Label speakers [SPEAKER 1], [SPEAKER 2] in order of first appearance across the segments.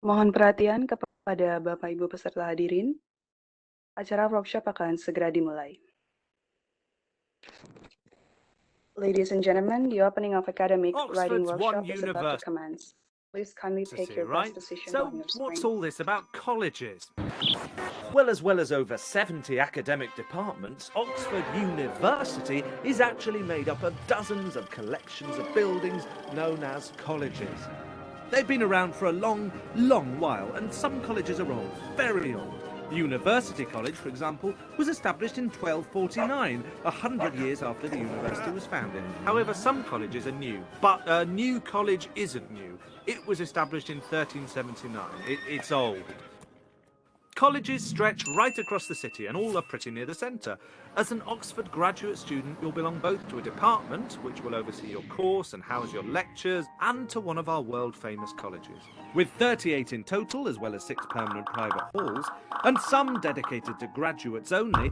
[SPEAKER 1] Mohon perhatian kepada Bapak Ibu peserta hadirin. Acara workshop akan segera dimulai. Ladies and gentlemen, the opening of academic writing
[SPEAKER 2] Oxford's
[SPEAKER 1] workshop
[SPEAKER 2] one
[SPEAKER 1] is about to
[SPEAKER 2] university,
[SPEAKER 1] commence. Please kindly take your
[SPEAKER 2] right?
[SPEAKER 1] best positions
[SPEAKER 2] So
[SPEAKER 1] on your
[SPEAKER 2] what's
[SPEAKER 1] screen.
[SPEAKER 2] all this about colleges? Well, as over 70 academic departments, Oxford University is actually made up of dozens of collections of buildings known as colleges. They've been around for a long, long while, and some colleges are old, very old. University College, for example, was established in 1249, 100 years after the university was founded. However, some colleges are new, but a new college isn't new. It was established in 1379. It's old. Colleges stretch right across the city and all are pretty near the centre. As an Oxford graduate student, you'll belong both to a department, which will oversee your course and house your lectures, and to one of our world-famous colleges. With 38 in total, as well as 6 permanent private halls, and some dedicated to graduates only,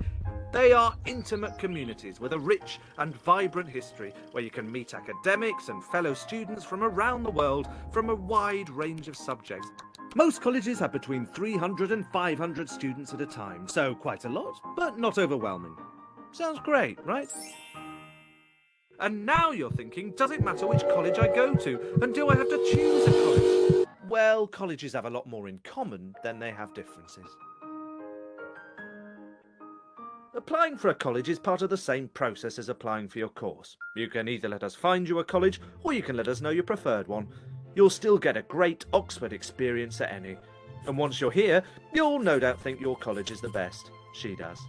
[SPEAKER 2] they are intimate communities with a rich and vibrant history where you can meet academics and fellow students from around the world from a wide range of subjects. Most colleges have between 300 and 500 students at a time, so quite a lot, but not overwhelming. Sounds great, right? And now you're thinking, does it matter which college I go to? And do I have to choose a college? Well, colleges have a lot more in common than they have differences. Applying for a college is part of the same process as applying for your course. You can either let us find you a college, or you can let us know your preferred one. You'll still get a great Oxford experience at any. And once you're here, you'll no doubt think your college is the best. She does.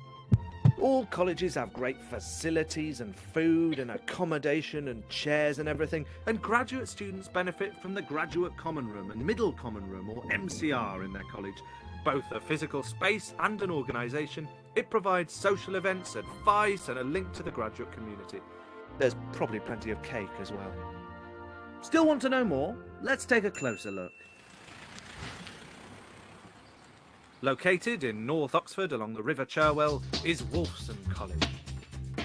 [SPEAKER 2] All colleges have great facilities and food and accommodation and chairs and everything, and graduate students benefit from the Graduate Common Room and Middle Common Room, or MCR, in their college. Both a physical space and an organisation, it provides social events, advice and a link to the graduate community. There's probably plenty of cake as well. Still want to know more? Let's take a closer look. Located in North Oxford along the River Cherwell is Wolfson College.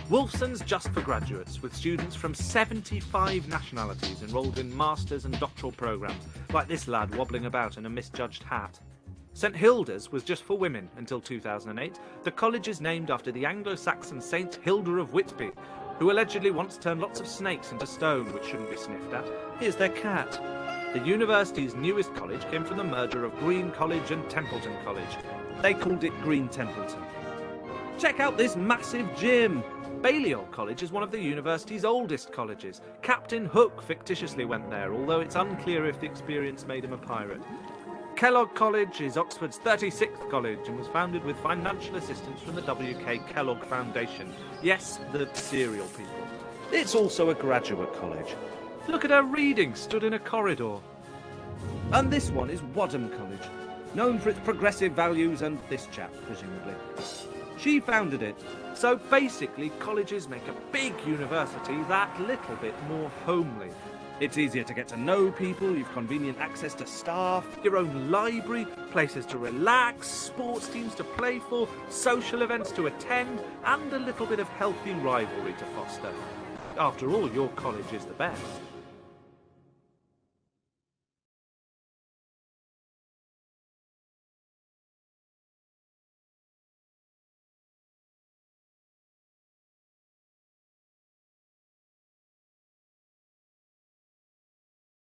[SPEAKER 2] Wolfson's just for graduates, with students from 75 nationalities enrolled in masters and doctoral programmes, like this lad wobbling about in a misjudged hat. St Hilda's was just for women until 2008. The college is named after the Anglo-Saxon Saint Hilda of Whitby, who allegedly once turned lots of snakes into stone, which shouldn't be sniffed at. Here's their cat. The university's newest college came from the merger of Green College and Templeton College. They called it Green Templeton. Check out this massive gym! Balliol College is one of the university's oldest colleges. Captain Hook fictitiously went there, although it's unclear if the experience made him a pirate. Kellogg College is Oxford's 36th college and was founded with financial assistance from the W.K. Kellogg Foundation. Yes, the cereal people. It's also a graduate college. Look at her reading, stood in a corridor. And this one is Wadham College, known for its progressive values and this chap, presumably. She founded it. So basically, colleges make a big university that little bit more homely. It's easier to get to know people, you've convenient access to staff, your own library, places to relax, sports teams to play for, social events to attend, and a little bit of healthy rivalry to foster. After all, your college is the best.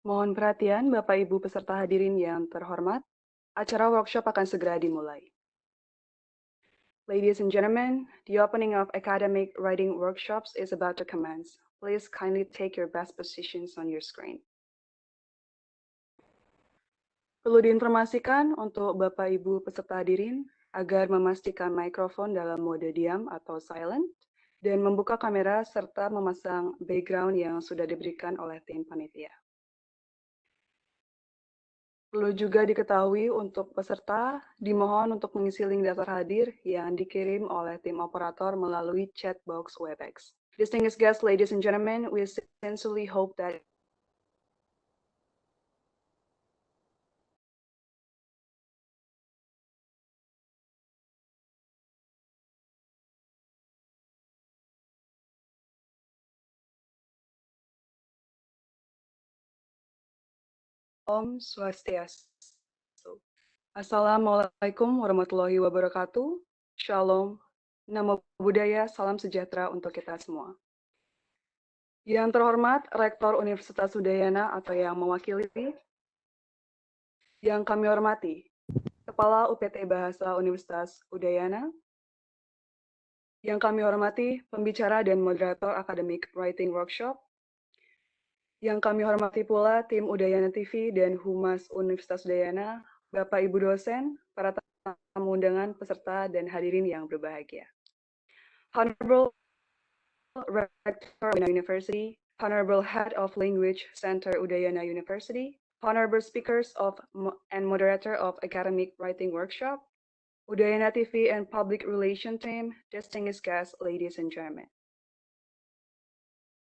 [SPEAKER 1] Mohon perhatian Bapak Ibu peserta hadirin yang terhormat. Acara workshop akan segera dimulai. Ladies and gentlemen, the opening of academic writing workshops is about to commence. Please kindly take your best positions on your screen. Perlu diinformasikan untuk Bapak Ibu peserta hadirin agar memastikan mikrofon dalam mode diam atau silent dan membuka kamera serta memasang background yang sudah diberikan oleh tim panitia. Perlu juga diketahui untuk peserta, dimohon untuk mengisi link daftar hadir yang dikirim oleh tim operator melalui chat box WebEx. Distinguished guests, ladies and gentlemen, we sincerely hope that Om Swastiastu. Assalamualaikum warahmatullahi wabarakatuh. Shalom. Namo Buddhaya, salam sejahtera untuk kita semua. Yang terhormat Rektor Universitas Udayana atau yang mewakili, yang kami hormati, Kepala UPT Bahasa Universitas Udayana, yang kami hormati pembicara dan moderator akademik writing workshop, yang kami hormati pula tim Udayana TV dan Humas Universitas Udayana, Bapak Ibu dosen, para tamu undangan, peserta, dan hadirin yang berbahagia. Honorable Rector Udayana University, Honorable Head of Language Center Udayana University, Honorable Speakers and Moderator of Academic Writing Workshop, Udayana TV and Public Relation Team, distinguished guests, ladies and gentlemen.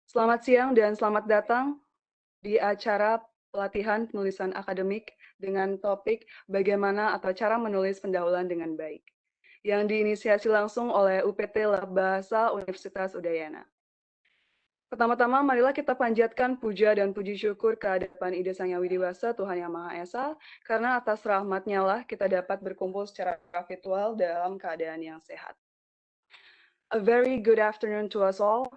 [SPEAKER 1] Selamat siang dan selamat datang di acara Pelatihan Penulisan Akademik dengan topik bagaimana atau cara menulis pendahuluan dengan baik, yang diinisiasi langsung oleh UPT Bahasa Universitas Udayana. Pertama-tama, marilah kita panjatkan puja dan puji syukur kehadapan Ida Sang Yang Widiwasa, Tuhan Yang Maha Esa, karena atas rahmat-Nya lah kita dapat berkumpul secara virtual dalam keadaan yang sehat. A very good afternoon to us all.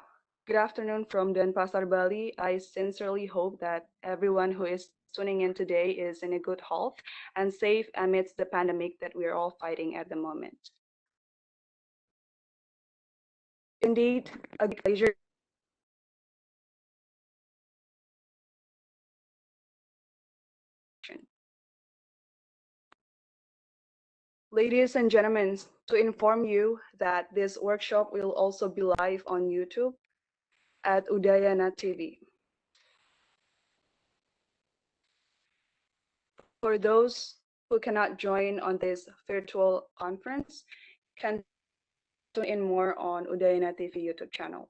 [SPEAKER 1] Good afternoon from Denpasar, Bali. I sincerely hope that everyone who is tuning in today is in a good health and safe amidst the pandemic that we are all fighting at the moment. Indeed, a pleasure. Ladies and gentlemen, to inform you that this workshop will also be live on YouTube at Udayana TV. For those who cannot join on this virtual conference, can tune in more on Udayana TV YouTube channel.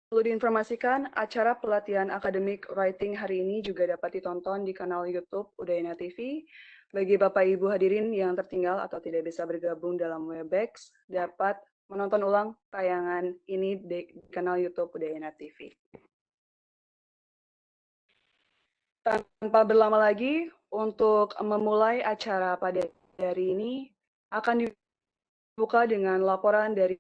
[SPEAKER 1] Perlu diinformasikan, acara pelatihan akademik writing hari ini juga dapat ditonton di kanal YouTube Udayana TV. Bagi Bapak Ibu hadirin yang tertinggal atau tidak bisa bergabung dalam Webex, dapat menonton ulang tayangan ini di kanal YouTube Udayana TV. Tanpa berlama lagi, untuk memulai acara pada hari ini akan dibuka dengan laporan dari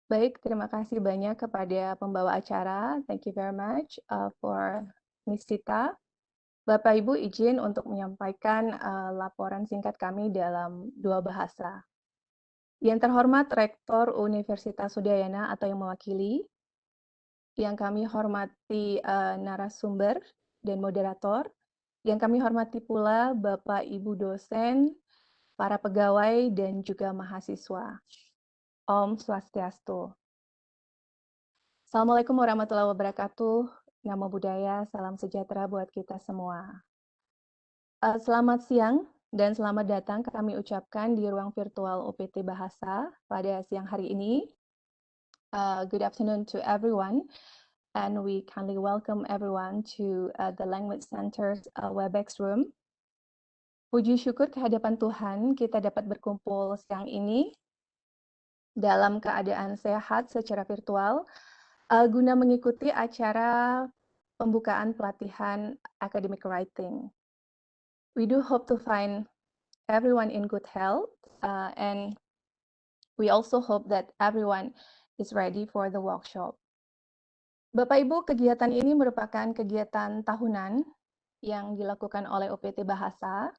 [SPEAKER 3] Baik, terima kasih banyak kepada pembawa acara. Thank you very much for Miss Sita. Bapak Ibu izin untuk menyampaikan laporan singkat kami dalam dua bahasa. Yang terhormat Rektor Universitas Udayana atau yang mewakili, yang kami hormati narasumber dan moderator, yang kami hormati pula Bapak Ibu dosen, para pegawai, dan juga mahasiswa. Om Swastiastu. Assalamualaikum warahmatullahi wabarakatuh. Namo Buddhaya, salam sejahtera buat kita semua. Selamat siang dan selamat datang kami ucapkan di ruang virtual UPT Bahasa pada siang hari ini. Good afternoon to everyone, and we kindly welcome everyone to the Language Center's Webex Room. Puji syukur kehadapan Tuhan, kita dapat berkumpul siang ini dalam keadaan sehat secara virtual, guna mengikuti acara pembukaan pelatihan academic writing. We do hope to find everyone in good health, and we also hope that everyone is ready for the workshop. Bapak Ibu, kegiatan ini merupakan kegiatan tahunan yang dilakukan oleh UPT Bahasa,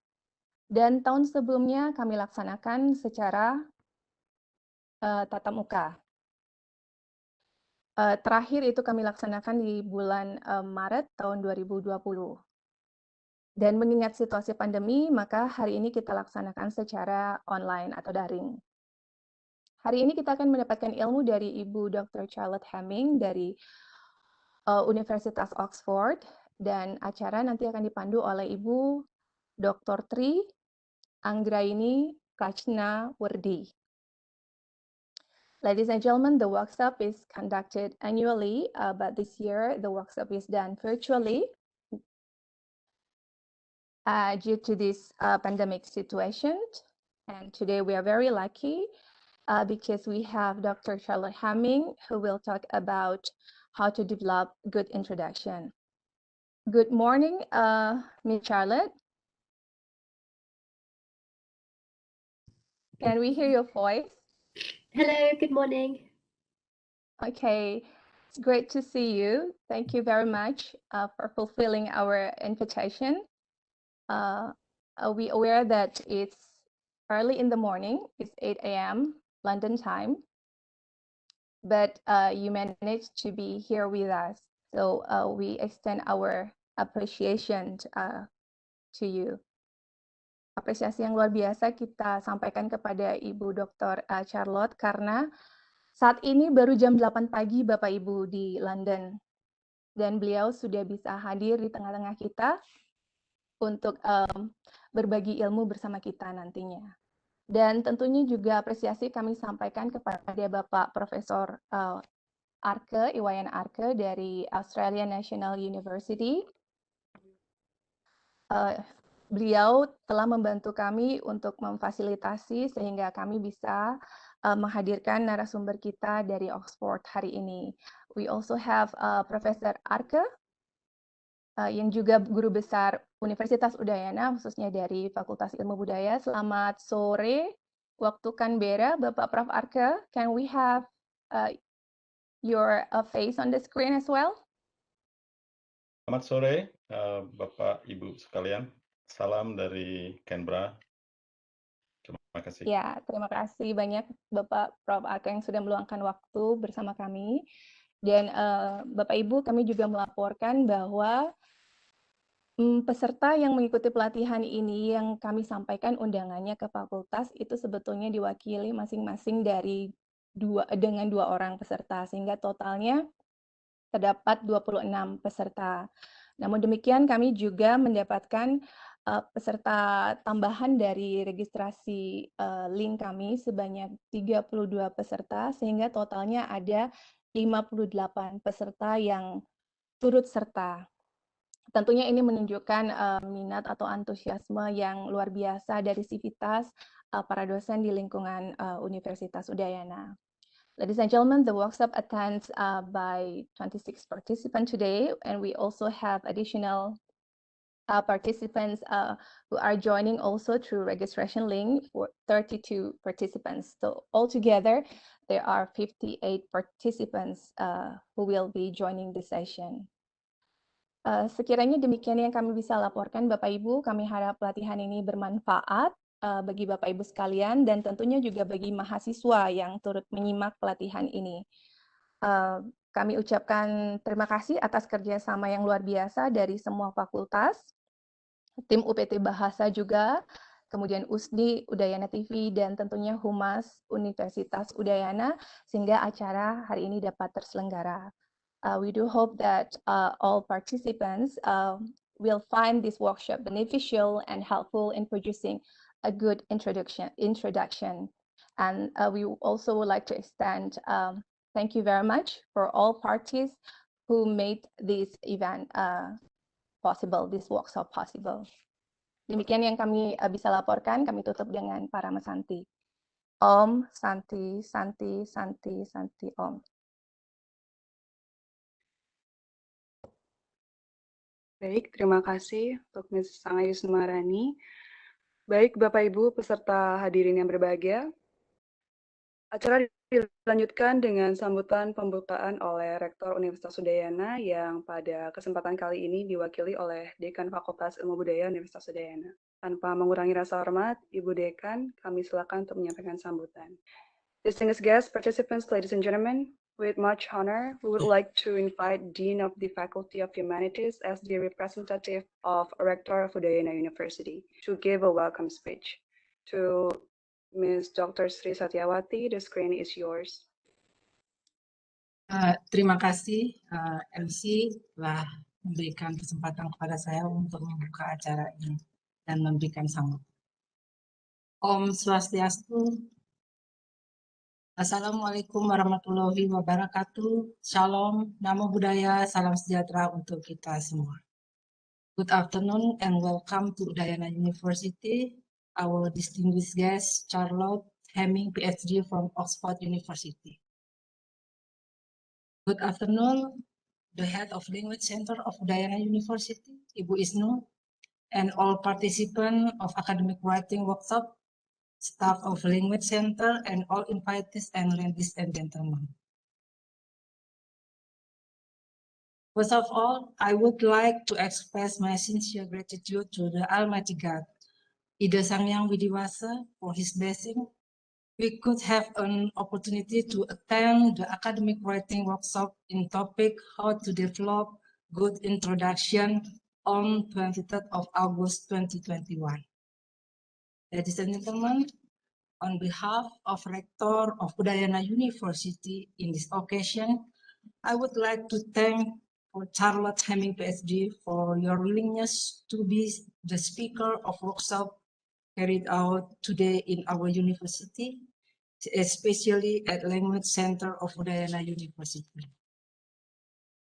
[SPEAKER 3] dan tahun sebelumnya kami laksanakan secara tatap muka. Terakhir itu kami laksanakan di bulan Maret tahun 2020. Dan mengingat situasi pandemi, maka hari ini kita laksanakan secara online atau daring. Hari ini kita akan mendapatkan ilmu dari Ibu Dr. Charlotte Hemming dari Universitas Oxford, dan acara nanti akan dipandu oleh Ibu Dr. Tri Anggraini Kachna Werdi. Ladies and gentlemen, the workshop is conducted annually, but this year the workshop is done virtually due to this pandemic situation. And today we are very lucky because we have Dr. Charlotte Hamming, who will talk about how to develop good introduction. Good morning, Ms. Charlotte. Can we hear your voice?
[SPEAKER 4] Hello, good morning.
[SPEAKER 3] Okay, it's great to see you. Thank you very much for fulfilling our invitation. Are we aware that it's early in the morning, it's 8 a.m. London time, but you managed to be here with us. So we extend our appreciation to you. Apresiasi yang luar biasa kita sampaikan kepada Ibu Dr. Charlotte karena saat ini baru jam 8 pagi Bapak Ibu di London dan beliau sudah bisa hadir di tengah-tengah kita untuk berbagi ilmu bersama kita nantinya. Dan tentunya juga apresiasi kami sampaikan kepada Bapak Profesor Arke, Iwayan Arke dari Australian National University. Beliau telah membantu kami untuk memfasilitasi sehingga kami bisa menghadirkan narasumber kita dari Oxford hari ini. We also have Profesor Arke, yang juga guru besar Universitas Udayana, khususnya dari Fakultas Ilmu Budaya. Selamat sore, waktu Canberra, Bapak Prof. Arke. Can we have your face on the screen as well?
[SPEAKER 5] Selamat sore, Bapak, Ibu sekalian. Salam dari Canberra. Terima kasih.
[SPEAKER 3] Ya, terima kasih banyak Bapak Prof. Arke yang sudah meluangkan waktu bersama kami. Dan Bapak Ibu, kami juga melaporkan bahwa peserta yang mengikuti pelatihan ini yang kami sampaikan undangannya ke fakultas itu sebetulnya diwakili masing-masing dari dengan dua orang peserta, sehingga totalnya terdapat 26 peserta. Namun demikian kami juga mendapatkan peserta tambahan dari registrasi link kami sebanyak 32 peserta, sehingga totalnya ada 58 peserta yang turut serta. Tentunya ini menunjukkan minat atau antusiasme yang luar biasa dari sivitas para dosen di lingkungan Universitas Udayana. Ladies and gentlemen, the workshop attends by 26 participants today, and we also have additional participants who are joining also through registration link for 32 participants. So altogether, there are 58 participants who will be joining the session. Sekiranya demikian yang kami bisa laporkan Bapak Ibu, kami harap pelatihan ini bermanfaat bagi Bapak Ibu sekalian dan tentunya juga bagi mahasiswa yang turut menyimak pelatihan ini. Kami ucapkan terima kasih atas kerjasama yang luar biasa dari semua fakultas, tim UPT Bahasa juga, kemudian USDI, Udayana TV, dan tentunya Humas Universitas Udayana, sehingga acara hari ini dapat terselenggara. We do hope that all participants will find this workshop beneficial and helpful in producing a good introduction. And we also would like to extend thank you very much for all parties who made this event possible, this workshop possible. Demikian yang kami bisa laporkan, kami tutup dengan Parama Santi. Om, Santi, Santi, Santi, Santi, Om.
[SPEAKER 1] Baik, terima kasih untuk Ms. Sangayus Marani. Baik, Bapak Ibu peserta hadirin yang berbahagia, acara dilanjutkan dengan sambutan pembukaan oleh Rektor Universitas Udayana yang pada kesempatan kali ini diwakili oleh Dekan Fakultas Ilmu Budaya Universitas Udayana. Tanpa mengurangi rasa hormat, Ibu Dekan, kami silakan untuk menyampaikan sambutan. Distinguished guests, participants, ladies and gentlemen, with much honor, we would like to invite Dean of the Faculty of Humanities as the representative of Rector of Udayana University to give a welcome speech. To Ms. Dr. Sri Satyawati, the screen is yours.
[SPEAKER 6] Terima kasih MC telah memberikan kesempatan kepada saya untuk membuka acara ini dan memberikan sambutan. Om Swastiastu, Assalamualaikum warahmatullahi wabarakatuh. Shalom, namo buddhaya, salam sejahtera untuk kita semua. Good afternoon and welcome to Udayana University. Our distinguished guest, Charlotte Hemming, PhD from Oxford University. Good afternoon, the head of Language Center of Udayana University, Ibu Isnu, and all participants of academic writing workshop, staff of Language Center, and all invitees and ladies and gentlemen. First of all, I would like to express my sincere gratitude to the Almighty God, Ida Sang Yang Widiwasa, for his blessing. We could have an opportunity to attend the academic writing workshop in topic how to develop good introduction on 23rd of August 2021. Ladies and gentlemen, on behalf of Rector of Udayana University in this occasion, I would like to thank for Charlotte Hemming, PhD, for your willingness to be the speaker of workshop carried out today in our university, especially at Language Center of Udayana University.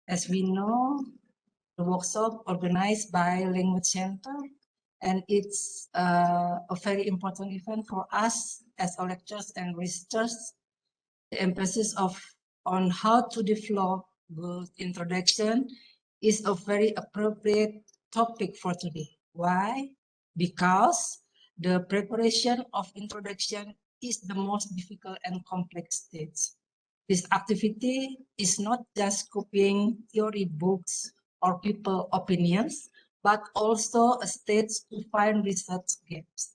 [SPEAKER 6] As we know, the workshop organized by Language Center, and it's a very important event for us as lecturers and researchers. The emphasis on how to develop good introduction is a very appropriate topic for today. Why? Because the preparation of introduction is the most difficult and complex stage. This activity is not just copying theory books or people opinions, but also a stage to find research gaps.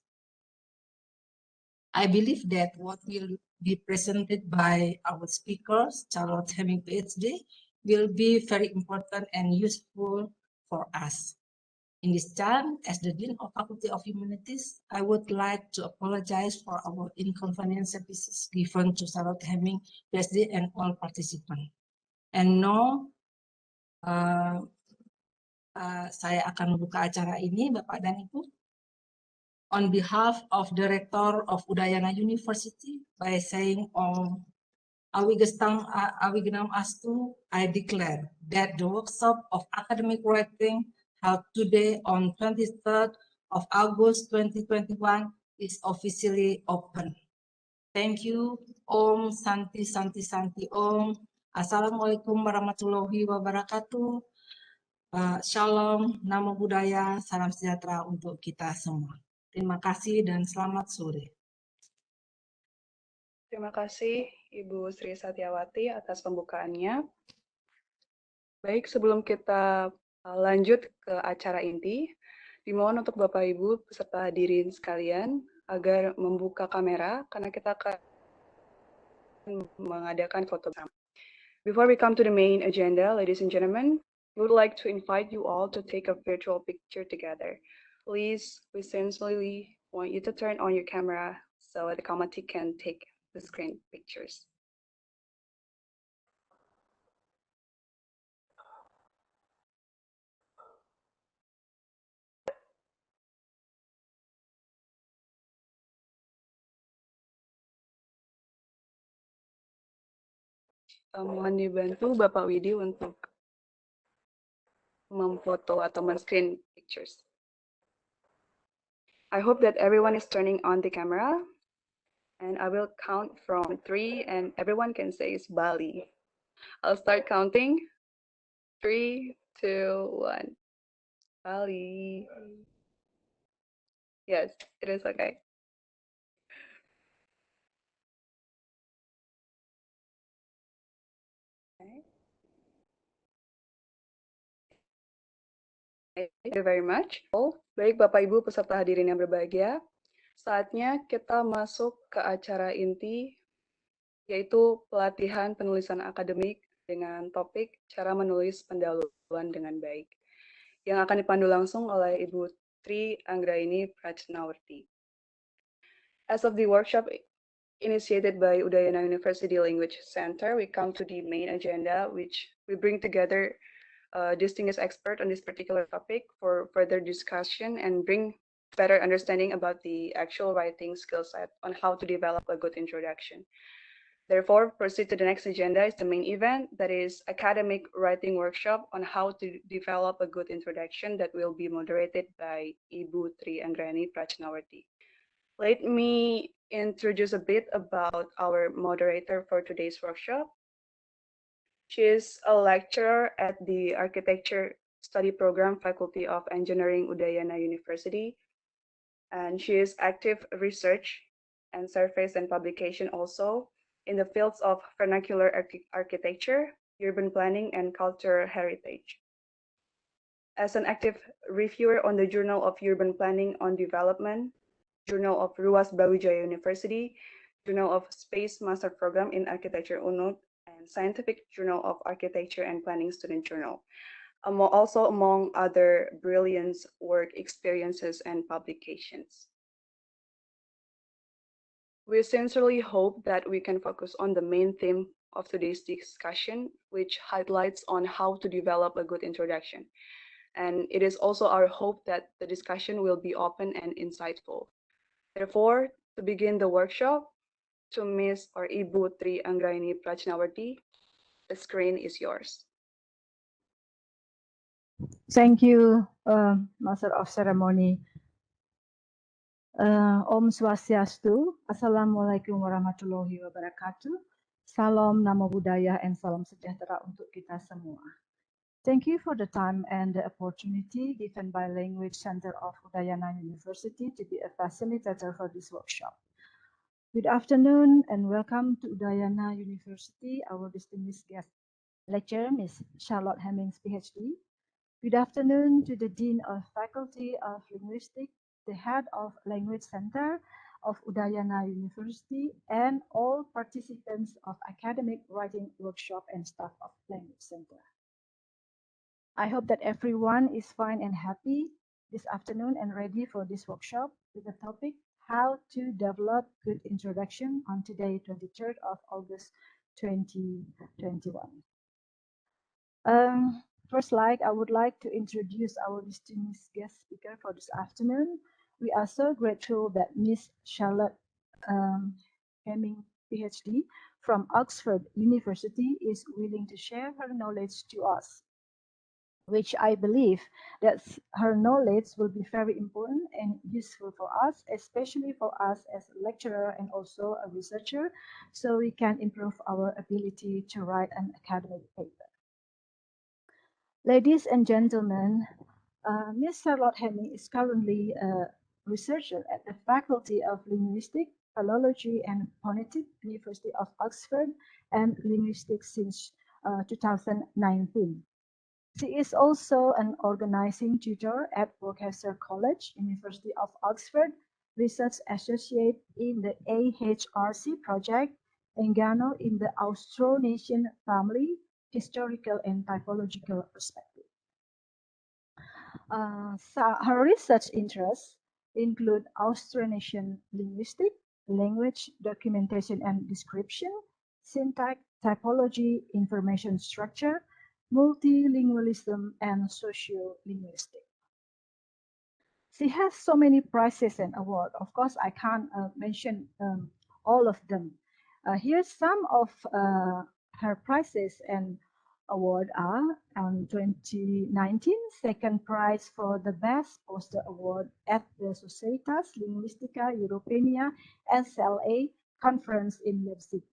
[SPEAKER 6] I believe that what will be presented by our speakers, Charlotte Hemming, PhD, will be very important and useful for us. In this time, as the Dean of Faculty of Humanities, I would like to apologize for our inconvenient services given to Charlotte Hemming, PhD, and all participants. And now, saya akan membuka acara ini, Bapak dan Ibu. On behalf of the Rector of Udayana University, by saying Awigenam Astu, I declare that the workshop of academic writing held today on 23rd of August 2021 is officially open. Thank you. Om Santi Santi Santi Om. Assalamualaikum warahmatullahi wabarakatuh. Shalom, namo buddhaya, salam sejahtera untuk kita semua. Terima kasih dan selamat sore.
[SPEAKER 1] Terima kasih Ibu Sri Satyawati atas pembukaannya. Baik, sebelum kita lanjut ke acara inti, dimohon untuk Bapak Ibu peserta hadirin sekalian agar membuka kamera karena kita akan mengadakan foto bersama. Before we come to the main agenda, ladies and gentlemen, we would like to invite you all to take a virtual picture together. Please, we sincerely want you to turn on your camera so the committee can take the screen pictures. Mohon dibantu Bapak Widi untuk memfoto atau men-screen pictures. I hope that everyone is turning on the camera, and I will count from 3, and everyone can say it's Bali. I'll start counting. 3, 2, 1. Bali. Yes, it is okay. Thank you very much. Baik Bapak Ibu peserta hadirin yang berbahagia, saatnya kita masuk ke acara inti, yaitu pelatihan penulisan akademik dengan topik cara menulis pendahuluan dengan baik, yang akan dipandu langsung oleh Ibu Tri Anggraini Prajnawarti. As of the workshop initiated by Udayana University Language Center, we come to the main agenda, which we bring together a distinguished expert on this particular topic for further discussion and bring better understanding about the actual writing skill set on how to develop a good introduction. Therefore, proceed to the next agenda is the main event, that is academic writing workshop on how to develop a good introduction that will be moderated by Ibu Tri Anggrani Prajnawarti. Let me introduce a bit about our moderator for today's workshop. She is a lecturer at the Architecture Study Program, Faculty of Engineering, Udayana University, and she is active research and surveys and publication also in the fields of vernacular architecture, urban planning, and cultural heritage. As an active reviewer on the Journal of Urban Planning on Development, Journal of Ruas Brawijaya University, Journal of Space Master Program in Architecture Unut, and Scientific Journal of Architecture and Planning Student Journal, also among other brilliant work experiences and publications. We sincerely hope that we can focus on the main theme of today's discussion, which highlights on how to develop a good introduction. And it is also our hope that the discussion will be open and insightful. Therefore, to begin the workshop, to Ms. or Ibu Tri Anggrani Prajnawarti, the screen is yours.
[SPEAKER 7] Thank you, Master of Ceremony. Om Swastiastu, Assalamualaikum warahmatullahi wabarakatuh. Salam Namo Buddhaya and salam sejahtera untuk kita semua. Thank you for the time and the opportunity given by Language Center of Udayana University to be a facilitator for this workshop. Good afternoon and welcome to Udayana University, our distinguished guest lecturer, Ms. Charlotte Hemmings, PhD. Good afternoon to the Dean of Faculty of Linguistics, the Head of Language Center of Udayana University, and all participants of Academic Writing Workshop and staff of Language Center. I hope that everyone is fine and happy this afternoon and ready for this workshop with the topic, How to Develop Good Introduction on today, 23rd of August, 2021. First, I would like to introduce our distinguished guest speaker for this afternoon. We are so grateful that Ms. Charlotte Hemming, PhD, from Oxford University is willing to share her knowledge to us, which I believe that her knowledge will be very important and useful for us, especially for us as a lecturer and also a researcher, so we can improve our ability to write an academic paper. Ladies and gentlemen, Ms. Charlotte Hemming is currently a researcher at the Faculty of Linguistics, Philology and Phonetics, University of Oxford, and Linguistics since 2019. She is also an organizing tutor at Worcester College, University of Oxford, Research Associate in the AHRC project, Engano in the Austronesian family, historical and typological perspective. Her research interests include Austronesian linguistics, language documentation and description, syntax, typology, information structure, multilingualism, and sociolinguistics. She has so many prizes and awards. Of course, I can't mention all of them. Here's some of her prizes and award are on 2019, second prize for the Best Poster Award at the Societas Linguistica Europaea SLA conference in Leipzig.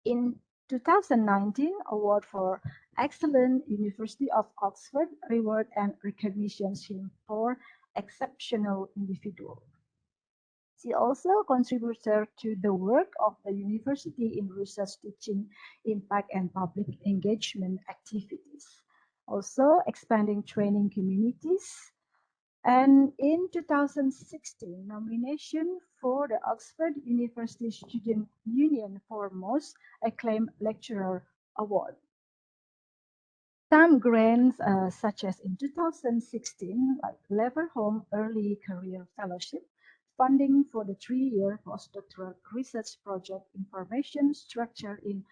[SPEAKER 7] In 2019, award for Excellent University of Oxford reward and recognition for exceptional individual. She also contributed to the work of the university in research, teaching, impact, and public engagement activities. Also expanding training communities. And in 2016, nomination for the Oxford University Student Union for Most Acclaimed Lecturer Award. Some grants, such as in 2016, like Leverhulme Early Career Fellowship, funding for the 3-year postdoctoral research project Information Structure in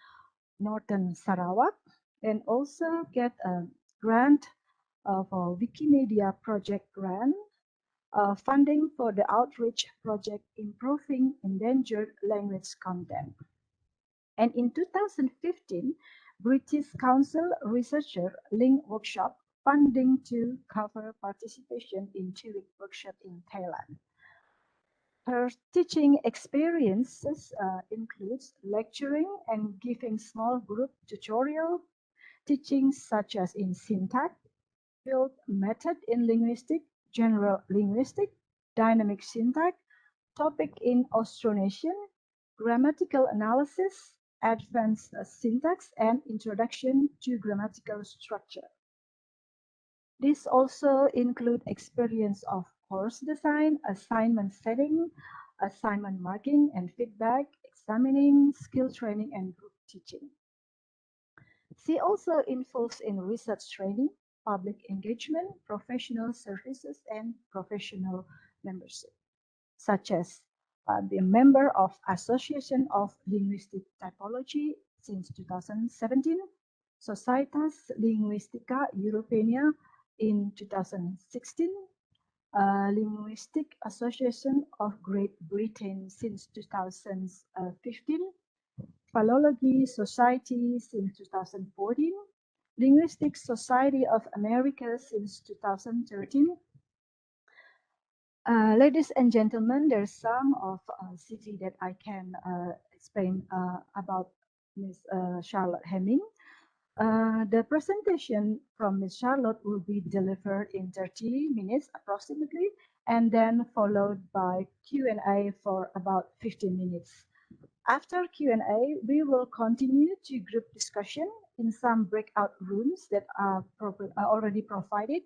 [SPEAKER 7] Northern Sarawak, and also get a grant for Wikimedia project grant, funding for the outreach project Improving Endangered Language Content. And in 2015, British Council researcher linked workshop funding to cover participation in 2-week workshop in Thailand. Her teaching experiences includes lecturing and giving small group tutorial, teaching such as in syntax, field method in linguistics, general linguistics, dynamic syntax, topic in Austronesian, grammatical analysis, advanced syntax, and introduction to grammatical structure. This also includes experience of course design, assignment setting, assignment marking and feedback, examining, skill training, and group teaching. She also involves in research training, public engagement, professional services, and professional membership, such as be a member of Association of Linguistic Typology since 2017, Societas Linguistica Europeana in 2016, Linguistic Association of Great Britain since 2015, Philology Society since 2014, Linguistic Society of America since 2013. Ladies and gentlemen, there's some of CV that I can explain about Ms. Charlotte Hemming. The presentation from Ms. Charlotte will be delivered in 30 minutes approximately, and then followed by Q&A for about 15 minutes. After Q&A, we will continue to group discussion in some breakout rooms that are already provided,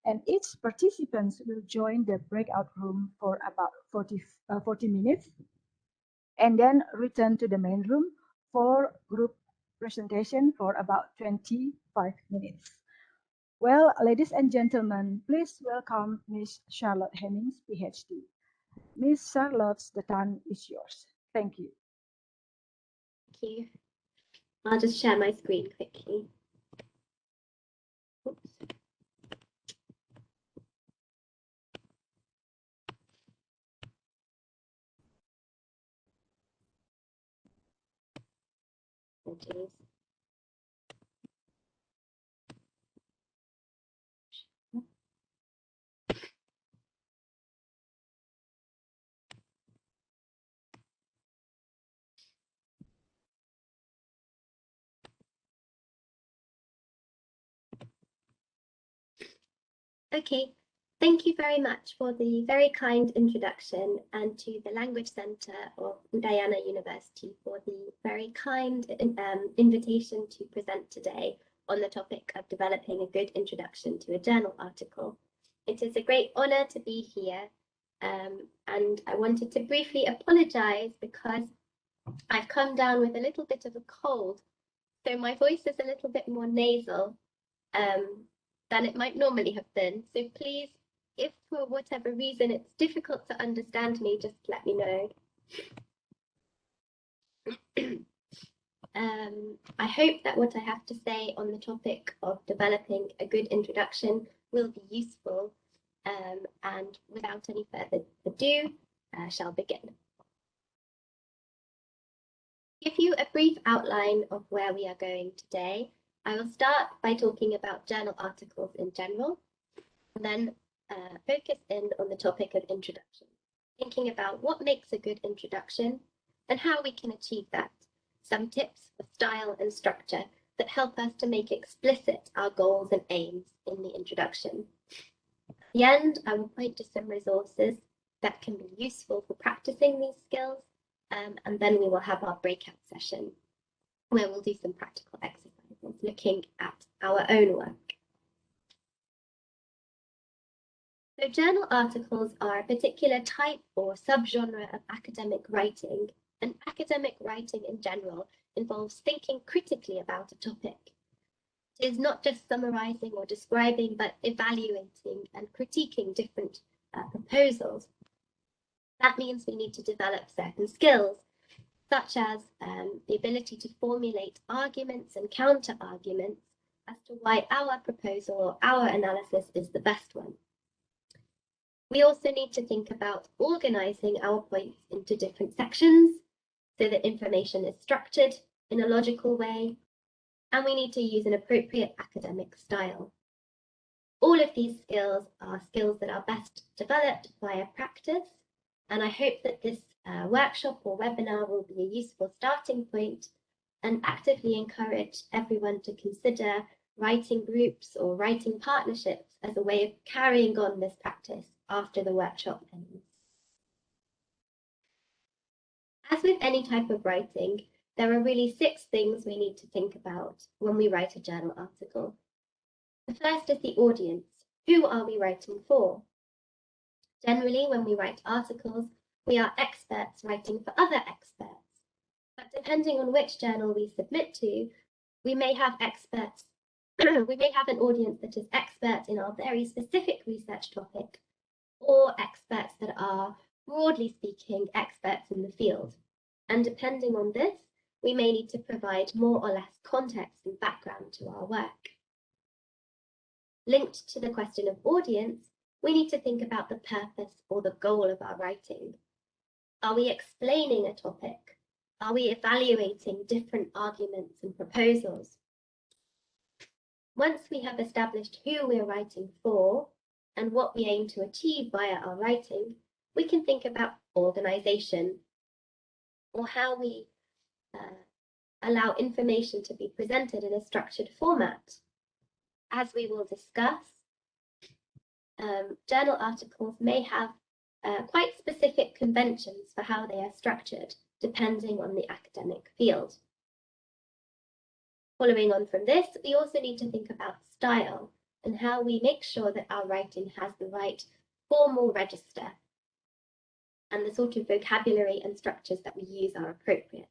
[SPEAKER 7] and each participant will join the breakout room for about 40 minutes, and then return to the main room for group presentation for about 25 minutes. Well, ladies and gentlemen, please welcome Ms. Charlotte Hemming, PhD. Ms. Charlotte, the time is yours. Thank you.
[SPEAKER 4] Thank you. I'll just share my screen quickly. Oops. Oh, geez. Okay, thank you very much for the very kind introduction, and to the Language Centre of Udayana University for the very kind invitation to present today on the topic of developing a good introduction to a journal article. It is a great honour to be here, and I wanted to briefly apologise because I've come down with a little bit of a cold, so my voice is a little bit more nasal than it might normally have been. So please, if for whatever reason it's difficult to understand me, just let me know. I hope that what I have to say on the topic of developing a good introduction will be useful, and without any further ado, I shall begin. Give you a brief outline of where we are going today. I will start by talking about journal articles in general, and then focus in on the topic of introduction, thinking about what makes a good introduction and how we can achieve that, some tips for style and structure that help us to make explicit our goals and aims in the introduction. At the end, I will point to some resources that can be useful for practicing these skills, and then we will have our breakout session where we'll do some practical exercises looking at our own work. So journal articles are a particular type or subgenre of academic writing, and academic writing in general involves thinking critically about a topic. It is not just summarizing or describing, but evaluating and critiquing different proposals. That means we need to develop certain skills, such as the ability to formulate arguments and counter-arguments as to why our proposal or our analysis is the best one. We also need to think about organizing our points into different sections so that information is structured in a logical way, and we need to use an appropriate academic style. All of these skills are skills that are best developed via practice, and I hope that this workshop or webinar will be a useful starting point and actively encourage everyone to consider writing groups or writing partnerships as a way of carrying on this practice after the workshop ends. As with any type of writing, there are really 6 things we need to think about when we write a journal article. The first is the audience. Who are we writing for? Generally, when we write articles, we are experts writing for other experts. But depending on which journal we submit to, we may have experts, we may have an audience that is expert in our very specific research topic, or experts that are, broadly speaking, experts in the field. And depending on this, we may need to provide more or less context and background to our work. Linked to the question of audience, we need to think about the purpose or the goal of our writing. Are we explaining a topic? Are we evaluating different arguments and proposals? Once we have established who we're writing for and what we aim to achieve via our writing, we can think about organization, or how we allow information to be presented in a structured format. As we will discuss, journal articles may have quite specific conventions for how they are structured, depending on the academic field. Following on from this, we also need to think about style and how we make sure that our writing has the right formal register and the sort of vocabulary and structures that we use are appropriate.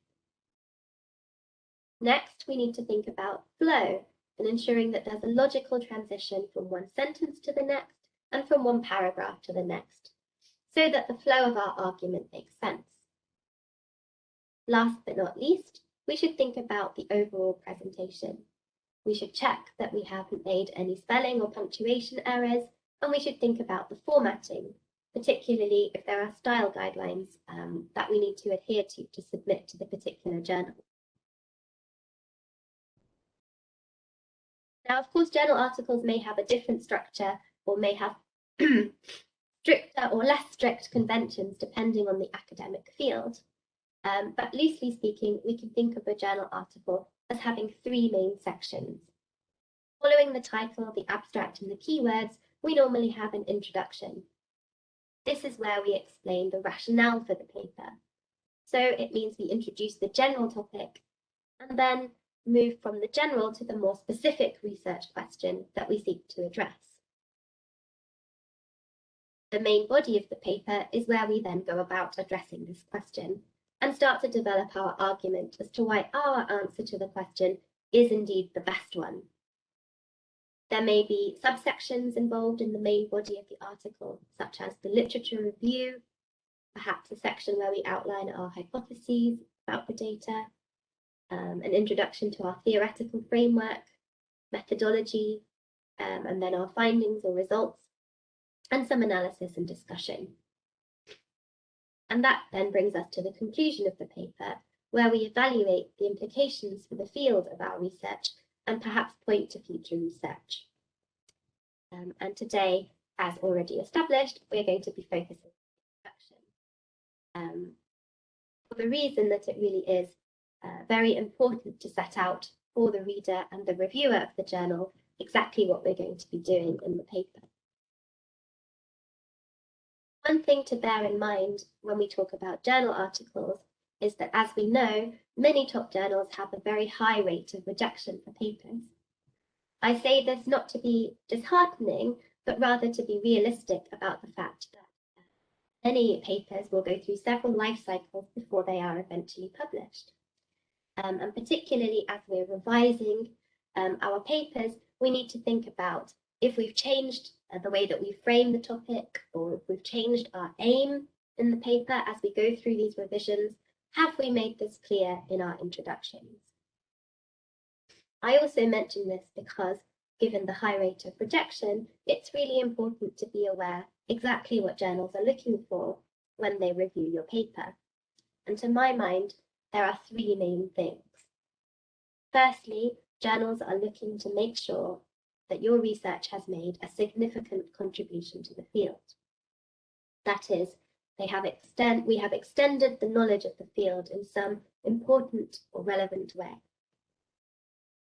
[SPEAKER 4] Next, we need to think about flow and ensuring that there's a logical transition from one sentence to the next and from one paragraph to the next, so that the flow of our argument makes sense. Last but not least, we should think about the overall presentation. We should check that we haven't made any spelling or punctuation errors, and we should think about the formatting, particularly if there are style guidelines that we need to adhere to submit to the particular journal. Now, of course, journal articles may have a different structure or may have stricter or less strict conventions depending on the academic field. But loosely speaking, we can think of a journal article as having 3 main sections. Following the title, the abstract, and the keywords, we normally have an introduction. This is where we explain the rationale for the paper. So it means we introduce the general topic and then move from the general to the more specific research question that we seek to address. The main body of the paper is where we then go about addressing this question and start to develop our argument as to why our answer to the question is indeed the best one. There may be subsections involved in the main body of the article, such as the literature review, perhaps a section where we outline our hypotheses about the data, an introduction to our theoretical framework, methodology, and then our findings or results, and some analysis and discussion. And that then brings us to the conclusion of the paper, where we evaluate the implications for the field of our research and perhaps point to future research. And today, as already established, we're going to be focusing on introduction, for the reason that it really is very important to set out for the reader and the reviewer of the journal exactly what we're going to be doing in the paper. One thing to bear in mind when we talk about journal articles is that, as we know, many top journals have a very high rate of rejection for papers. I say this not to be disheartening, but rather to be realistic about the fact that many papers will go through several life cycles before they are eventually published. And particularly as we're revising our papers, we need to think about if we've changed the way that we frame the topic, or if we've changed our aim in the paper as we go through these revisions, have we made this clear in our introductions? I also mention this because, given the high rate of rejection, it's really important to be aware exactly what journals are looking for when they review your paper. And to my mind, there are 3 main things. Firstly, journals are looking to make sure that your research has made a significant contribution to the field. That is, we have extended the knowledge of the field in some important or relevant way.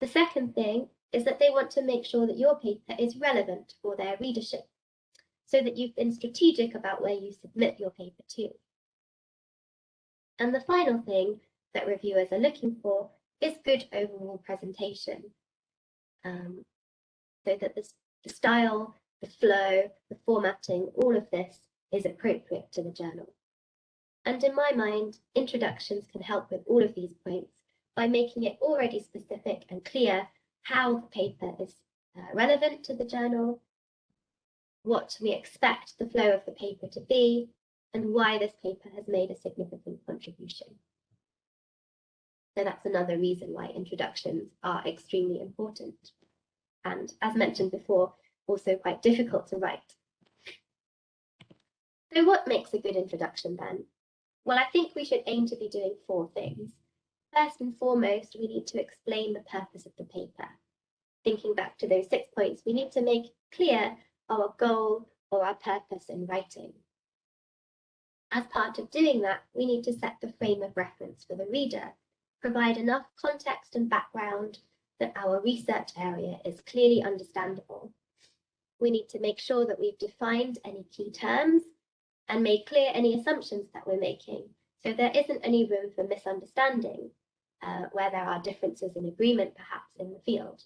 [SPEAKER 4] The second thing is that they want to make sure that your paper is relevant for their readership, so that you've been strategic about where you submit your paper to. And the final thing that reviewers are looking for is good overall presentation, so that the style, the flow, the formatting, all of this is appropriate to the journal. And in my mind, introductions can help with all of these points by making it already specific and clear how the paper is relevant to the journal, what we expect the flow of the paper to be, and why this paper has made a significant contribution. So that's another reason why introductions are extremely important. And as mentioned before, also quite difficult to write. So what makes a good introduction then? Well, I think we should aim to be doing 4 things. First and foremost, we need to explain the purpose of the paper. Thinking back to those 6 points, we need to make clear our goal or our purpose in writing. As part of doing that, we need to set the frame of reference for the reader, provide enough context and background that our research area is clearly understandable. We need to make sure that we've defined any key terms and made clear any assumptions that we're making, so there isn't any room for misunderstanding where there are differences in agreement perhaps in the field.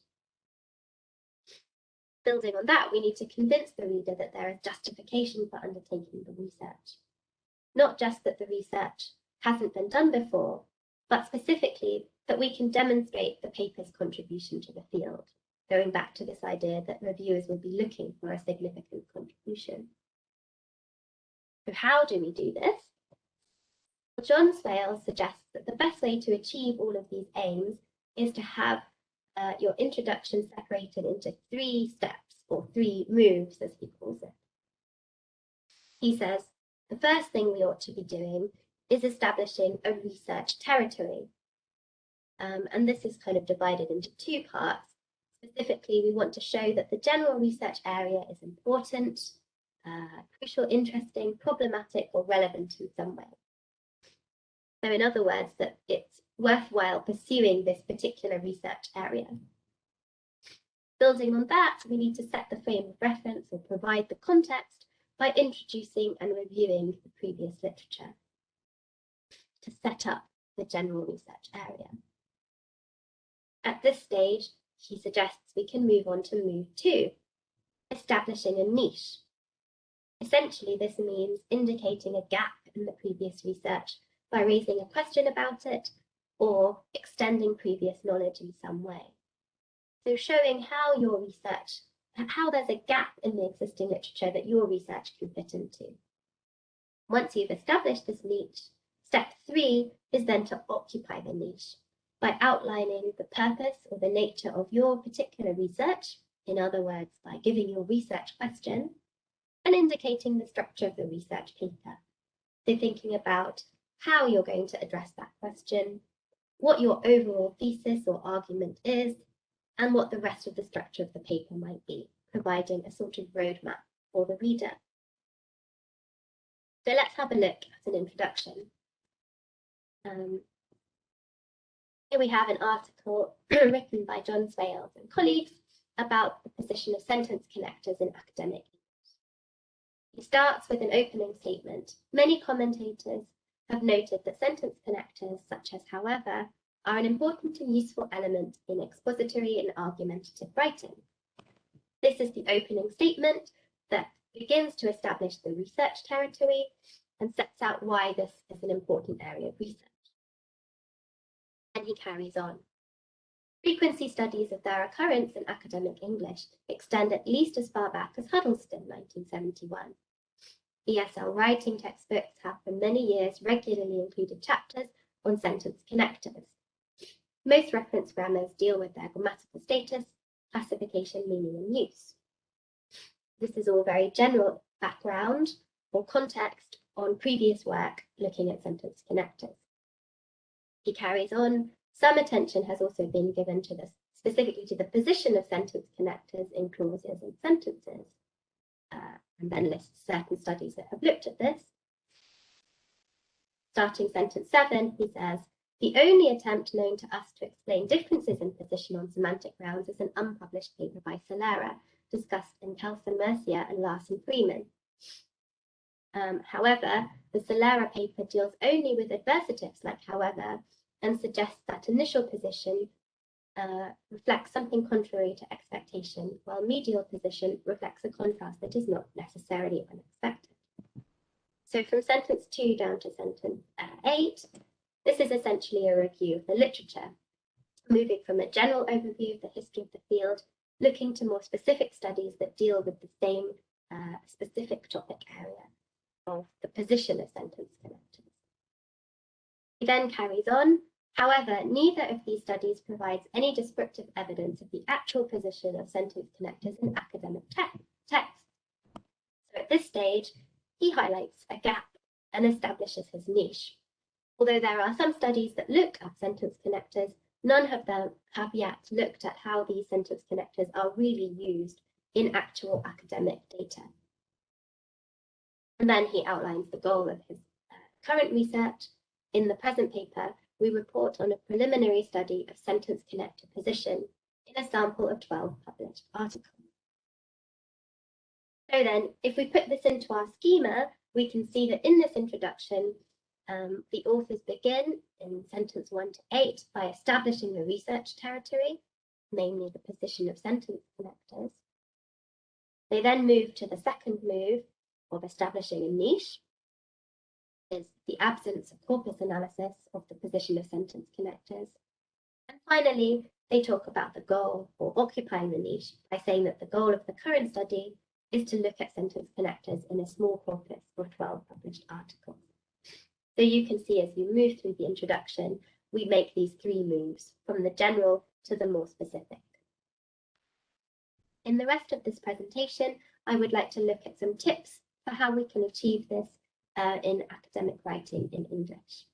[SPEAKER 4] Building on that, we need to convince the reader that there is justification for undertaking the research. Not just that the research hasn't been done before, but specifically that we can demonstrate the paper's contribution to the field, going back to this idea that reviewers will be looking for a significant contribution. So how do we do this? Well, John Swales suggests that the best way to achieve all of these aims is to have your introduction separated into 3 steps, or 3 moves, as he calls it. He says, the first thing we ought to be doing is establishing a research territory. And this is kind of divided into 2 parts. Specifically, we want to show that the general research area is important, crucial, interesting, problematic, or relevant in some way. So in other words, that it's worthwhile pursuing this particular research area. Building on that, we need to set the frame of reference or provide the context by introducing and reviewing the previous literature to set up the general research area. At this stage, he suggests we can move on to move 2, establishing a niche. Essentially, this means indicating a gap in the previous research by raising a question about it or extending previous knowledge in some way. So showing how your research, how there's a gap in the existing literature that your research can fit into. Once you've established this niche, step 3 is then to occupy the niche by outlining the purpose or the nature of your particular research, in other words, by giving your research question, and indicating the structure of the research paper. So thinking about how you're going to address that question, what your overall thesis or argument is, and what the rest of the structure of the paper might be, providing a sort of roadmap for the reader. So let's have a look at an introduction. Here we have an article written by John Swales and colleagues about the position of sentence connectors in academic English. He starts with an opening statement. Many commentators have noted that sentence connectors, such as however, are an important and useful element in expository and argumentative writing. This is the opening statement that begins to establish the research territory and sets out why this is an important area of research. And he carries on. Frequency studies of their occurrence in academic English extend at least as far back as Huddleston, 1971. ESL writing textbooks have for many years regularly included chapters on sentence connectors. Most reference grammars deal with their grammatical status, classification, meaning, and use. This is all very general background or context on previous work looking at sentence connectors. He carries on some attention has also been given to this, specifically to the position of sentence connectors in clauses and sentences, and then lists certain studies that have looked at this. Starting sentence 7, he says, the only attempt known to us to explain differences in position on semantic grounds is an unpublished paper by Solera, discussed in Kelson Mercier and Larson Freeman. However, the Solera paper deals only with adversatives like however, and suggests that initial position reflects something contrary to expectation, while medial position reflects a contrast that is not necessarily unexpected. So from sentence 2 down to sentence 8, this is essentially a review of the literature, moving from a general overview of the history of the field, looking to more specific studies that deal with the same specific topic area of the position of sentence connectors. He then carries on. However, neither of these studies provides any descriptive evidence of the actual position of sentence connectors in academic text. So at this stage, he highlights a gap and establishes his niche. Although there are some studies that look at sentence connectors, none of them have yet looked at how these sentence connectors are really used in actual academic data. And then he outlines the goal of his current research. In the present paper, we report on a preliminary study of sentence connector position in a sample of 12 published articles. So then, if we put this into our schema, we can see that in this introduction, the authors begin in sentence 1 to 8 by establishing the research territory, namely the position of sentence connectors. They then move to the second move of establishing a niche, is the absence of corpus analysis of the position of sentence connectors. And finally, they talk about the goal or occupying the niche by saying that the goal of the current study is to look at sentence connectors in a small corpus of 12 published articles. So you can see as we move through the introduction, we make these 3 moves from the general to the more specific. In the rest of this presentation, I would like to look at some tips for how we can achieve this in academic writing in English.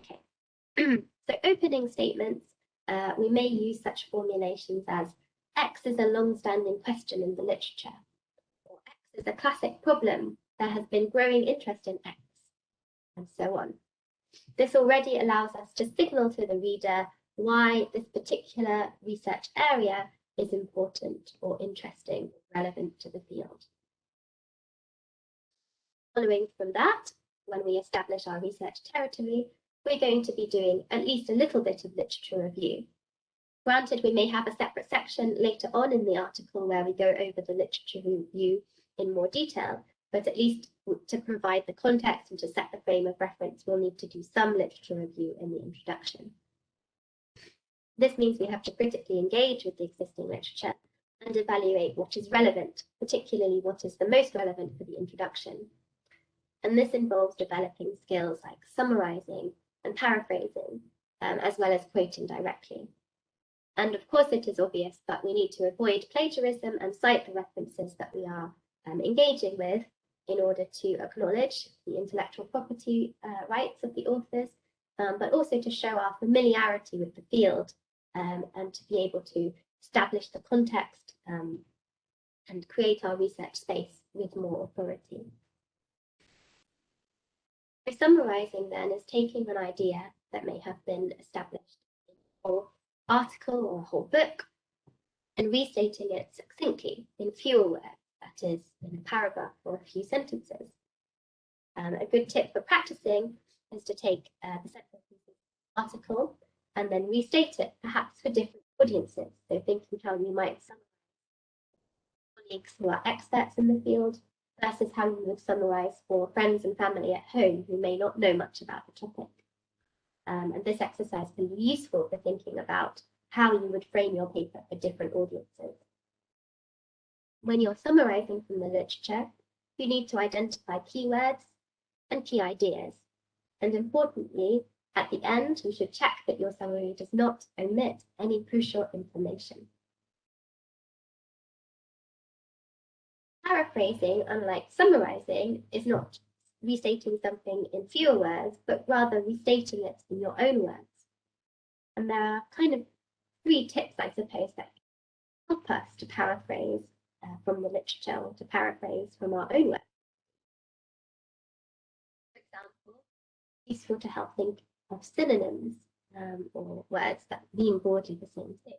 [SPEAKER 4] Okay, so opening statements, we may use such formulations as X is a long-standing question in the literature, or X is a classic problem, there has been growing interest in X, and so on. This already allows us to signal to the reader why this particular research area is important or interesting, relevant to the field. Following from that, when we establish our research territory, we're going to be doing at least a little bit of literature review. Granted, we may have a separate section later on in the article where we go over the literature review in more detail, but at least to provide the context and to set the frame of reference, we'll need to do some literature review in the introduction. This means we have to critically engage with the existing literature and evaluate what is relevant, particularly what is the most relevant for the introduction. And this involves developing skills like summarizing and paraphrasing, as well as quoting directly. And of course, it is obvious that we need to avoid plagiarism and cite the references that we are engaging with in order to acknowledge the intellectual property rights of the authors, but also to show our familiarity with the field and to be able to establish the context and create our research space with more authority. So summarizing then is taking an idea that may have been established in a whole article or a whole book and restating it succinctly in fewer words, that is, in a paragraph or a few sentences. A good tip for practicing is to take the central article and then restate it, perhaps for different audiences. So thinking how you might summarize colleagues who are experts in the field versus how you would summarize for friends and family at home who may not know much about the topic. And this exercise can be useful for thinking about how you would frame your paper for different audiences. When you're summarizing from the literature, you need to identify keywords and key ideas. And importantly, at the end, you should check that your summary does not omit any crucial information. Paraphrasing, unlike summarizing, is not restating something in fewer words, but rather restating it in your own words. And there are kind of 3 tips, I suppose, that help us to paraphrase from the literature or to paraphrase from our own work. For example, it's useful to help think of synonyms or words that mean broadly the same thing.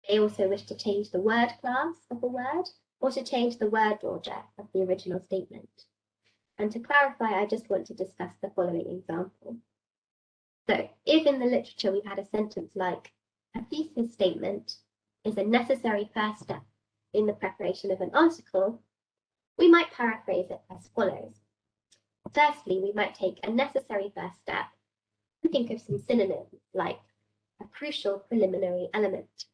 [SPEAKER 4] They also wish to change the word class of a word or to change the word order of the original statement. And to clarify, I just want to discuss the following example. So if in the literature we've had a sentence like, a thesis statement is a necessary first step in the preparation of an article, we might paraphrase it as follows. Firstly, we might take a necessary first step and think of some synonyms like a crucial preliminary element.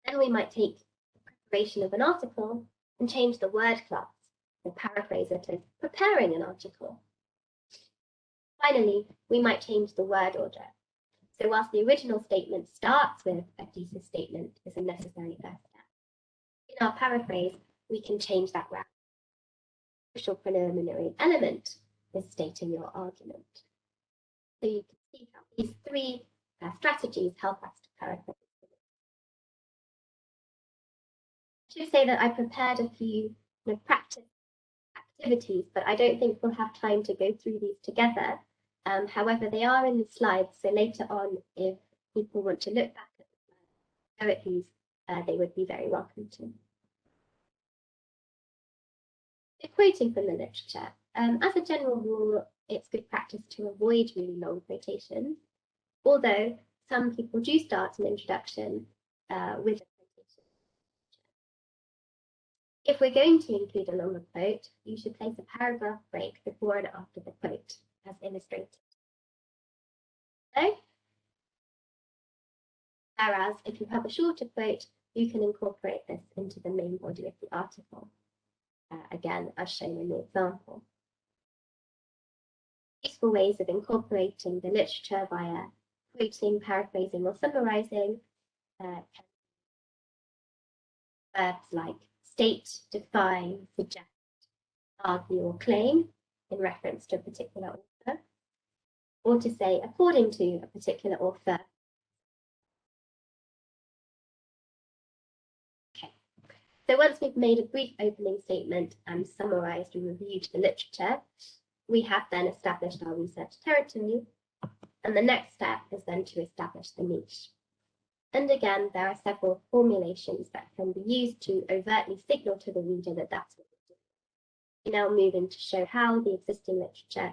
[SPEAKER 4] Then we might take the preparation of an article and change the word class and paraphrase it as preparing an article. Finally, we might change the word order. So whilst the original statement starts with a thesis statement is a necessary first step, in our paraphrase, we can change that round. Crucial preliminary element is stating your argument. So you can see how these 3 strategies help us to paraphrase. I should say that I prepared a few practice activities, but I don't think we'll have time to go through these together. However, they are in the slides, so later on, if people want to look back at the slides, they would be very welcome to. Quoting from the literature. As a general rule, it's good practice to avoid really long quotations, although some people do start an introduction with a quotation. If we're going to include a longer quote, you should place a paragraph break before and after the quote, as illustrated. So, whereas if you have a shorter quote, you can incorporate this into the main body of the article. Again, as shown in the example. Useful ways of incorporating the literature via quoting, paraphrasing, or summarizing verbs like state, define, suggest, argue, or claim in reference to a particular author, or to say according to a particular author. So once we've made a brief opening statement and summarised and reviewed the literature, we have then established our research territory, and the next step is then to establish the niche. And again, there are several formulations that can be used to overtly signal to the reader that that's what we're doing. We now move in to show how the existing literature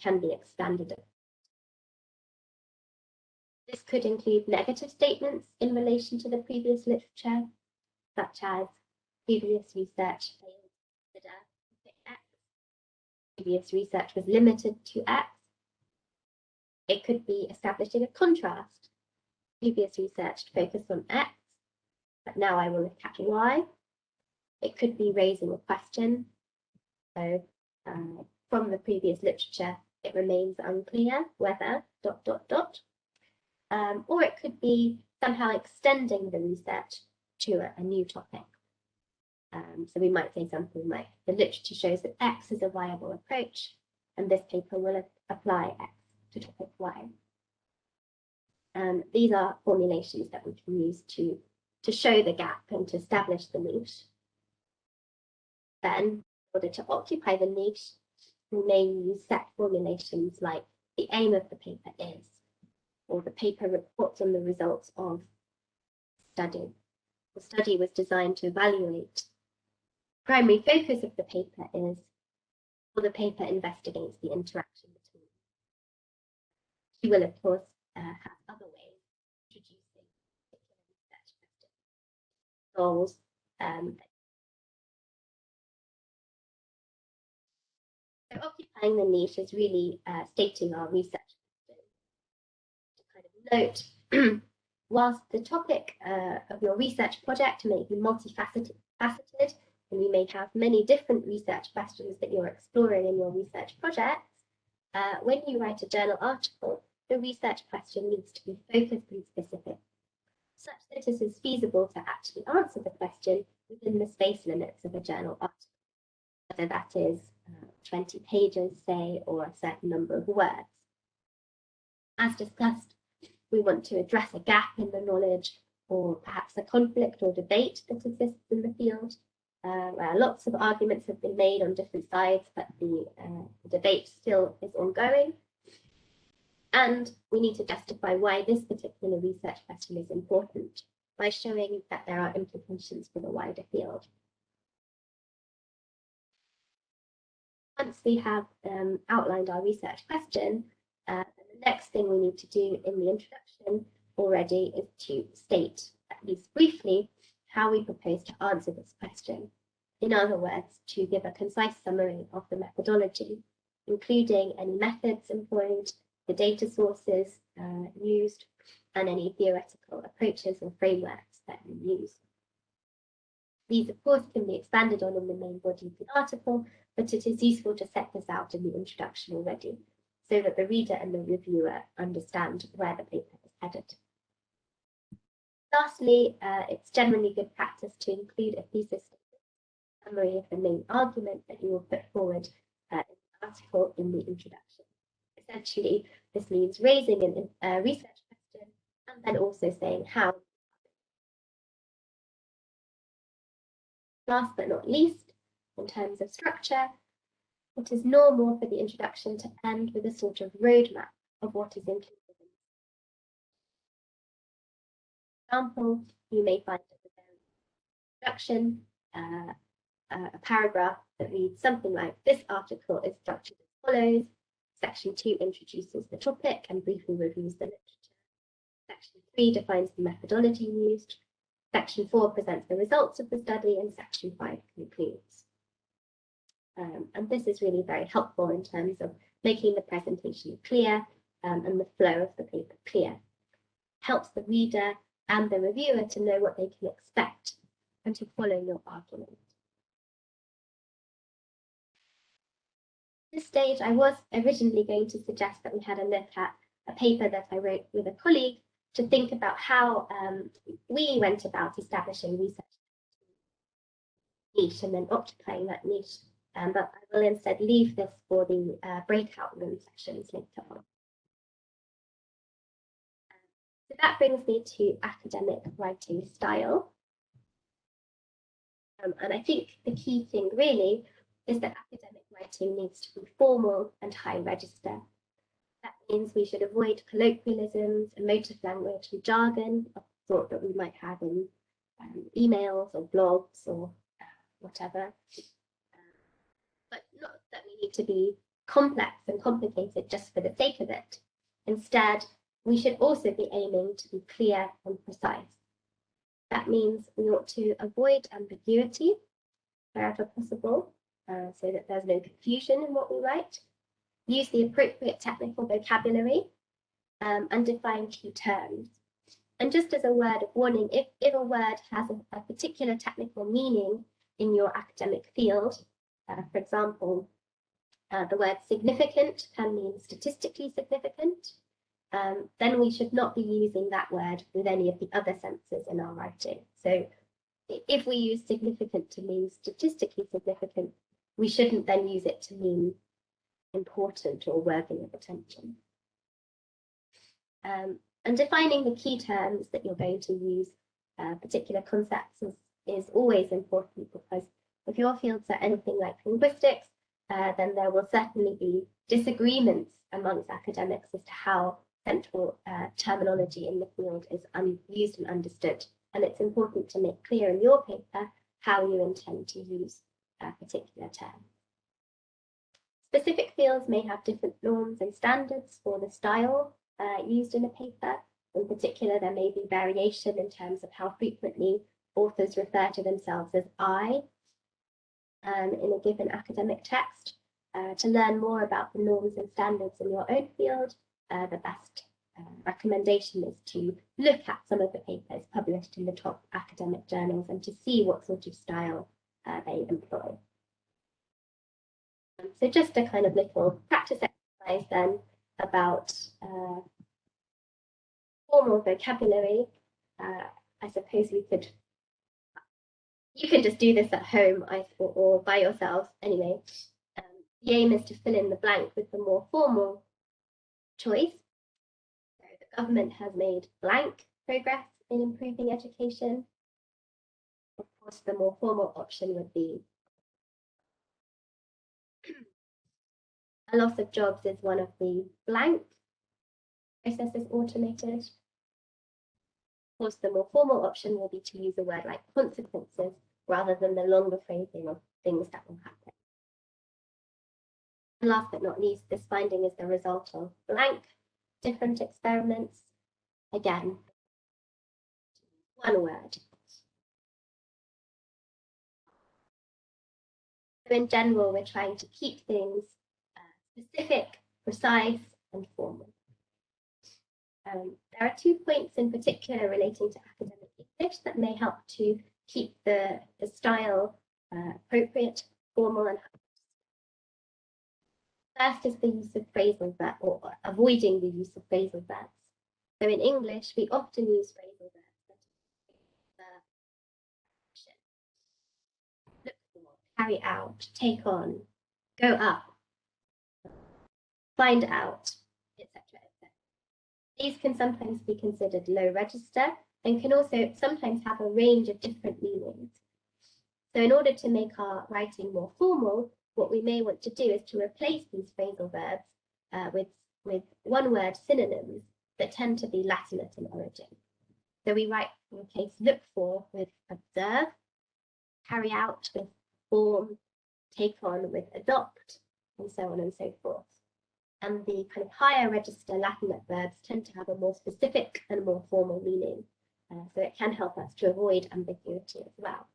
[SPEAKER 4] can be expanded. This could include negative statements in relation to the previous literature, such as previous research failed to consider X, previous research was limited to X. It could be establishing a contrast. Previous research focused on X, but now I will look at Y. It could be raising a question. So from the previous literature, it remains unclear whether ... or it could be somehow extending the research to a new topic. So we might say something like, the literature shows that X is a viable approach, and this paper will apply X to topic Y. These are formulations that we can use to show the gap and to establish the niche. Then, in order to occupy the niche, we may use set formulations like the aim of the paper is, or the paper reports on the results of study. The study was designed to evaluate. Primary focus of the paper is, or the paper investigates the interaction between. You will, of course, have other ways of introducing particular research questions, goals. So occupying the niche is really stating our research question. To kind of note, whilst the topic of your research project may be multifaceted, and you may have many different research questions that you're exploring in your research projects, when you write a journal article, the research question needs to be focused and specific, such that it is feasible to actually answer the question within the space limits of a journal article. whether that is 20 pages, say, or a certain number of words. As discussed, we want to address a gap in the knowledge, or perhaps a conflict or debate that exists in the field, where lots of arguments have been made on different sides, but the debate still is ongoing. And we need to justify why this particular research question is important by showing that there are implications for the wider field. Once we have outlined our research question, the next thing we need to do in the introduction already is to state, at least briefly, how we propose to answer this question. In other words, to give a concise summary of the methodology, including any methods employed, the data sources used, and any theoretical approaches or frameworks that we use. These, of course, can be expanded on in the main body of the article, but it is useful to set this out in the introduction already, so that the reader and the reviewer understand where the paper is headed. Lastly, it's generally good practice to include a thesis summary of the main argument that you will put forward in the article in the introduction. Essentially, this means raising a research question and then also saying how. Last but not least, in terms of structure, it is normal for the introduction to end with a sort of roadmap of what is included. For example, you may find at the very introduction a paragraph that reads something like, "This article is structured as follows. Section 2 introduces the topic and briefly reviews the literature. Section 3 defines the methodology used. Section 4 presents the results of the study, and Section 5 concludes." And this is really very helpful in terms of making the presentation clear and the flow of the paper clear. Helps the reader and the reviewer to know what they can expect and to follow your argument. At this stage, I was originally going to suggest that we had a look at a paper that I wrote with a colleague to think about how we went about establishing research niche and then occupying that niche. But I will instead leave this for the breakout room sessions later on. So that brings me to academic writing style. And I think the key thing really is that academic writing needs to be formal and high register. That means we should avoid colloquialisms, emotive language, and jargon of the sort that we might have in emails or blogs or whatever. But not that we need to be complex and complicated just for the sake of it. Instead, we should also be aiming to be clear and precise. That means we ought to avoid ambiguity wherever possible, so that there's no confusion in what we write. Use the appropriate technical vocabulary and define key terms. And just as a word of warning, if a word has a particular technical meaning in your academic field, for example, the word significant can mean statistically significant, then we should not be using that word with any of the other senses in our writing. So if we use significant to mean statistically significant, we shouldn't then use it to mean important or worthy of attention. And defining the key terms that you're going to use, particular concepts, is always important, because if your fields are anything like linguistics, then there will certainly be disagreements amongst academics as to how central terminology in the field is used and understood. And it's important to make clear in your paper how you intend to use a particular term. Specific fields may have different norms and standards for the style used in a paper. In particular, there may be variation in terms of how frequently authors refer to themselves as I in a given academic text. To learn more about the norms and standards in your own field, the best recommendation is to look at some of the papers published in the top academic journals and to see what sort of style they employ. So just a kind of little practice exercise then about formal vocabulary. I suppose we could You can just do this at home or by yourself anyway. The aim is to fill in the blank with the more formal choice. So the government has made blank progress in improving education. Of course, the more formal option would be a loss of jobs is one of the blank processes automated. Of course, the more formal option will be to use a word like consequences rather than the longer phrasing of things that will happen. And last but not least, this finding is the result of blank different experiments. Again, one word. So in general, we're trying to keep things specific, precise, and formal. There are 2 points in particular relating to academic English that may help to keep the style appropriate, formal, and first is the use of phrasal verbs, or avoiding the use of phrasal verbs. So in English, we often use phrasal verbs that look for, carry out, take on, go up, find out, etc. These can sometimes be considered low register and can also sometimes have a range of different meanings. So in order to make our writing more formal, what we may want to do is to replace these phrasal verbs with one-word synonyms that tend to be Latinate in origin. So we replace look for with observe, carry out with form, take on with adopt, and so on and so forth. And the kind of higher register Latinate verbs tend to have a more specific and more formal meaning. So it can help us to avoid ambiguity as well.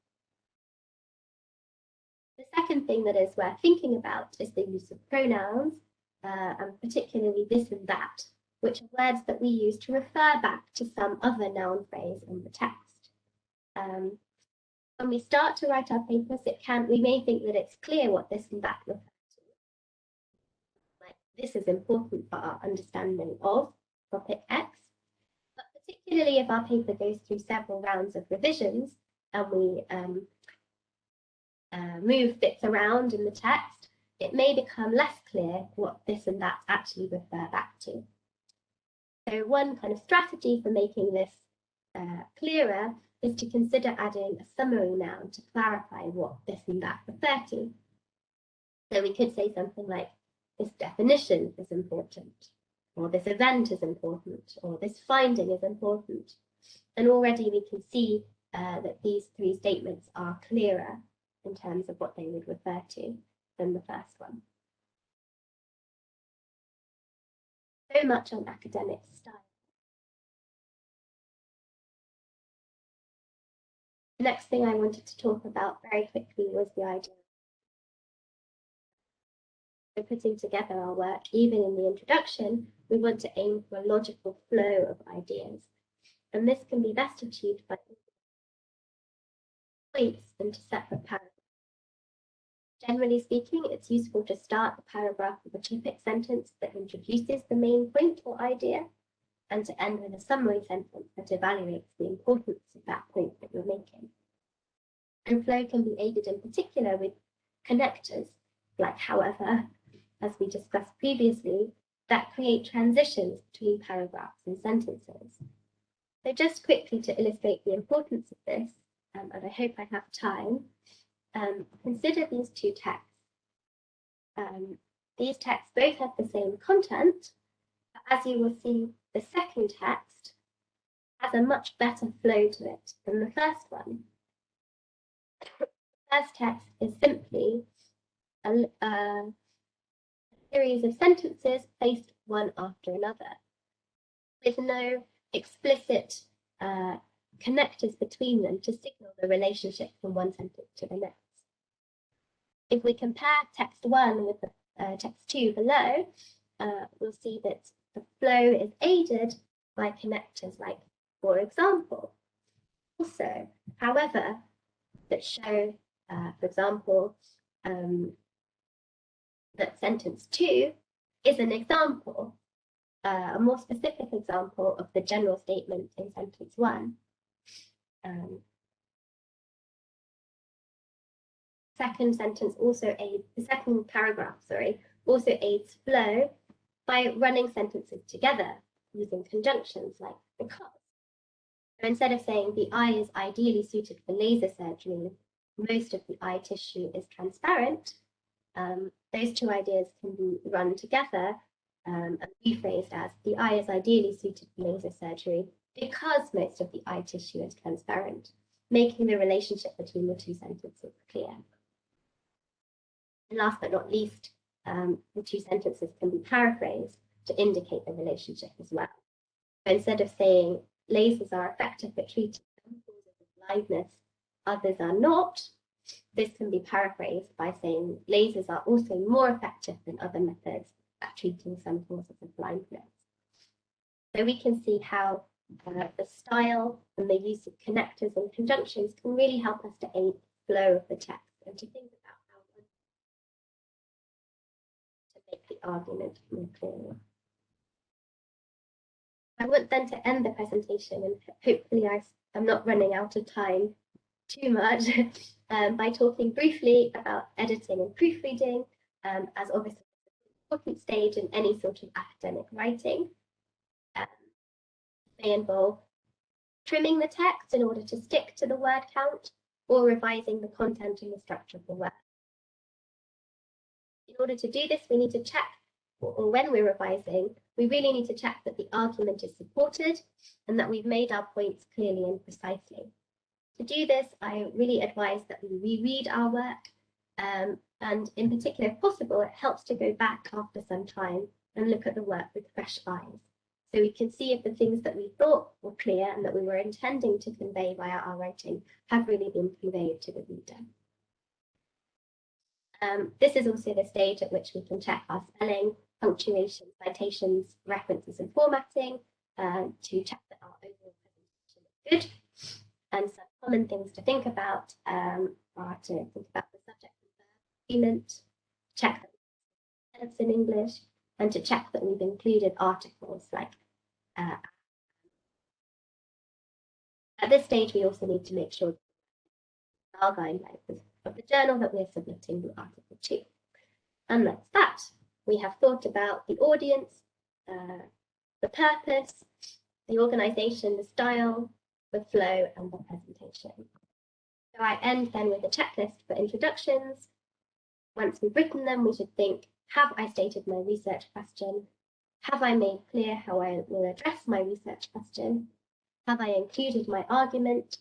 [SPEAKER 4] The second thing that is worth thinking about is the use of pronouns, and particularly this and that, which are words that we use to refer back to some other noun phrase in the text. When we start to write our papers, we may think that it's clear what this and that refers to. Like, this is important for our understanding of topic X, but particularly if our paper goes through several rounds of revisions and we move bits around in the text, it may become less clear what this and that actually refer back to. So one kind of strategy for making this clearer is to consider adding a summary noun to clarify what this and that refer to. So we could say something like, this definition is important, or this event is important, or this finding is important. And already we can see that these 3 statements are clearer in terms of what they would refer to than the first one. So much on academic style. The next thing I wanted to talk about very quickly was the idea of putting together our work. Even in the introduction, we want to aim for a logical flow of ideas. And this can be best achieved by points into separate paragraphs. Generally speaking, it's useful to start the paragraph with a topic sentence that introduces the main point or idea, and to end with a summary sentence that evaluates the importance of that point that you're making. And flow can be aided in particular with connectors, like however, as we discussed previously, that create transitions between paragraphs and sentences. So just quickly to illustrate the importance of this, and I hope I have time, consider these 2 texts. These texts both have the same content, but as you will see, the second text has a much better flow to it than the first one. The first text is simply a series of sentences placed one after another, with no explicit connectors between them to signal the relationship from one sentence to the next. If we compare text 1 with the text 2 below, we'll see that the flow is aided by connectors like, for example. Also, however, that show, for example, that sentence 2 is an example, a more specific example of the general statement in sentence 1. second sentence also aids, the second paragraph, sorry, also aids flow by running sentences together using conjunctions like because. So instead of saying the eye is ideally suited for laser surgery, most of the eye tissue is transparent, those two ideas can be run together and rephrased as the eye is ideally suited for laser surgery because most of the eye tissue is transparent, making the relationship between the two sentences clear. And last but not least, the two sentences can be paraphrased to indicate the relationship as well. So instead of saying lasers are effective at treating some causes of blindness, others are not, this can be paraphrased by saying lasers are also more effective than other methods at treating some causes of blindness. So we can see how the style and the use of connectors and conjunctions can really help us to aid the flow of the text and to think about how to make the argument more clearly. I want then to end the presentation, and hopefully I'm not running out of time too much, by talking briefly about editing and proofreading, as obviously an important stage in any sort of academic writing. May involve trimming the text in order to stick to the word count, or revising the content and the structure of the word. In order to do this, we need to check, or when we're revising, we really need to check that the argument is supported and that we've made our points clearly and precisely. To do this, I really advise that we reread our work, and in particular, if possible, it helps to go back after some time and look at the work with fresh eyes. So we can see if the things that we thought were clear and that we were intending to convey via our writing have really been conveyed to the reader. This is also the stage at which we can check our spelling, punctuation, citations, references, and formatting to check that our overall presentation is good. And some common things to think about are to think about the subject and verb agreement, check that we have in English, and to check that we've included articles like at this stage, we also need to make sure that our guidelines of the journal that we're submitting the article to. And that's that. We have thought about the audience, the purpose, the organisation, the style, the flow, and the presentation. So I end then with a checklist for introductions. Once we've written them, we should think, have I stated my research question? Have I made clear how I will address my research question? Have I included my argument?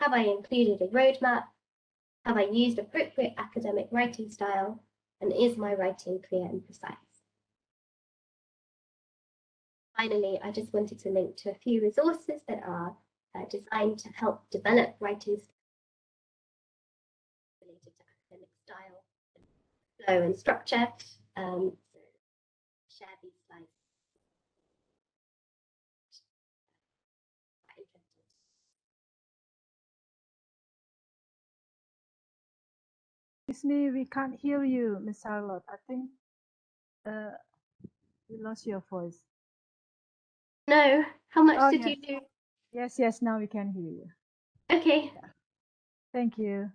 [SPEAKER 4] Have I included a roadmap? Have I used appropriate academic writing style? And is my writing clear and precise? Finally, I just wanted to link to a few resources that are designed to help develop writing related to academic style, flow, and structure. So share these slides.
[SPEAKER 7] Excuse me, we can't hear you, Miss Charlotte. I think we lost your voice.
[SPEAKER 4] No, how much did
[SPEAKER 7] yes.
[SPEAKER 4] you do?
[SPEAKER 7] Yes, now we can hear you.
[SPEAKER 4] Okay.
[SPEAKER 7] Yeah. Thank you.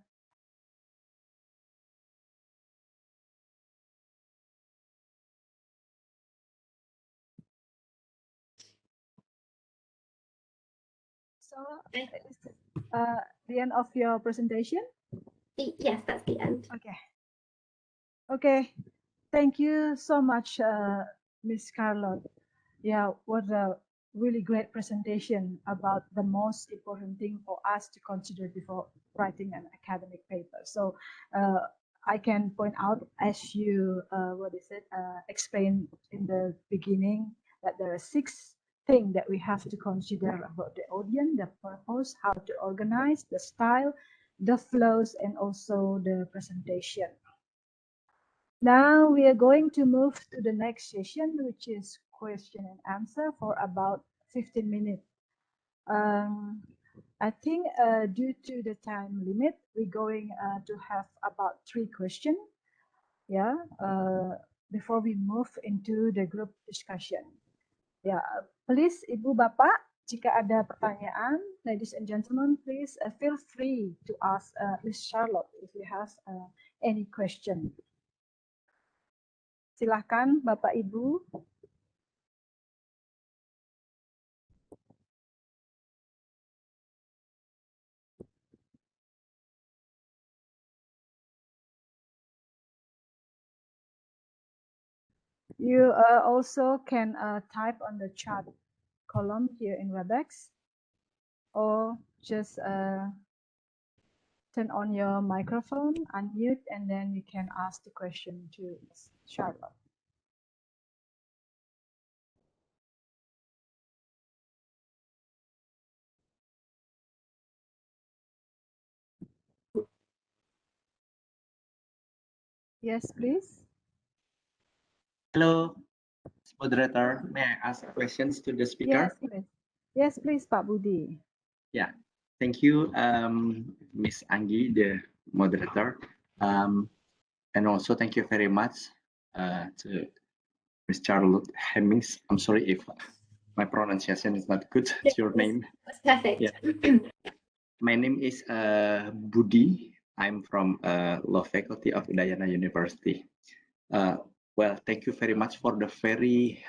[SPEAKER 7] So, is the end of your presentation?
[SPEAKER 4] Yes, that's the end.
[SPEAKER 7] Okay. Thank you so much, Miss Charlotte. Yeah, what a really great presentation about the most important thing for us to consider before writing an academic paper. So I can point out, as you explained in the beginning, that there are 6 things that we have to consider about the audience, the purpose, how to organize, the style, the flows, and also the presentation. Now we are going to move to the next session, which is question and answer for about 15 minutes. I think due to the time limit, we're going to have about 3 questions. Yeah, before we move into the group discussion. Yeah, please, Ibu Bapak, Jika ada pertanyaan, ladies and gentlemen, please feel free to ask Ms. Charlotte if you have any question. Silahkan Bapak Ibu. You also can type on the chat column here in Webex, or just turn on your microphone, unmute, and then you can ask the question to Ms. Charlotte. Yes, please.
[SPEAKER 8] Hello, moderator. May I ask questions to the speaker?
[SPEAKER 7] Yes, please. Yes, please, Pak Budi.
[SPEAKER 8] Yeah, thank you, Miss Anggi, the moderator. And also thank you very much to Miss Charlotte Hemmings. I'm sorry if my pronunciation is not good. It's your name.
[SPEAKER 4] That's perfect.
[SPEAKER 8] Yeah. My name is Budi. I'm from Law Faculty of Udayana University. Well, thank you very much for the very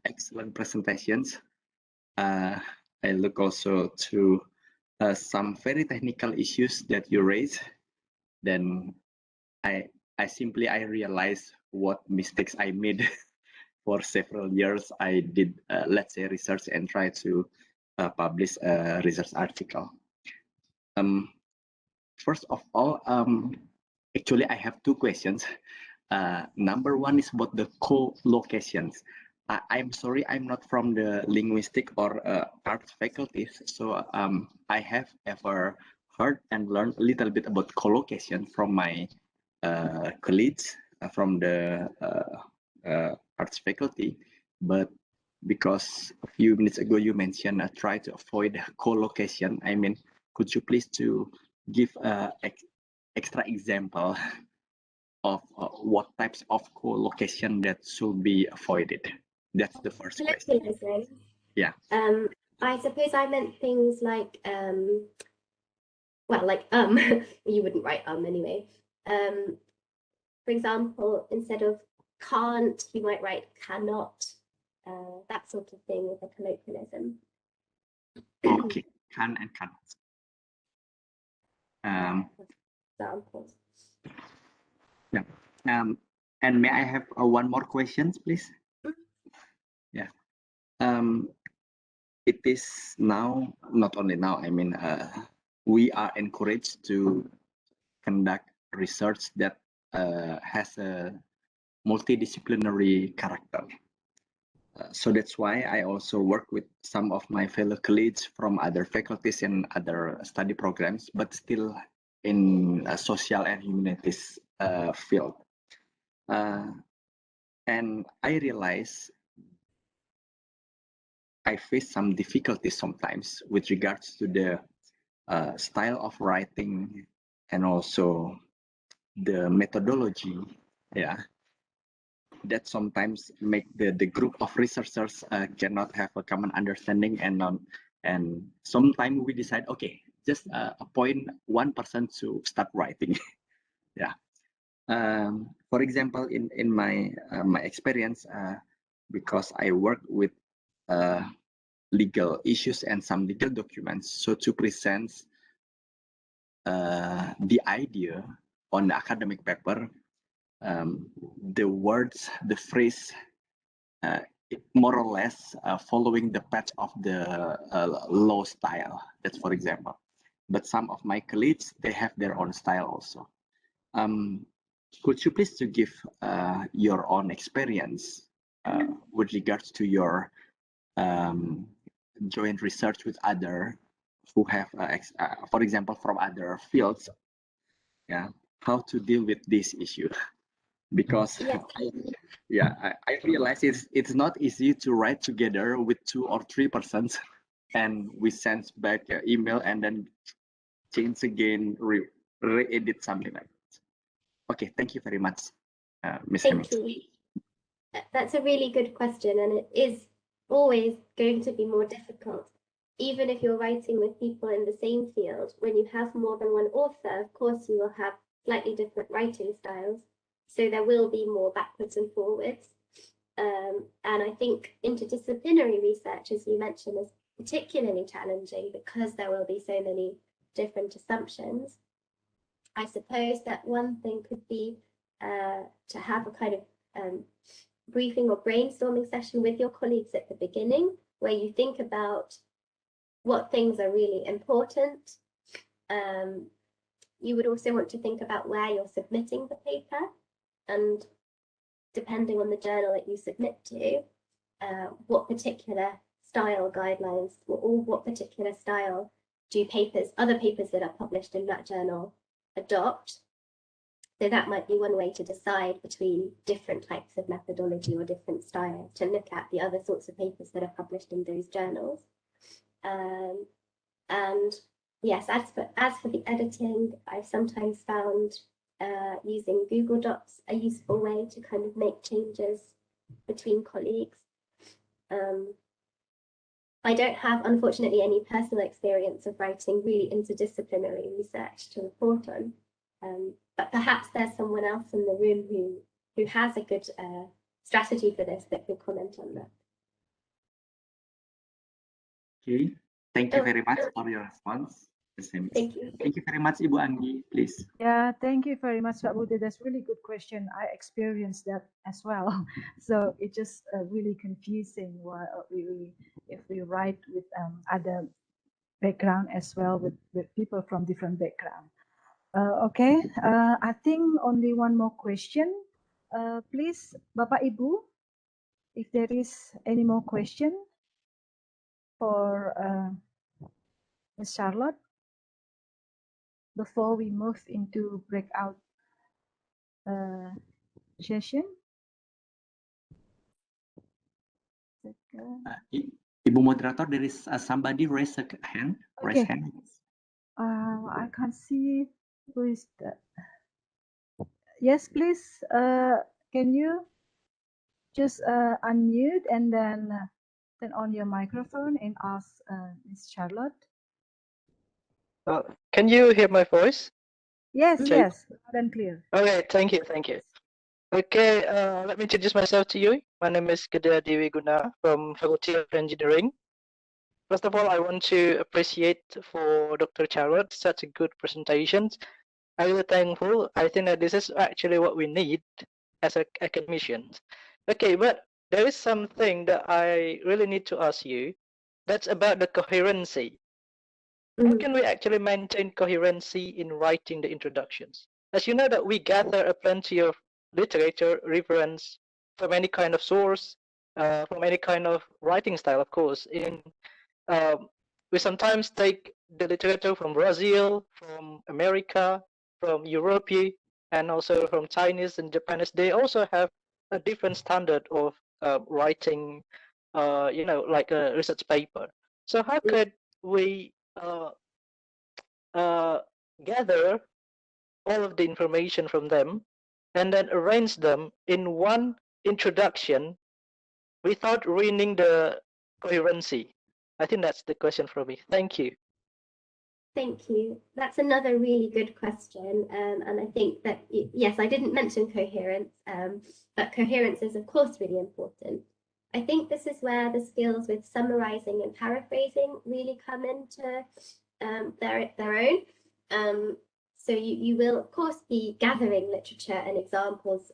[SPEAKER 8] excellent presentations. I look also to some very technical issues that you raise. Then I realize what mistakes I made for several years. I did, let's say, research and try to publish a research article. First of all, actually, I have two questions. Number one is about the co-locations. I'm sorry, I'm not from the linguistic or arts faculties, so I have ever heard and learned a little bit about collocation from my colleagues from the arts faculty, but because a few minutes ago you mentioned try to avoid collocation, I mean, could you please to give extra example of what types of co-location that should be avoided? That's the first question. Yeah.
[SPEAKER 4] I suppose I meant things like, well, like, you wouldn't write anyway. For example, instead of can't, you might write cannot, that sort of thing with a colloquialism.
[SPEAKER 8] Okay, can and cannot.
[SPEAKER 4] Examples.
[SPEAKER 8] Yeah. And may I have one more question, please? Yeah. It is now, not only now, I mean, we are encouraged to conduct research that has a multidisciplinary character. So that's why I also work with some of my fellow colleagues from other faculties and other study programs, but still in a social and humanities field. And I realize I face some difficulties sometimes with regards to the style of writing and also the methodology, yeah, that sometimes make the group of researchers cannot have a common understanding, and sometimes we decide, okay, just appoint one person to start writing. Yeah. For example, in my my experience, because I work with legal issues and some legal documents, so to present the idea on the academic paper, the words, the phrase, more or less following the path of the law style. That's for example. But some of my colleagues, they have their own style also. Could you please to give your own experience with regards to your joint research with other who have, for example, from other fields, yeah, how to deal with this issue? Because I realize it's not easy to write together with 2 or 3 persons, and we send back an email and then change again, re-edit something like that. Okay, thank you very much, Ms. Hemmings.
[SPEAKER 4] Thank you. That's a really good question, and it is always going to be more difficult even if you're writing with people in the same field, when you have more than one author, of course, you will have slightly different writing styles. So there will be more backwards and forwards. And I think interdisciplinary research, as you mentioned, is particularly challenging because there will be so many different assumptions. I suppose that one thing could be to have a kind of briefing or brainstorming session with your colleagues at the beginning, where you think about what things are really important. You would also want to think about where you're submitting the paper, and depending on the journal that you submit to, what particular style guidelines or what particular style do other papers that are published in that journal adopt. So that might be one way to decide between different types of methodology or different styles, to look at the other sorts of papers that are published in those journals. And yes, as for the editing, I've sometimes found using Google Docs a useful way to kind of make changes between colleagues. I don't have, unfortunately, any personal experience of writing really interdisciplinary research to report on, but perhaps there's someone else in the room who has a good strategy for this that could comment on that.
[SPEAKER 8] Okay, thank you very much for your response.
[SPEAKER 4] Thank you.
[SPEAKER 8] Thank you very much, Ibu Anggi, please.
[SPEAKER 7] Yeah, thank you very much, Pak Budi. That's really good question. I experienced that as well. So it's just really confusing if we write with other background as well, with people from different background. Okay, I think only one more question. Please, Bapak Ibu, if there is any more question for Ms. Charlotte, before we move into breakout session.
[SPEAKER 8] Ibu moderator, there is somebody raise a hand.
[SPEAKER 7] Okay.
[SPEAKER 8] Raise hand.
[SPEAKER 7] I can't see who is that. Yes, please. Can you just unmute and then turn on your microphone and ask Ms. Charlotte?
[SPEAKER 9] Can you hear my voice?
[SPEAKER 7] Yes,
[SPEAKER 9] Okay.
[SPEAKER 7] yes, loud and clear.
[SPEAKER 9] Okay, thank you. Okay, let me introduce myself to you. My name is Dewi Guna from Faculty of Engineering. First of all, I want to appreciate for Dr. Charlotte such a good presentation. I'm really thankful. I think that this is actually what we need as academicians. Okay, but there is something that I really need to ask you. That's about the coherency. How can we actually maintain coherency in writing the introductions? As you know that we gather a plenty of literature reference from any kind of source, from any kind of writing style, of course. We sometimes take the literature from Brazil, from America, from Europe, and also from Chinese and Japanese. They also have a different standard of writing, like a research paper. So how could we gather all of the information from them and then arrange them in one introduction without ruining the coherency? I think that's the question for me. Thank you.
[SPEAKER 4] Thank you. That's another really good question. And I think that, yes, I didn't mention coherence, but coherence is, of course, really important. I think this is where the skills with summarizing and paraphrasing really come into their own. So you will, of course, be gathering literature and examples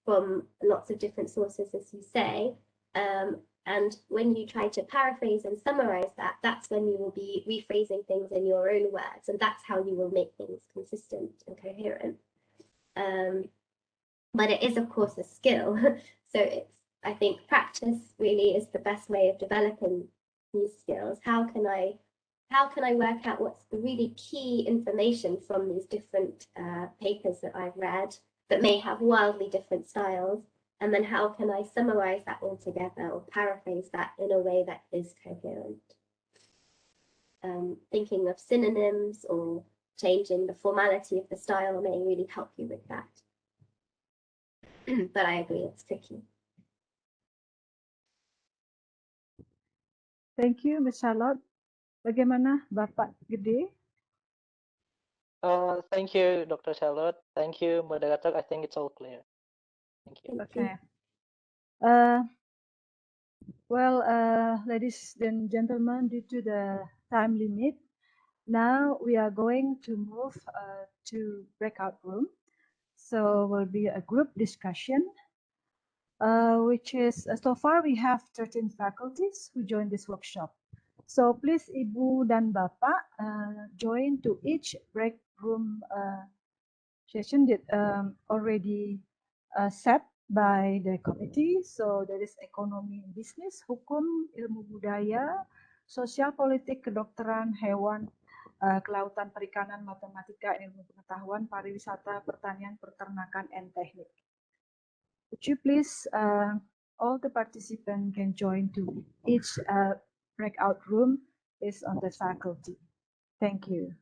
[SPEAKER 4] from lots of different sources, as you say. And when you try to paraphrase and summarize that, that's when you will be rephrasing things in your own words, and that's how you will make things consistent and coherent. But it is, of course, a skill. So I think practice really is the best way of developing these skills. How can I work out what's the really key information from these different papers that I've read that may have wildly different styles? And then how can I summarize that all together or paraphrase that in a way that is coherent? Thinking of synonyms or changing the formality of the style may really help you with that. But I agree, it's tricky.
[SPEAKER 7] Thank you, Ms. Charlotte. Bagaimana Bapak Gede?
[SPEAKER 9] Thank you, Dr. Charlotte. Thank you, moderator. I think it's all clear. Thank you.
[SPEAKER 7] Okay. Well, ladies and gentlemen, due to the time limit, now we are going to move to breakout room. So will be a group discussion, which is so far we have 13 faculties who joined this workshop. So please Ibu dan Bapak join to each break room session that already set by the committee. So there is ekonomi and business, hukum, ilmu budaya, sosial politik, kedokteran, hewan, kelautan, perikanan, matematika, ilmu pengetahuan, pariwisata, pertanian, peternakan, and teknik. Would you please, all the participants can join to each breakout room based on the faculty. Thank you.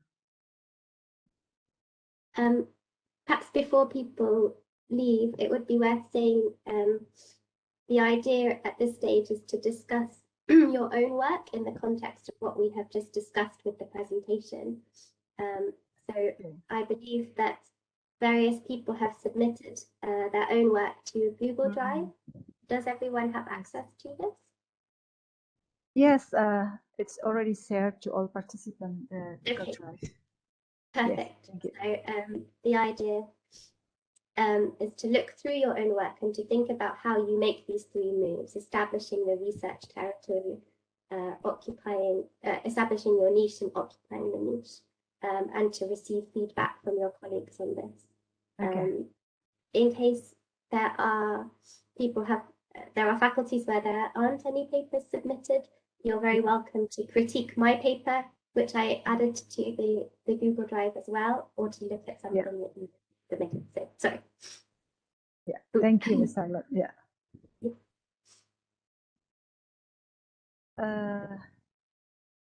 [SPEAKER 4] Perhaps before people leave, it would be worth saying the idea at this stage is to discuss your own work in the context of what we have just discussed with the presentation. So I believe that various people have submitted their own work to Google Drive. Does everyone have access to this?
[SPEAKER 7] Yes, it's already shared to all participants. Google Drive.
[SPEAKER 4] Perfect.
[SPEAKER 7] Yes, thank you.
[SPEAKER 4] So the idea is to look through your own work and to think about how you make these three moves: establishing the research territory, establishing your niche and occupying the niche, and to receive feedback from your colleagues on this.
[SPEAKER 7] Okay.
[SPEAKER 4] In case there are faculties where there aren't any papers submitted, you're very welcome to critique my paper, which I added to the Google Drive as well, or to look at something that you submitted. So, sorry.
[SPEAKER 7] Yeah, thank you, Ms. Charlotte. Yeah.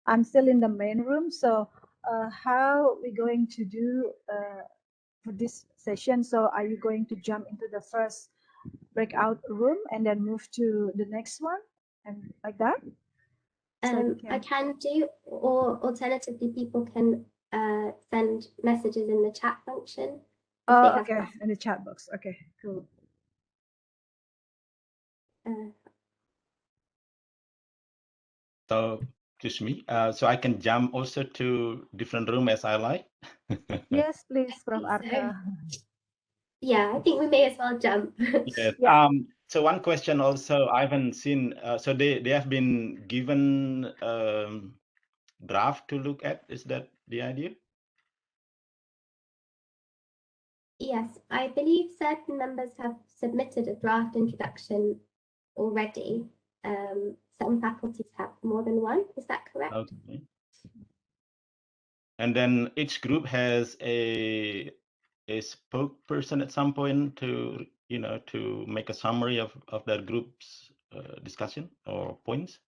[SPEAKER 7] I'm still in the main room, so how are we going to do for this session? So are you going to jump into the first breakout room and then move to the next one and like that? So
[SPEAKER 4] I can do, or alternatively, people can send messages in the chat function.
[SPEAKER 7] Oh, okay, in the chat box. Okay, cool.
[SPEAKER 5] So excuse me. So I can jump also to different room as I like.
[SPEAKER 7] Yes, please, Prof. Arka.
[SPEAKER 4] Yeah, I think we may as well jump.
[SPEAKER 5] Yes.
[SPEAKER 7] Yeah.
[SPEAKER 5] So one question also, I haven't seen. So they have been given draft to look at. Is that the idea?
[SPEAKER 4] Yes, I believe certain members have submitted a draft introduction already. Some faculties have more than one. Is that correct?
[SPEAKER 5] Okay. And then each group has a spokesperson at some point to to make a summary of their group's discussion or points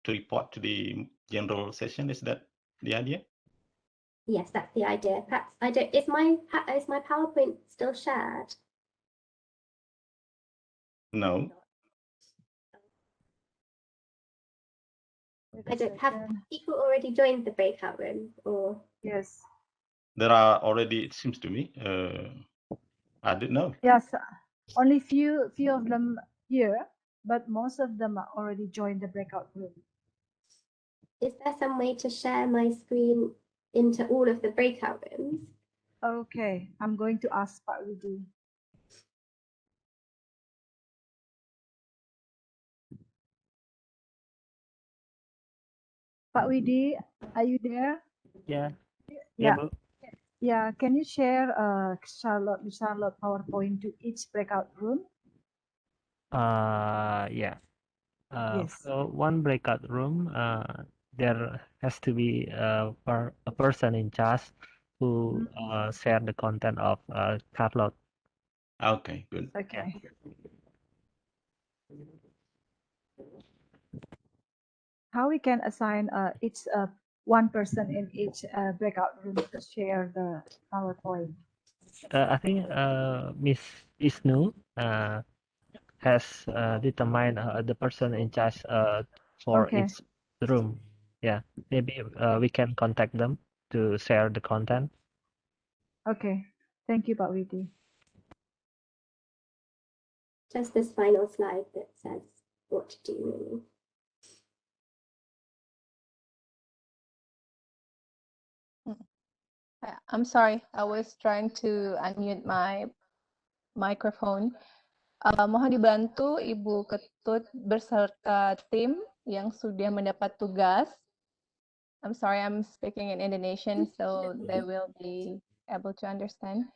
[SPEAKER 5] to report to the general session. Is that the idea?
[SPEAKER 4] Yes, that's the idea. Perhaps I don't. Is my PowerPoint still shared?
[SPEAKER 5] No.
[SPEAKER 4] I don't have people already joined the breakout room, or
[SPEAKER 7] yes.
[SPEAKER 5] There are already. It seems to me. I don't know.
[SPEAKER 7] Yes, only few of them here, but most of them are already joined the breakout room.
[SPEAKER 4] Is there some way to share my screen into all of the breakout rooms?
[SPEAKER 7] Okay, I'm going to ask Pak Widi. Pak Widi, are you there?
[SPEAKER 10] Yeah.
[SPEAKER 7] Yeah.
[SPEAKER 10] Bu.
[SPEAKER 7] Yeah, can you share Charlotte PowerPoint to each breakout room?
[SPEAKER 10] Yeah.
[SPEAKER 7] Yes.
[SPEAKER 10] For one breakout room, there has to be a person in charge who share the content of Charlotte.
[SPEAKER 5] Okay, good.
[SPEAKER 7] Okay. How we can assign each one person in each breakout room to share the PowerPoint?
[SPEAKER 10] I think Miss Isnu has determined the person in charge for
[SPEAKER 7] Okay.
[SPEAKER 10] each the room. Yeah, maybe we can contact them to share the content.
[SPEAKER 7] Okay, thank you, Pak Widi.
[SPEAKER 4] Just this final slide that says what to do really.
[SPEAKER 3] I'm sorry, I was trying to unmute my microphone. Mohon dibantu Ibu Ketut beserta tim yang sudah mendapat tugas. I'm sorry, I'm speaking in Indonesian, so they will be able to understand.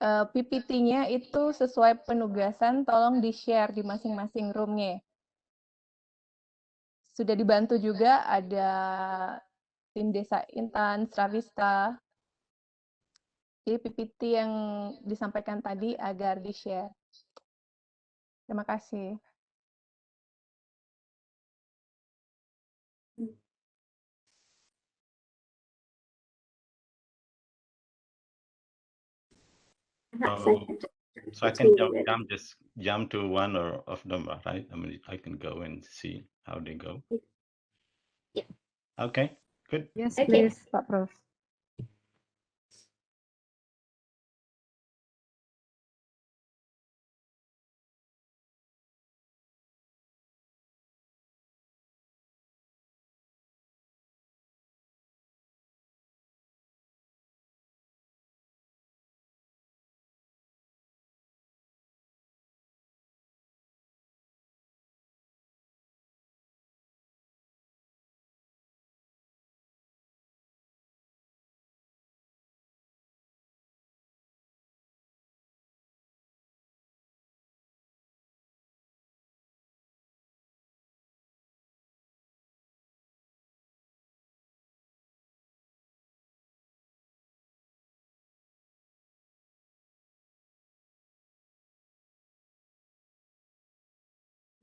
[SPEAKER 3] PPT-nya itu sesuai penugasan, tolong di-share di masing-masing room-nya. Sudah dibantu juga ada tim Desa Intan, Stravista. Jadi PPT yang disampaikan tadi agar di-share. Terima kasih.
[SPEAKER 5] So I can jump to one or of them, right? I mean, I can go and see how they go.
[SPEAKER 4] Yeah.
[SPEAKER 5] Okay, good.
[SPEAKER 7] Yes,
[SPEAKER 4] Okay.
[SPEAKER 7] please, Pak Prof.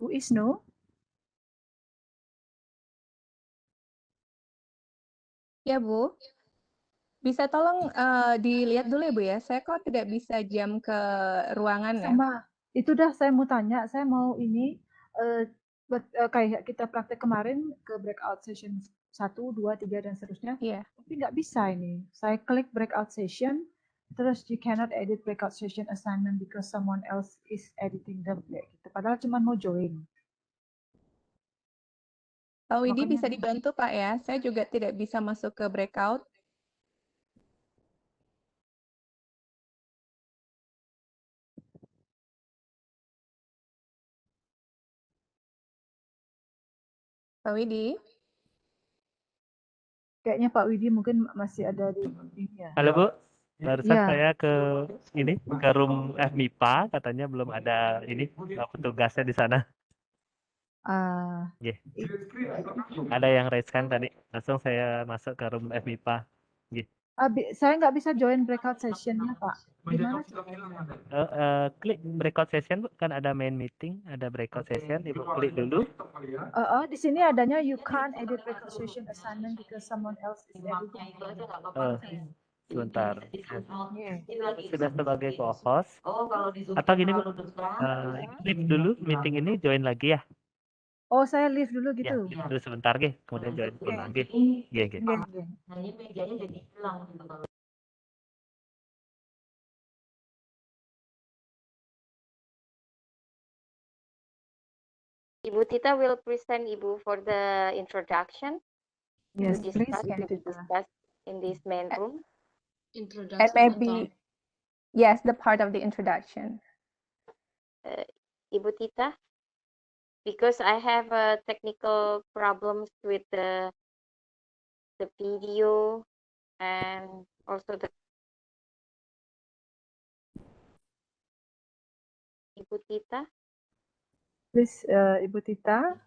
[SPEAKER 7] Bu Isnu?
[SPEAKER 3] Ya, Bu. Bisa tolong dilihat dulu ya, Bu ya. Saya kok tidak bisa jam ke ruangan ya.
[SPEAKER 7] Sama, itu dah saya mau tanya, saya mau ini kayak kita praktek kemarin ke breakout session 1, 2, 3 dan seterusnya.
[SPEAKER 3] Iya.
[SPEAKER 7] Tapi nggak bisa ini. Saya klik breakout session, terus you cannot edit breakout session assignment because someone else is editing them kayak gitu. Padahal cuma mau join.
[SPEAKER 3] Pak Widi
[SPEAKER 7] Makanya-
[SPEAKER 3] bisa dibantu Pak ya. Saya juga tidak bisa masuk ke breakout. Pak Widi.
[SPEAKER 7] Kayaknya Pak Widi mungkin masih ada di ini ya.
[SPEAKER 10] Halo Bu, barusan
[SPEAKER 7] Iya.
[SPEAKER 10] saya ke room FMIPA, katanya belum ada petugasnya di sana. Yeah. Ada yang raise hand tadi, langsung saya masuk ke room FMIPA. Yeah.
[SPEAKER 7] Saya nggak bisa join breakout sessionnya Pak. Gimana?
[SPEAKER 10] Klik breakout session, Bu. Kan ada main meeting, ada breakout session, Ibu klik dulu.
[SPEAKER 7] Di sini adanya you can't edit breakout session assignment because someone else is editing.
[SPEAKER 10] Sebentar.
[SPEAKER 7] Yeah.
[SPEAKER 10] Sudah sebagai co-host. Atau gini Bu, leave dulu meeting ini, join lagi ya.
[SPEAKER 7] Oh, saya leave dulu
[SPEAKER 10] Ya,
[SPEAKER 7] gitu.
[SPEAKER 10] leave dulu sebentar Ge, kemudian join lagi. Ge.
[SPEAKER 7] Nggih.
[SPEAKER 11] Mejanya jadi hilang.
[SPEAKER 12] Ibu Tita will present Ibu for the introduction.
[SPEAKER 7] Yes,
[SPEAKER 12] to
[SPEAKER 7] please,
[SPEAKER 12] discuss,
[SPEAKER 7] Ibu
[SPEAKER 12] to be
[SPEAKER 7] Tita.
[SPEAKER 12] discussed in this main room.
[SPEAKER 3] And maybe, yes, the part of the introduction.
[SPEAKER 12] Ibu Tita, because I have technical problems with the video and also the Ibu Tita.
[SPEAKER 7] Please, Ibu Tita.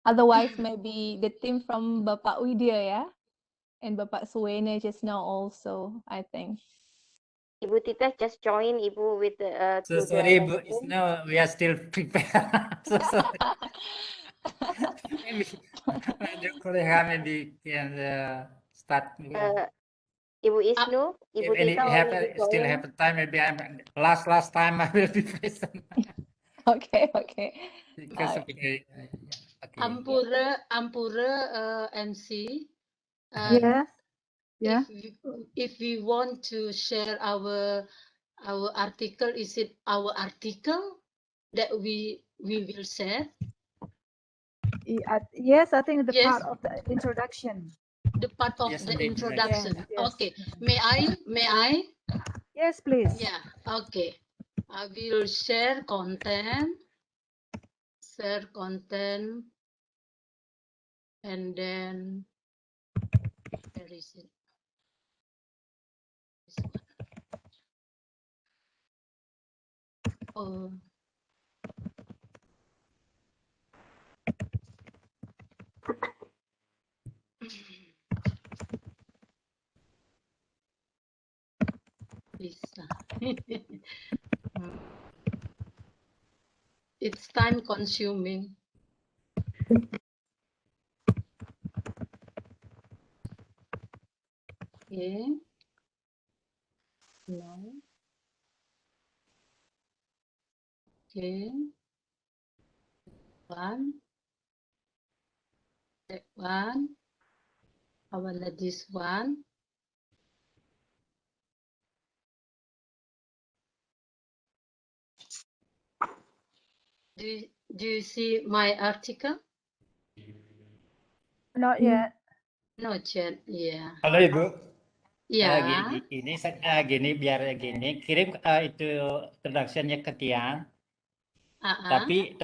[SPEAKER 3] Otherwise, maybe the team from Bapak Widya ya, and Bapak Suwene just now also, I think.
[SPEAKER 12] Ibu Tita just join Ibu with the.
[SPEAKER 11] So sorry, Ibu. No, we are still prepared. So sorry. Maybe maybe can start.
[SPEAKER 12] Ibu Isnu, Ibu
[SPEAKER 11] If any
[SPEAKER 12] Tita already
[SPEAKER 11] still
[SPEAKER 12] joined.
[SPEAKER 11] have time, maybe I'm last time I will be present.
[SPEAKER 3] Okay, okay.
[SPEAKER 11] Because of the, okay.
[SPEAKER 13] Ampura MC.
[SPEAKER 7] Yes. Yeah.
[SPEAKER 13] If we want to share our article, is it our article that we will share?
[SPEAKER 7] Yes, I think the
[SPEAKER 13] Yes.
[SPEAKER 7] part of the introduction.
[SPEAKER 13] The part of
[SPEAKER 11] Yes,
[SPEAKER 13] the
[SPEAKER 11] indeed.
[SPEAKER 13] introduction.
[SPEAKER 7] Yes.
[SPEAKER 13] Okay. May I?
[SPEAKER 7] Yes, please.
[SPEAKER 13] Yeah. Okay. I will share content. And then where is it? This one. Oh. Bisa. It's time consuming. Okay. No. Okay. That one. I will let this one. Do you see my article?
[SPEAKER 7] Not yet.
[SPEAKER 13] Not yet. Yeah.
[SPEAKER 11] Halo Ibu.
[SPEAKER 13] Ya.
[SPEAKER 11] Gini biar gini kirim itu introduction-nya ke Tiang. Tapi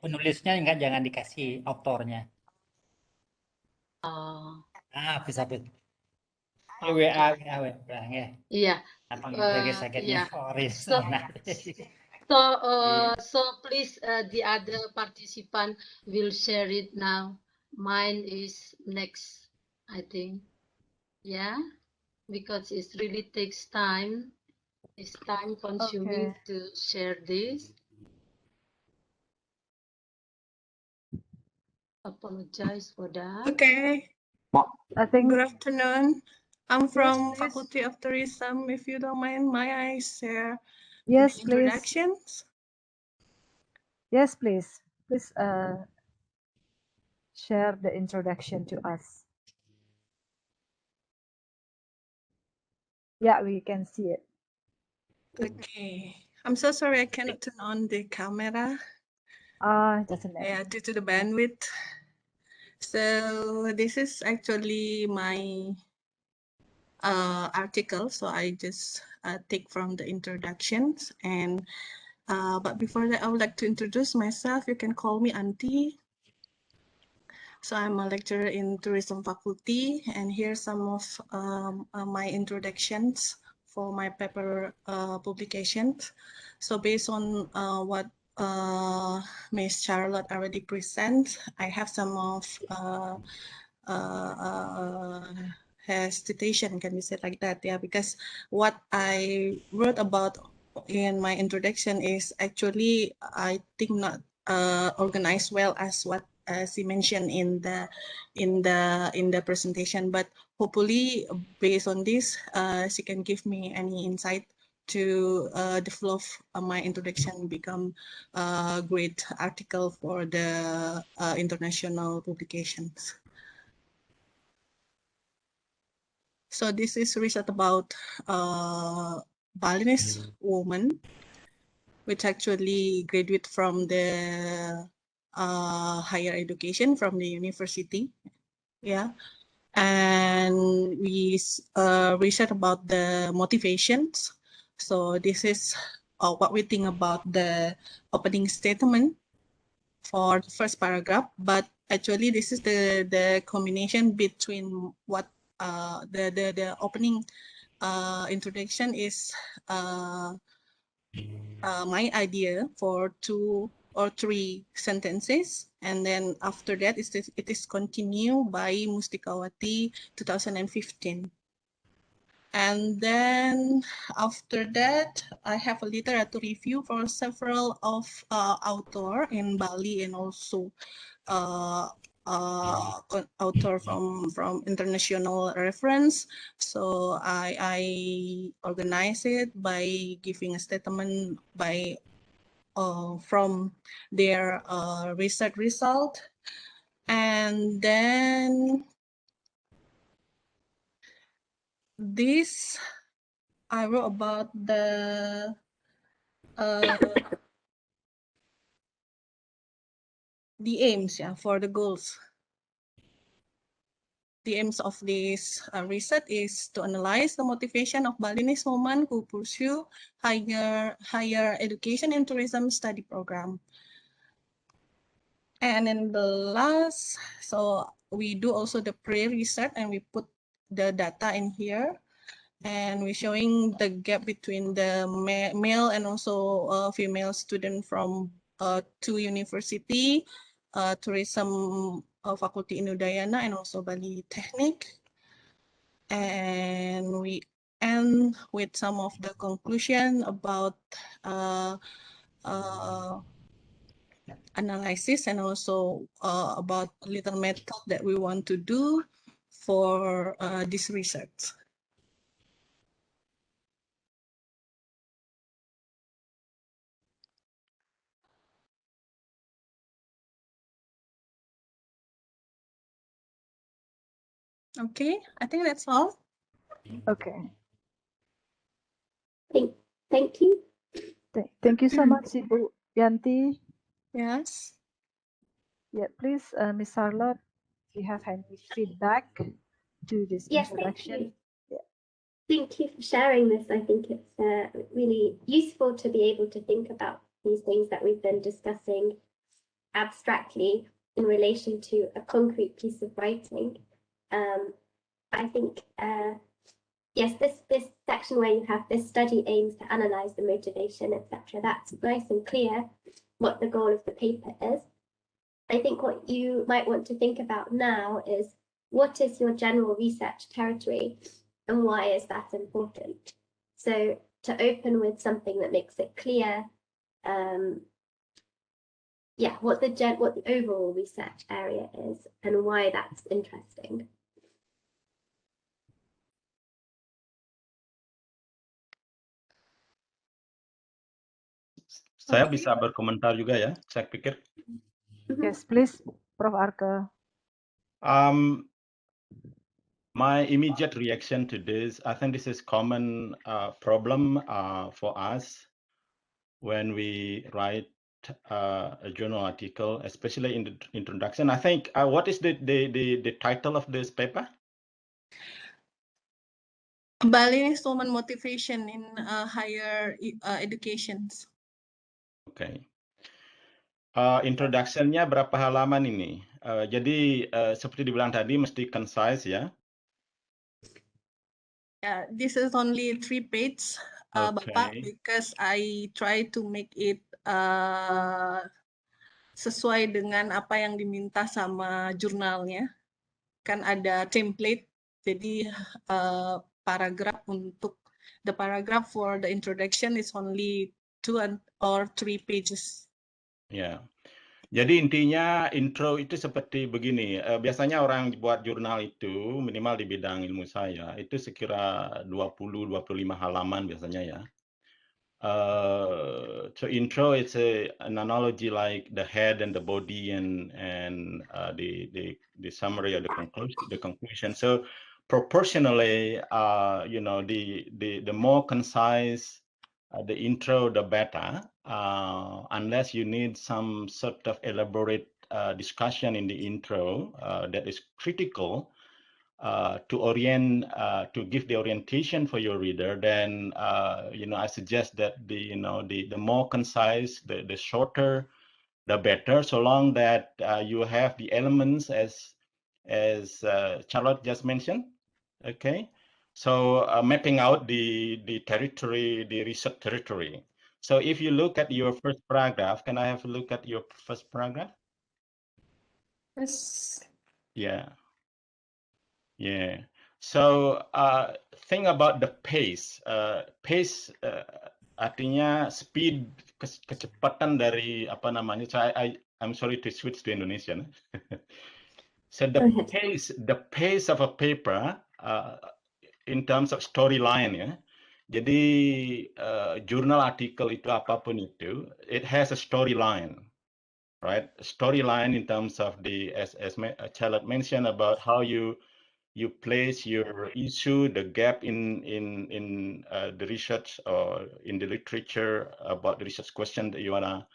[SPEAKER 11] penulisnya jangan dikasih autornya.
[SPEAKER 13] Oh.
[SPEAKER 11] Bisa. WA ya.
[SPEAKER 13] Iya.
[SPEAKER 11] Apa sakitnya
[SPEAKER 13] So please the other participant will share it now. Mine is next, I think. Yeah, because it really takes time. It's time consuming to share this. Apologize for that.
[SPEAKER 14] Okay.
[SPEAKER 7] I think.
[SPEAKER 14] Good afternoon. I'm from Faculty of Tourism. If you don't mind, may I share
[SPEAKER 7] Yes,
[SPEAKER 14] the introductions?
[SPEAKER 7] Yes, please. Please share the introduction to us. Yeah, we can see it.
[SPEAKER 14] Okay. I'm so sorry I cannot turn on the camera.
[SPEAKER 7] Doesn't matter.
[SPEAKER 14] Yeah, due to the bandwidth. So this is actually my article. So I just take from the introductions. And but before that, I would like to introduce myself. You can call me Auntie. So I'm a lecturer in tourism faculty, and here's some of my introductions for my paper publications. So based on what Ms. Charlotte already present, I have some of hesitation, can we say like that? Yeah, because what I wrote about in my introduction is actually, I think, not organized well as what she mentioned in the presentation, but hopefully based on this she can give me any insight to develop my introduction become a great article for the international publications. So this is research about Balinese woman which actually graduate from the higher education from the university, yeah, and we research about the motivations. So this is what we think about the opening statement for the first paragraph, but actually this is the combination between what the opening introduction is my idea for 2 or 3 sentences, and then after that it is continued by Mustikawati 2015. And then after that, I have a literature review for several of authors in Bali and also author from international reference. So I organize it by giving a statement by from their research result, and then this I wrote about the aims, yeah, for the goals. The aims of this research is to analyze the motivation of Balinese women who pursue higher education and tourism study program. And in the last, so we do also the pre-research and we put the data in here, and we're showing the gap between the male and also female student from two university, tourism faculty in Udayana and also Bali Technic. And we end with some of the conclusion about analysis and also about little method that we want to do for this research. Okay, I think that's all.
[SPEAKER 7] Okay.
[SPEAKER 4] Thank you.
[SPEAKER 7] Thank you so much, Ibu Yanti.
[SPEAKER 14] Yes.
[SPEAKER 7] Yeah, please, Miss Charlotte, if you have any feedback to this
[SPEAKER 4] Yes,
[SPEAKER 7] introduction.
[SPEAKER 4] Thank you for sharing this. I think it's really useful to be able to think about these things that we've been discussing abstractly in relation to a concrete piece of writing. I think, yes, this section where you have this study aims to analyze the motivation, etc. That's nice and clear what the goal of the paper is. I think what you might want to think about now is what is your general research territory and why is that important? So to open with something that makes it clear, what the overall research area is and why that's interesting.
[SPEAKER 5] Saya bisa berkomentar juga ya, saya pikir.
[SPEAKER 7] Yes, please, Prof. Arke.
[SPEAKER 5] My immediate reaction to this, I think this is common problem for us when we write a journal article, especially in the introduction. I think, what is the title of this paper?
[SPEAKER 14] Balinese woman motivation in higher educations.
[SPEAKER 5] Okay. Introduction-nya berapa halaman ini? Jadi seperti dibilang tadi mesti concise ya.
[SPEAKER 14] Yeah, this is only 3 pages, Bapak, because I try to make it sesuai dengan apa yang diminta sama jurnalnya. Kan ada template, jadi paragraph untuk the paragraph for the introduction is only 2 or 3 pages.
[SPEAKER 5] Ya. Jadi intinya intro itu seperti begini. Biasanya orang buat jurnal itu minimal di bidang ilmu saya itu sekira 20-25 halaman biasanya ya. So intro it's an analogy like the head and the body and the summary or the conclusion. So proportionally, the more concise the intro, the better, unless you need some sort of elaborate discussion in the intro that is critical to give the orientation for your reader. Then I suggest that the more concise, the shorter, the better, so long that you have the elements as Charlotte just mentioned. Okay. So mapping out the territory, the research territory. So if you look at your first paragraph, can I have a look at your first paragraph?
[SPEAKER 14] Yes.
[SPEAKER 5] Yeah. Yeah. So think about the pace. Pace artinya speed, kecepatan dari apa namanya. So I'm sorry to switch to Indonesian. So
[SPEAKER 4] Go ahead.
[SPEAKER 5] the pace of a paper in terms of storyline ya. Jadi jurnal artikel itu apapun itu, it has a storyline, right? Storyline in terms of as Charlotte mentioned about how you place your issue, the gap in the research or in the literature about the research question that you wanna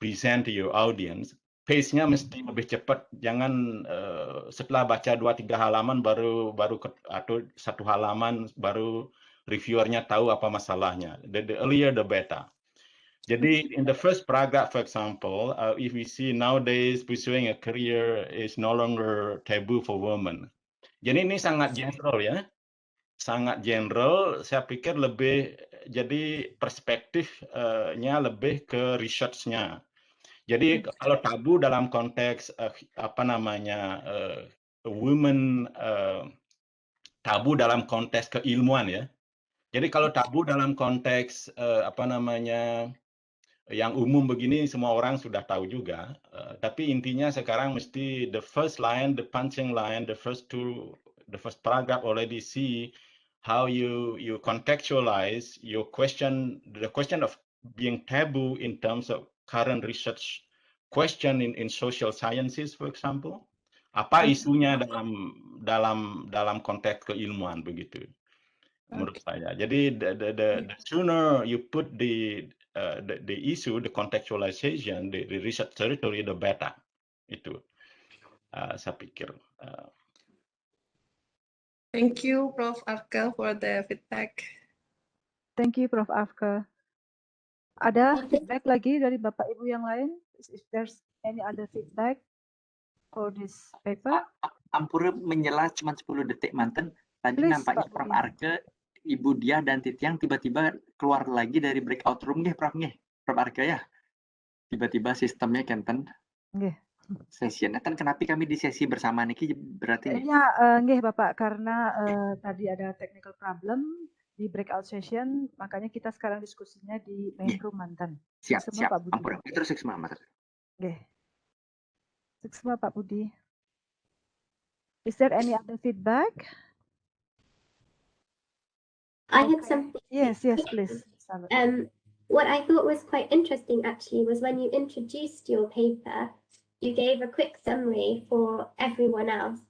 [SPEAKER 5] present to your audience. Pace-nya mesti lebih cepat, jangan setelah baca 2-3 halaman baru atau 1 halaman baru reviewernya tahu apa masalahnya. The earlier the better. Jadi in the first paragraph, for example, if we see nowadays pursuing a career is no longer taboo for women. Jadi ini sangat general ya, sangat general. Saya pikir lebih jadi perspektifnya lebih ke research-nya. Jadi kalau tabu dalam konteks apa namanya women tabu dalam konteks keilmuan ya. Jadi kalau tabu dalam konteks apa namanya yang umum begini semua orang sudah tahu juga. Tapi intinya sekarang mesti the first line, the punching line, the first paragraph already see how you contextualize your question, the question of being taboo in terms of current research question in social sciences, for example. Apa isunya dalam konteks keilmuan begitu, menurut saya. Jadi the sooner you put the issue, the contextualization, the research territory, the better. Itu saya pikir.
[SPEAKER 14] Thank you, Prof. Arka, for the feedback.
[SPEAKER 7] Thank you, Prof. Arka. Ada feedback lagi dari Bapak Ibu yang lain? If there's any other feedback for this paper?
[SPEAKER 8] Ampura menyela cuma 10 detik manten. Tadi
[SPEAKER 7] Please,
[SPEAKER 8] nampaknya
[SPEAKER 7] Pak
[SPEAKER 8] Prof.
[SPEAKER 7] Budi.
[SPEAKER 8] Arka, Ibu Dia dan Titiang tiba-tiba keluar lagi dari breakout room nih, Prof. Nih, Prof. Arka ya. Tiba-tiba sistemnya kenten.
[SPEAKER 7] Nggih.
[SPEAKER 8] Sesinya kan kenapa kami di sesi bersama niki berarti
[SPEAKER 7] Ya, nggih Bapak, karena tadi ada technical problem di breakout session, makanya kita sekarang diskusinya di main room mantan.
[SPEAKER 8] siap
[SPEAKER 7] Semua
[SPEAKER 8] siap
[SPEAKER 7] Pak Budi.
[SPEAKER 8] Ampura terus semua Mas.
[SPEAKER 7] Nggih. Semua Pak Budi. Is there any other feedback?
[SPEAKER 4] I had something.
[SPEAKER 7] Yes, please.
[SPEAKER 4] What I thought was quite interesting actually was when you introduced your paper, you gave a quick summary for everyone else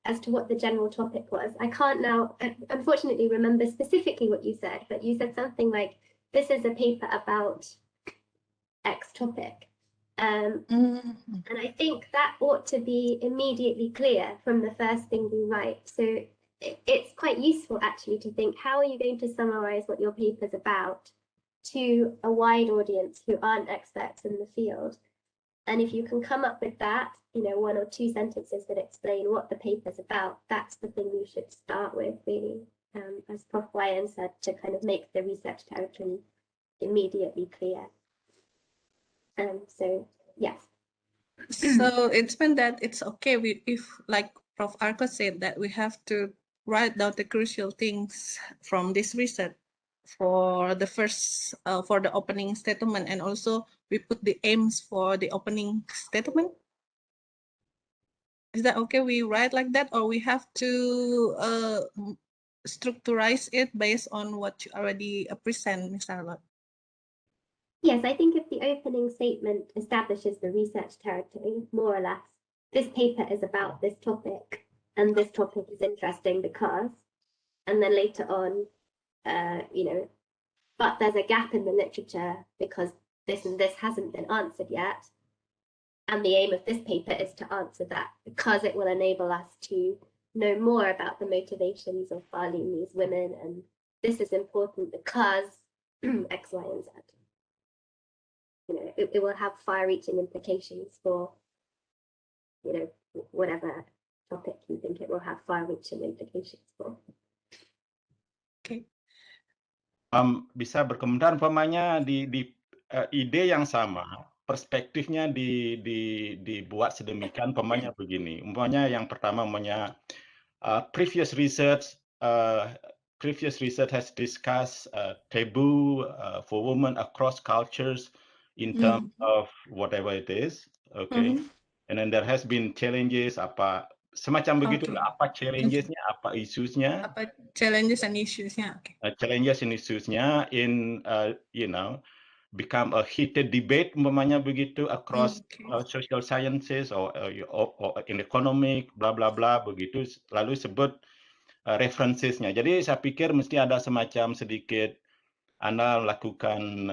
[SPEAKER 4] as to what the general topic was. I can't now, unfortunately, remember specifically what you said, but you said something like, this is a paper about X topic. And I think that ought to be immediately clear from the first thing we write. So it's quite useful actually to think, how are you going to summarize what your paper's about to a wide audience who aren't experts in the field? And if you can come up with that, 1 or 2 sentences that explain what the paper's about, that's the thing you should start with, really, as Prof. Wyan said, to kind of make the research territory immediately clear. So, yes.
[SPEAKER 14] So it's meant that it's okay if, like Prof. Arko said, that we have to write down the crucial things from this research for the first, for the opening statement, and also we put the aims for the opening statement. Is that okay? We write like that, or we have to structurize it based on what you already present, Ms. Charlotte?
[SPEAKER 4] Yes, I think if the opening statement establishes the research territory, more or less, this paper is about this topic, and this topic is interesting because, and then later on, but there's a gap in the literature because this and this hasn't been answered yet. And the aim of this paper is to answer that because it will enable us to know more about the motivations of Balinese women. And this is important because X, Y, and Z. It will have far-reaching implications for, whatever topic you think it will have far-reaching implications for.
[SPEAKER 14] Okay.
[SPEAKER 5] Bisa berkomentar umpamanya di ide yang sama, perspektifnya dibuat sedemikian, umpamanya begini. Umpamanya yang pertama umpamanya previous research has discussed taboo for women across cultures in terms of whatever it is. Okay. and then there has been challenges, apa semacam begitu
[SPEAKER 14] Okay.
[SPEAKER 5] lah, apa challengesnya, apa issuesnya,
[SPEAKER 14] Apa challenges and issues-nya? Okay.
[SPEAKER 5] challenges and issuesnya in you know, become a heated debate umpamanya begitu across social sciences or in economic bla bla bla begitu, lalu sebut referencesnya. Jadi saya pikir mesti ada semacam sedikit Anda lakukan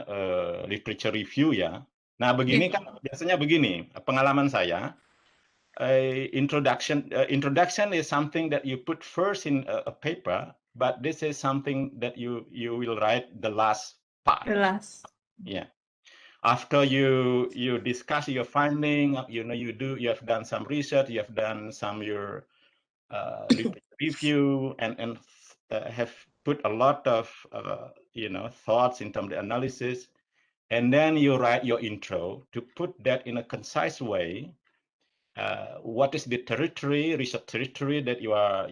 [SPEAKER 5] literature review ya. Nah begini kan biasanya begini pengalaman saya. Introduction is something that you put first in a paper, but this is something that you will write the last part.
[SPEAKER 14] The last.
[SPEAKER 5] Yeah. After you discuss your finding, you have done some research, you have done some your review, and have put a lot of thoughts in terms of the analysis, and then you write your intro to put that in a concise way. What is the research territory that you are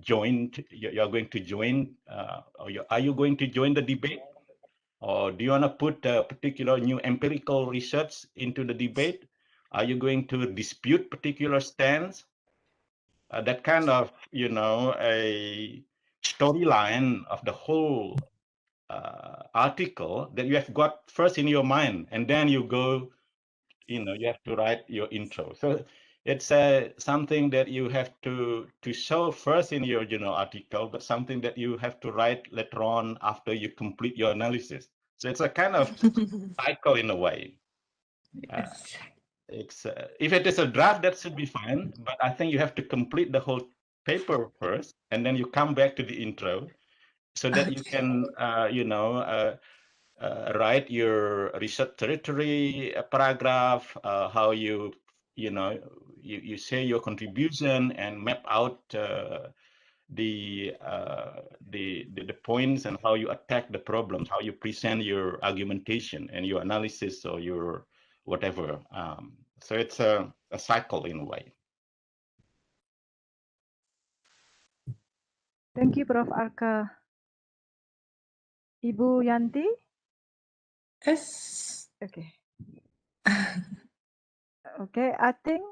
[SPEAKER 5] going to join, or are you going to join the debate, or do you want to put a particular new empirical research into the debate? Are you going to dispute particular stance? That kind of a storyline of the whole article that you have got first in your mind, and then you go. You have to write your intro. So it's something that you have to show first in your article, but something that you have to write later on after you complete your analysis. So it's a kind of cycle in a way. It's if it is a draft, that should be fine, but I think you have to complete the whole paper first, and then you come back to the intro, so that you can write your research territory paragraph, how you say your contribution and map out the points and how you attack the problems, how you present your argumentation and your analysis or your whatever. So it's a cycle in a way.
[SPEAKER 7] Thank you, Prof. Arka. Ibu Yanti?
[SPEAKER 14] Yes.
[SPEAKER 7] Okay. Okay, I think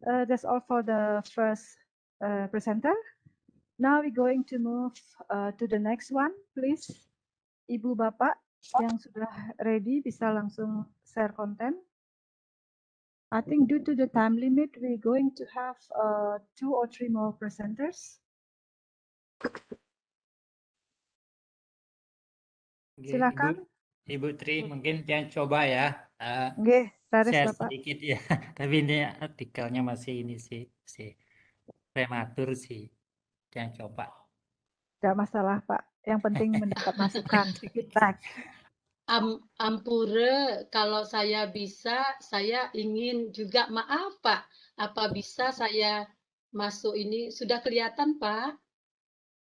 [SPEAKER 7] that's all for the first presenter. Now we're going to move to the next one, please. Ibu Bapak yang sudah ready bisa langsung share konten. I think due to the time limit, we're going to have 2 or 3 more presenters. Silakan.
[SPEAKER 11] Ibu Tri, mungkin yang coba ya.
[SPEAKER 7] Raris
[SPEAKER 11] Share
[SPEAKER 7] Bapak.
[SPEAKER 11] sedikit ya. Tapi ini artikelnya masih prematur sih. Yang coba.
[SPEAKER 7] Tidak masalah, Pak. Yang penting mendapat masukan, feedback.
[SPEAKER 13] Ampura, kalau saya bisa, saya ingin juga maaf, Pak. Apa bisa saya masuk ini? Sudah kelihatan, Pak?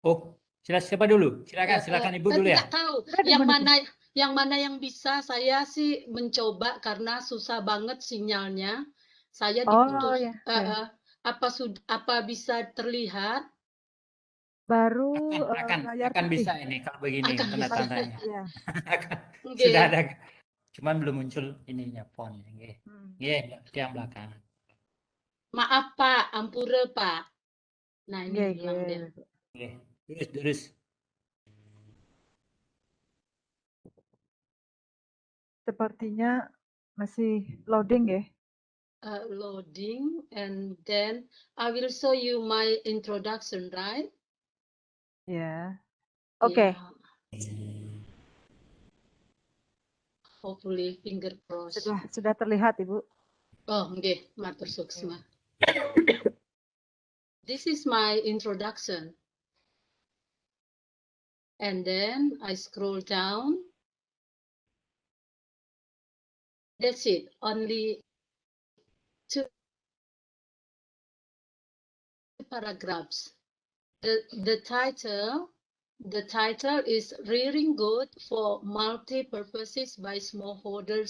[SPEAKER 11] Oh, siapa dulu? Silakan Ibu dulu ya.
[SPEAKER 13] Tidak tahu. Yang mana yang bisa, saya sih mencoba karena susah banget sinyalnya. Saya diputus. Apa bisa terlihat?
[SPEAKER 7] Baru
[SPEAKER 11] akan bisa ini kalau begini tanda-tandanya.
[SPEAKER 7] Ya.
[SPEAKER 11] Sudah ada, cuman belum muncul ininya fontnya. Yang belakang.
[SPEAKER 13] Maaf Pak, ampura Pak. Nah ini bilang dia.
[SPEAKER 11] Terus.
[SPEAKER 7] Sepertinya masih loading ya.
[SPEAKER 13] Loading, and then I will show you my introduction, right?
[SPEAKER 7] Yeah. Okay.
[SPEAKER 13] Yeah. Hopefully, finger crossed.
[SPEAKER 7] Sudah terlihat, Ibu.
[SPEAKER 13] Oh, okay. Matur suksma. This is my introduction. And then I scroll down. That's it. Only 2 paragraphs. The title is Rearing Good for Multi-Purposes by Smallholder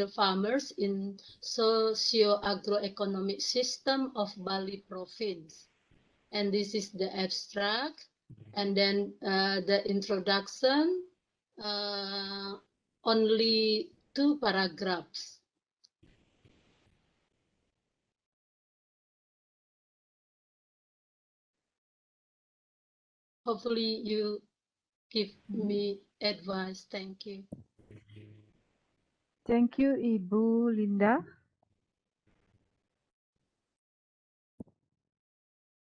[SPEAKER 13] Farmers in Socio-Agroeconomic System of Bali Province. And this is the abstract. And then the introduction, only 2 paragraphs. hopefully you give me advice. Thank you.
[SPEAKER 7] Thank you, Ibu Linda.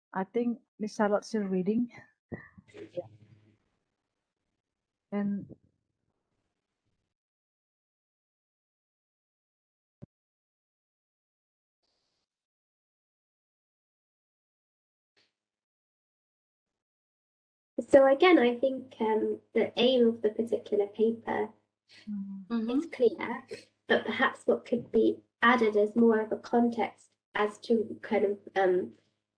[SPEAKER 7] I think Miss Charlotte still reading. Yeah. And
[SPEAKER 4] So again, I think the aim of the particular paper is clear, but perhaps what could be added as more of a context as to kind of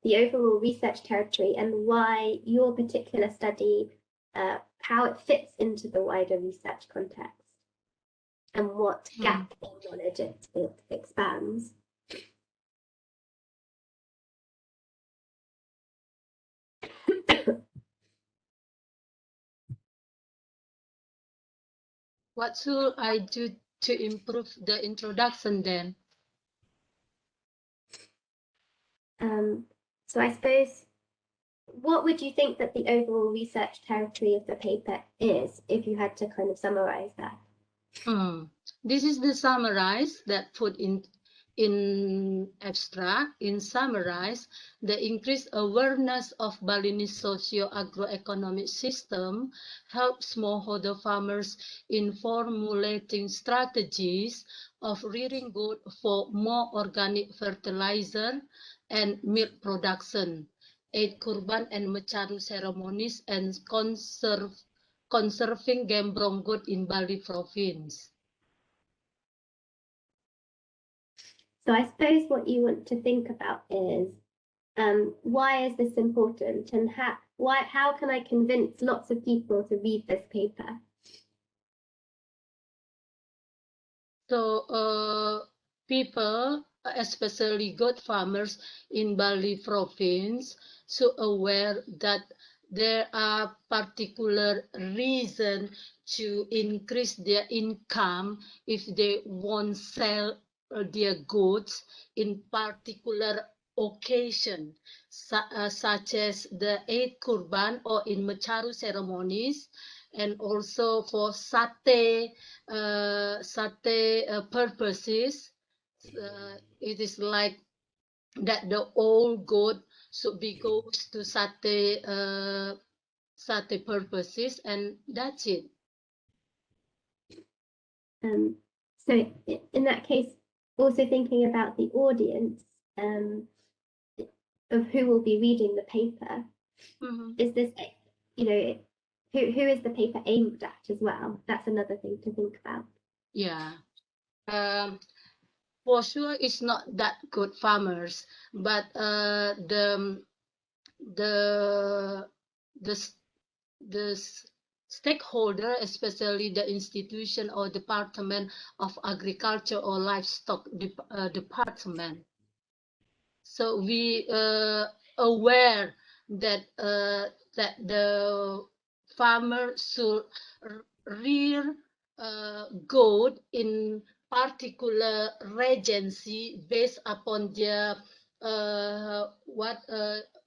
[SPEAKER 4] the overall research territory and why your particular study, how it fits into the wider research context and what gap in knowledge it expands.
[SPEAKER 13] What should I do to improve the introduction then?
[SPEAKER 4] So I suppose, what would you think that the overall research territory of the paper is, if you had to kind of summarize that?
[SPEAKER 13] This is the summarize that put in abstract. In summarize, the increased awareness of Balinese socio-agroeconomic system helps smallholder farmers in formulating strategies of rearing goat for more organic fertilizer and milk production, aid kurban and mecaru ceremonies, and conserving gembrong goat in Bali province.
[SPEAKER 4] So I suppose what you want to think about is, why is this important, and how can I convince lots of people to read this paper?
[SPEAKER 13] So people, especially goat farmers in Bali province, so aware that there are particular reason to increase their income if they won't sell their goods in particular occasion, such as the Eid Kurban or in Mecaru ceremonies, and also for sate purposes. It is like that the old goat should be goes to sate purposes, and that's it.
[SPEAKER 4] So in that case, also thinking about the audience of who will be reading the paper, is this, you know, who is the paper aimed at as well? That's another thing to think about.
[SPEAKER 13] Yeah. For sure, it's not that good farmers, but the stakeholder, especially the institution or department of agriculture or livestock department. So we aware that that the farmer should rear goat in particular regency based upon their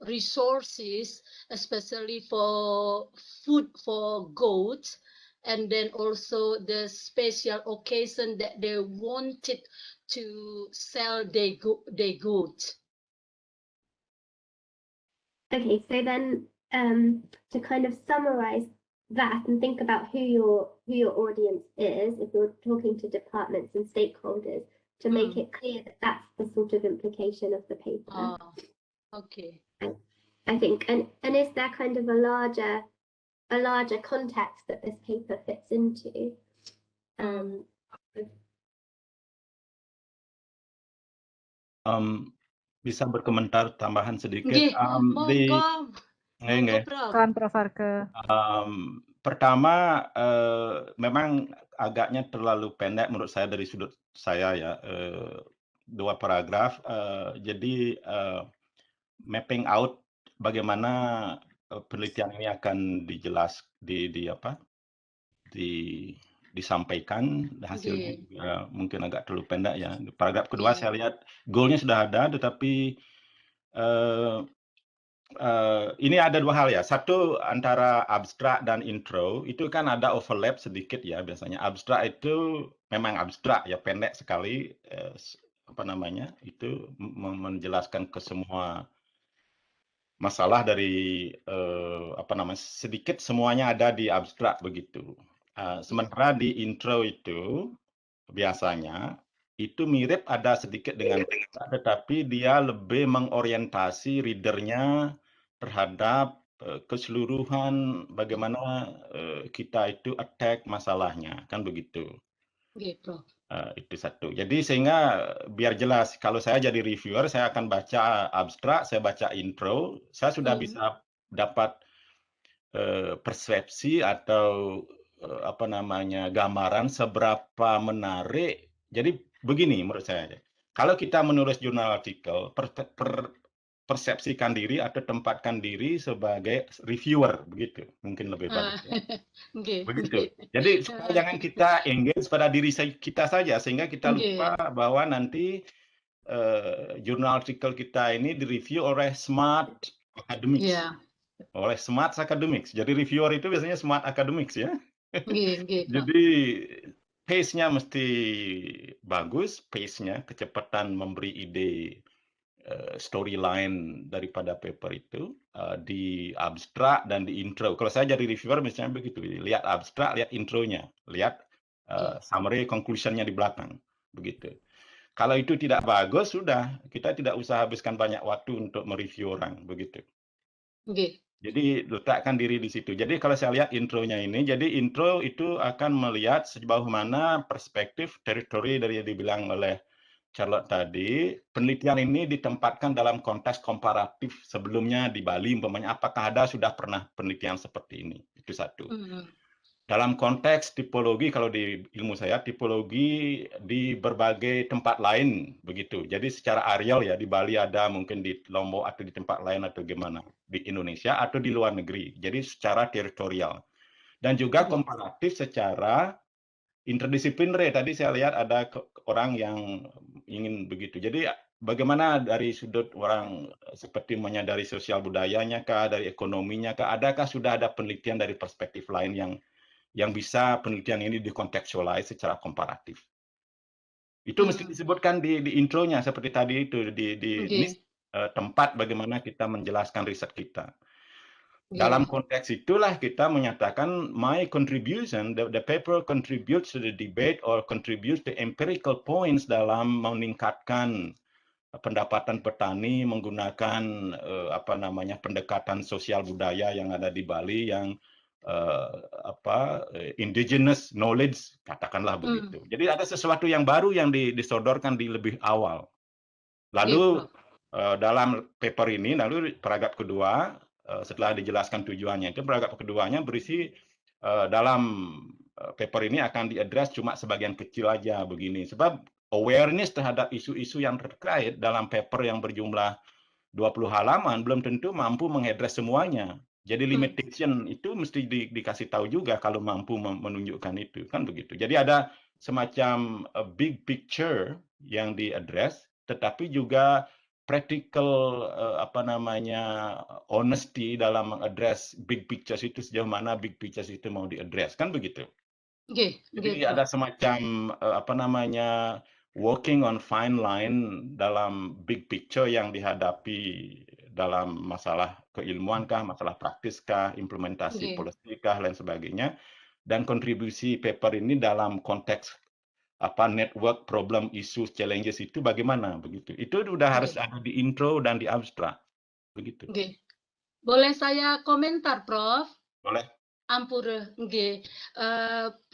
[SPEAKER 13] resources, especially for food for goats, and then also the special occasion that they wanted to sell their goods.
[SPEAKER 4] Okay, so then to kind of summarize that and think about who your audience is, if you're talking to departments and stakeholders, to make it clear that that's the sort of implication of the paper.
[SPEAKER 13] Okay.
[SPEAKER 4] I think, and is there kind of a larger context that this paper fits into?
[SPEAKER 5] Bisa berkomentar tambahan sedikit.
[SPEAKER 7] Kan Prof. Arke.
[SPEAKER 5] Pertama, memang agaknya terlalu pendek menurut saya dari sudut saya ya, 2 paragraf. Jadi mapping out bagaimana penelitian ini akan disampaikan hasilnya juga mungkin agak terlalu pendek ya. Paragraf kedua saya lihat goalnya sudah ada, tetapi ini ada dua hal ya. Satu, antara abstrak dan intro itu kan ada overlap sedikit ya biasanya. Abstrak itu memang abstrak ya, pendek sekali, apa namanya, itu menjelaskan ke semua masalah dari apa namanya, sedikit semuanya ada di abstrak begitu. Sementara di intro itu biasanya itu mirip ada sedikit dengan berita, tetapi dia lebih mengorientasi readernya terhadap keseluruhan bagaimana kita itu attack masalahnya, kan begitu.
[SPEAKER 13] Oke, Prof.
[SPEAKER 5] Itu satu. Jadi sehingga biar jelas, kalau saya jadi reviewer, saya akan baca abstrak, saya baca intro, saya sudah bisa dapat persepsi atau apa namanya, gambaran seberapa menarik. Jadi begini menurut saya, kalau kita menulis jurnal artikel, persepsikan diri atau tempatkan diri sebagai reviewer, begitu mungkin lebih bagus ya. Begitu. Jadi supaya jangan kita engage pada diri kita saja, sehingga kita lupa bahwa nanti jurnal artikel kita ini direview oleh smart academics. Oleh smart academics. Jadi reviewer itu biasanya smart academics ya. Jadi pace-nya mesti bagus, pace-nya, kecepatan memberi ide storyline daripada paper itu di abstrak dan di intro. Kalau saya jadi reviewer misalnya begitu, lihat abstrak, lihat intronya, lihat summary conclusion-nya di belakang, begitu. Kalau itu tidak bagus, sudah kita tidak usah habiskan banyak waktu untuk mereview orang, begitu. Jadi letakkan diri di situ. Jadi kalau saya lihat intronya ini, jadi intro itu akan melihat sejauh mana perspektif teritori dari yang dibilang oleh Charlotte tadi. Penelitian ini ditempatkan dalam konteks komparatif sebelumnya di Bali, umpamanya apakah ada sudah pernah penelitian seperti ini. Itu satu. Dalam konteks tipologi, kalau di ilmu saya, tipologi di berbagai tempat lain, begitu. Jadi secara areal ya, di Bali ada, mungkin di Lombok atau di tempat lain atau gimana, di Indonesia atau di luar negeri. Jadi secara teritorial. Dan juga komparatif secara interdisipliner. Tadi saya lihat ada orang yang ingin begitu. Jadi bagaimana dari sudut orang seperti menyadari sosial budayanya kah, dari ekonominya kah, adakah sudah ada penelitian dari perspektif lain yang bisa penelitian ini dikontekstualize secara komparatif. Itu mesti disebutkan di intronya seperti tadi itu di tempat bagaimana kita menjelaskan riset kita. Dalam konteks itulah kita menyatakan my contribution, the paper contributes to the debate or contributes to empirical points dalam meningkatkan pendapatan petani menggunakan apa namanya, pendekatan sosial budaya yang ada di Bali yang indigenous knowledge, katakanlah begitu. Jadi ada sesuatu yang baru yang disodorkan di lebih awal. Lalu dalam paper ini, lalu paragraf kedua, setelah dijelaskan tujuannya, itu paragraf keduanya berisi dalam paper ini akan diadres cuma sebagian kecil aja begini. Sebab awareness terhadap isu-isu yang terkait dalam paper yang berjumlah 20 halaman belum tentu mampu mengadres semuanya. Jadi limitation itu mesti dikasih tahu juga kalau mampu menunjukkan itu, kan begitu. Jadi ada semacam big picture yang diadres, tetapi juga practical apa namanya, honesty dalam mengadres big pictures itu, sejauh mana big pictures itu mau diadres, kan begitu. Jadi ada semacam apa namanya, working on fine line dalam big picture yang dihadapi dalam masalah keilmuan kah, masalah praktis kah, implementasi policy kah, lain sebagainya. Dan kontribusi paper ini dalam konteks apa, network, problem, issues, challenges itu bagaimana begitu. Itu sudah harus ada di intro dan di abstrak. Begitu.
[SPEAKER 13] Boleh saya komentar, Prof?
[SPEAKER 5] Boleh.
[SPEAKER 13] Ampura,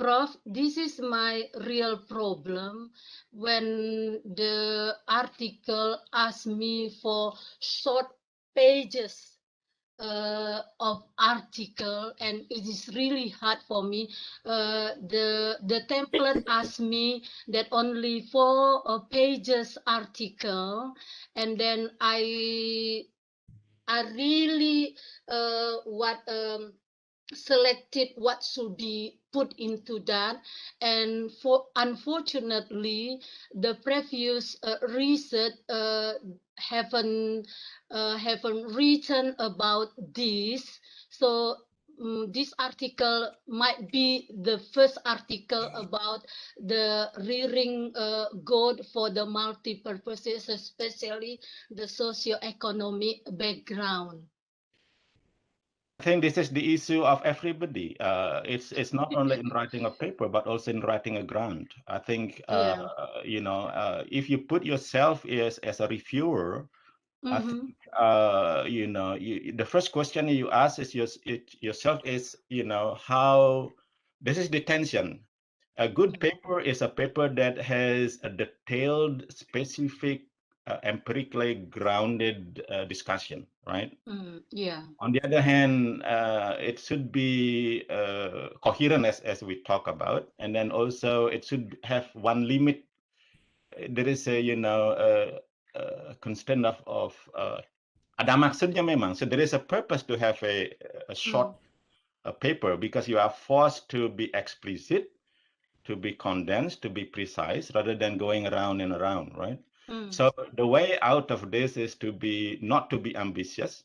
[SPEAKER 13] Prof, this is my real problem when the article asks me for short pages of article, and it is really hard for me. The template asks me that only 4 pages article, and then I really selected what should be put into that, and unfortunately the previous research haven't written about this, so this article might be the first article about the rearing goat for the multi-purposes, especially the socio-economic background.
[SPEAKER 5] I think this is the issue of everybody. It's not only in writing a paper, but also in writing a grant. I think if you put yourself as a reviewer, I think the first question you ask is yourself is how this is the tension. A good paper is a paper that has a detailed, specific, empirically grounded discussion, right?
[SPEAKER 13] Yeah.
[SPEAKER 5] On the other hand, it should be coherent as we talk about, and then also it should have one limit. There is a constraint of ada maksudnya memang. So there is a purpose to have a short paper because you are forced to be explicit, to be condensed, to be precise, rather than going around and around, right? So the way out of this is not to be ambitious.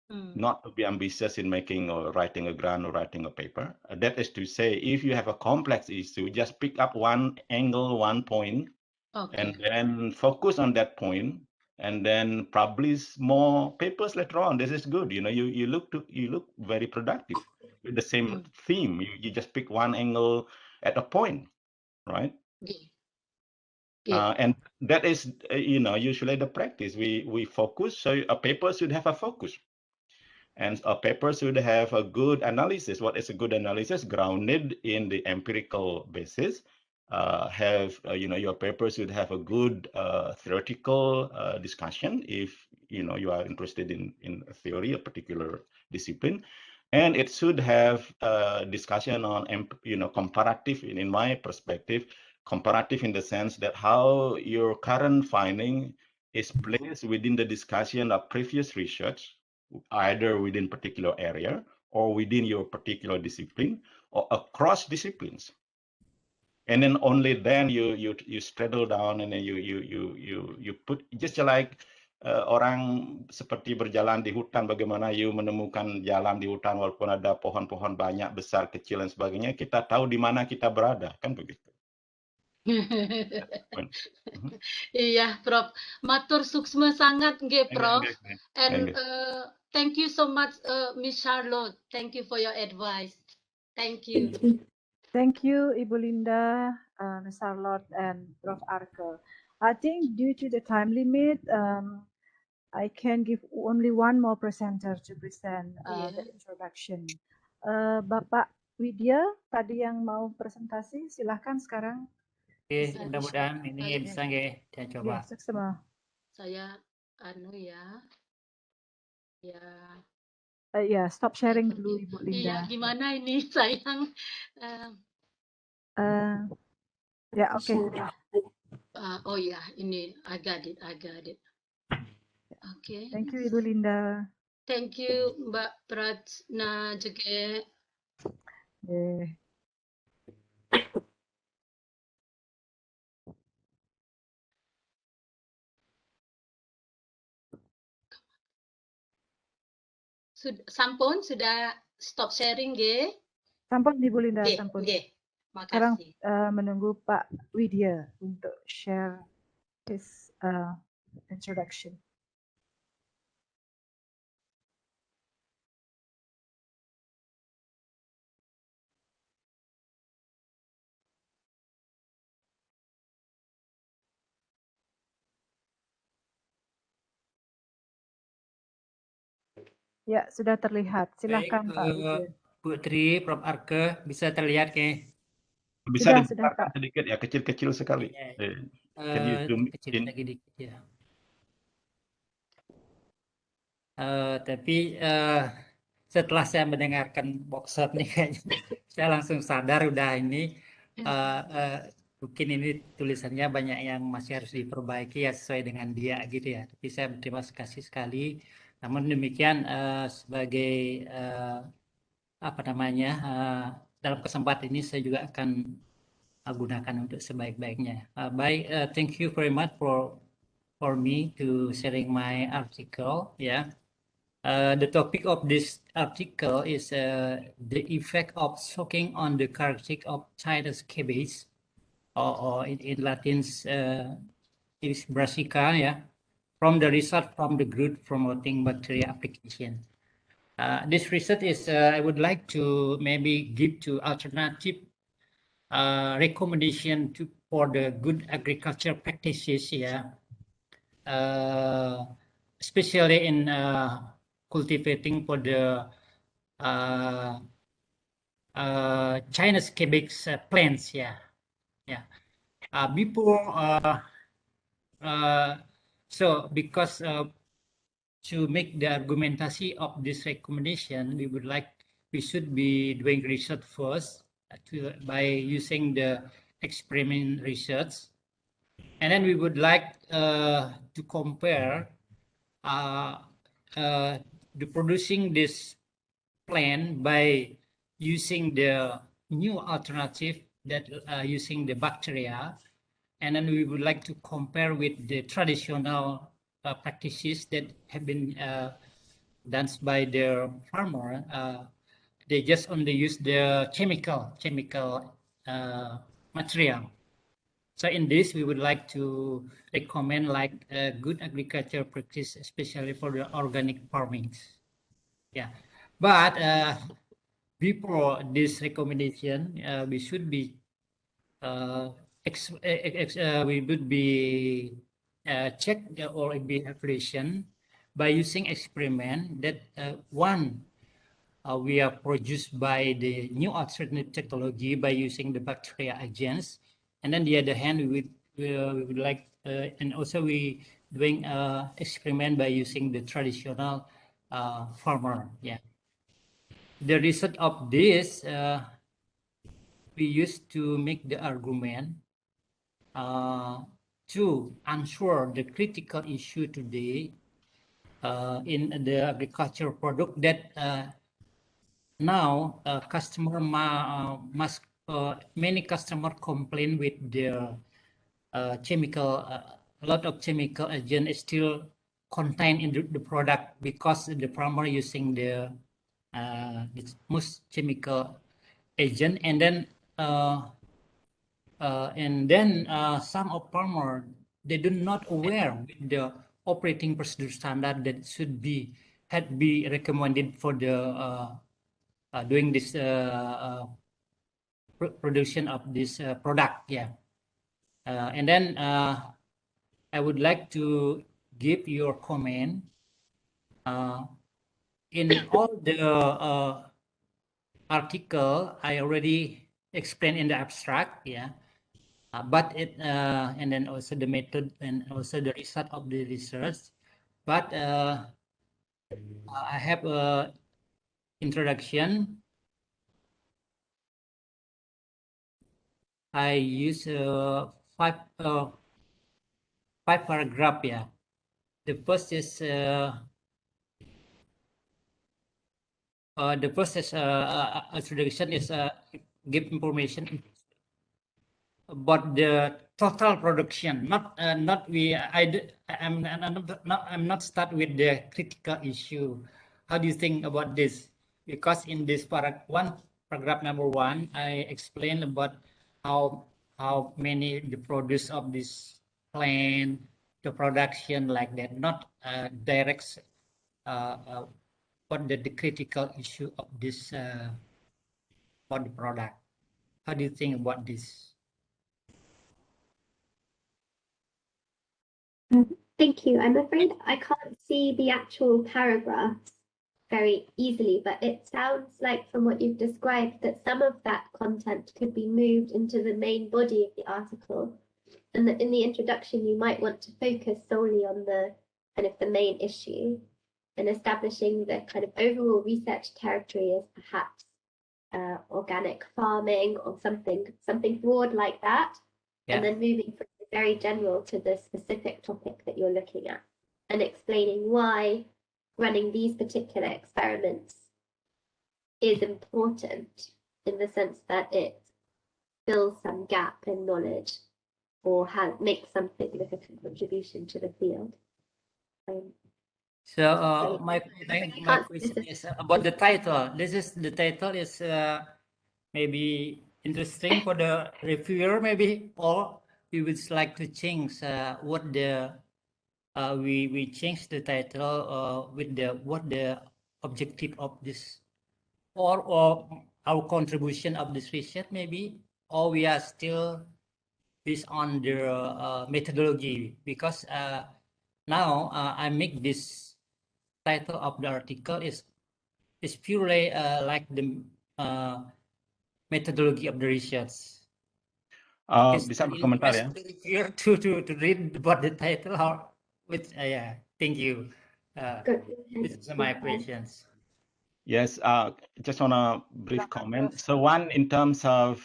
[SPEAKER 5] Not to be ambitious in making or writing a grant or writing a paper. That is to say, if you have a complex issue, just pick up one angle, one point, and then focus on that point, and then publish more papers later on. This is good. You look very productive with the same theme. You just pick one angle at a point, right? And that is usually the practice. We focus. So a paper should have a focus. And a paper should have a good analysis. What is a good analysis? Grounded in the empirical basis. Your paper should have a good theoretical discussion if you are interested in a theory, a particular discipline. And it should have a discussion on comparative, in my perspective, comparative in the sense that how your current finding is placed within the discussion of previous research, either within particular area or within your particular discipline or across disciplines. And then only then you straddle down and then you put just like orang seperti berjalan di hutan, bagaimana you menemukan jalan di hutan walaupun ada pohon-pohon banyak, besar, kecil dan sebagainya, kita tahu di mana kita berada, kan begitu.
[SPEAKER 13] Iya, Prof. Matur suksma sangat nggih, Prof. And thank you so much, Miss Charlotte. Thank you for your advice. Thank you.
[SPEAKER 7] Thank you, Ibu Linda, Ms. Charlotte, and Prof. Arke. I think due to the time limit, I can give only one more presenter to present the introduction. Bapak Widya, tadi yang mau presentasi, silahkan sekarang.
[SPEAKER 11] Oke, mudah-mudahan ini bisa nggih, saya coba.
[SPEAKER 7] Seksama.
[SPEAKER 13] Saya ya.
[SPEAKER 7] Ya, stop sharing dulu Ibu Linda.
[SPEAKER 13] Iya, gimana ini sayang?
[SPEAKER 7] Ya, oke.
[SPEAKER 13] Oh ya, ini I got it. Oke.
[SPEAKER 7] Thank you Ibu Linda.
[SPEAKER 13] Thank you Mbak Prajna juga. Sampun sudah stop sharing nggih?
[SPEAKER 7] Sampun Ibu Linda, sampun.
[SPEAKER 13] Nggih.
[SPEAKER 7] Sekarang
[SPEAKER 13] Makasih.
[SPEAKER 7] menunggu Pak Widya untuk share his introduction. Ya, sudah terlihat. Silahkan Pak Widya.
[SPEAKER 11] Bu Tri, Prof. Arke, bisa terlihat ke?
[SPEAKER 5] Bisa dibesarkan sedikit ya, kecil-kecil sekali. Can you zoom
[SPEAKER 11] kecil
[SPEAKER 5] in?
[SPEAKER 11] lagi dikit ya. Tapi setelah saya mendengarkan workshop nih kayaknya saya langsung sadar udah ini mungkin ini tulisannya banyak yang masih harus diperbaiki ya sesuai dengan dia gitu ya. Tapi saya berterima kasih sekali. Namun demikian sebagai apa namanya, dalam kesempatan ini saya juga akan gunakan untuk sebaik-baiknya. Thank you very much for me to sharing my article. Yeah. The topic of this article is the effect of soaking on the characteristic of Chinese cabbage, or in Latin is brassica, yeah, from the result from the growth promoting bacteria application. This research is, I would like to maybe give to alternative recommendation for the good agriculture practices, yeah, especially in cultivating for the Chinese cabbage plants, yeah. So because to make the argumentation of this recommendation, we should be doing research first by using the experiment research, and then we would like to compare the producing this plant by using the new alternative that using the bacteria, and then we would like to compare with the traditional practices that have been done by the farmer. They just only use the chemical material. So in this, we would like to recommend like good agriculture practice, especially for the organic farming. Yeah, but before this recommendation, we should be we would be check or evaluation by using experiment that one we are produced by the new alternative technology by using the bacteria agents, and then the other hand we would like and also we doing experiment by using the traditional farmer. Yeah, the result of this we used to make the argument to answer the critical issue today in the agriculture product that now customer must many customer complain with their chemical a lot of chemical agent is still contained in the product because the farmer using the most chemical agent, and then some of farmer they do not aware with the operating procedure standard that should be recommended for the doing this production of this product. Yeah, and then I would like to give your comment in all the article I already explained in the abstract. Yeah. But and then also the method and also the result of the research. But I have a introduction. I use five paragraph. Yeah, the first is introduction is give information about the total production, I'm not start with the critical issue. How do you think about this? Because in this paragraph number 1, I explained about how many the produce of this plant, the production like that, not direct what the critical issue of this for the product. How do you think about this?
[SPEAKER 4] Thank you. I'm afraid I can't see the actual paragraphs very easily, but it sounds like from what you've described that some of that content could be moved into the main body of the article, and that in the introduction you might want to focus solely on the kind of the main issue and establishing the kind of overall research territory as perhaps organic farming or something broad like that, and then moving from the very general to the specific topic that you're looking at and explaining why running these particular experiments is important in the sense that it fills some gap in knowledge or makes some significant contribution to the field.
[SPEAKER 11] So my question is about the title. The title is maybe interesting for the reviewer, maybe, or we would like to change what the we change the title with what the objective of this or our contribution of this research, maybe, or we are still based on the methodology, because now I make this title of the article is purely like the methodology of the research.
[SPEAKER 5] Bisa berkomentar ya?
[SPEAKER 11] To read about the title or with yeah, thank you. This is my questions.
[SPEAKER 5] Yes, just on a brief comment. So one, in terms of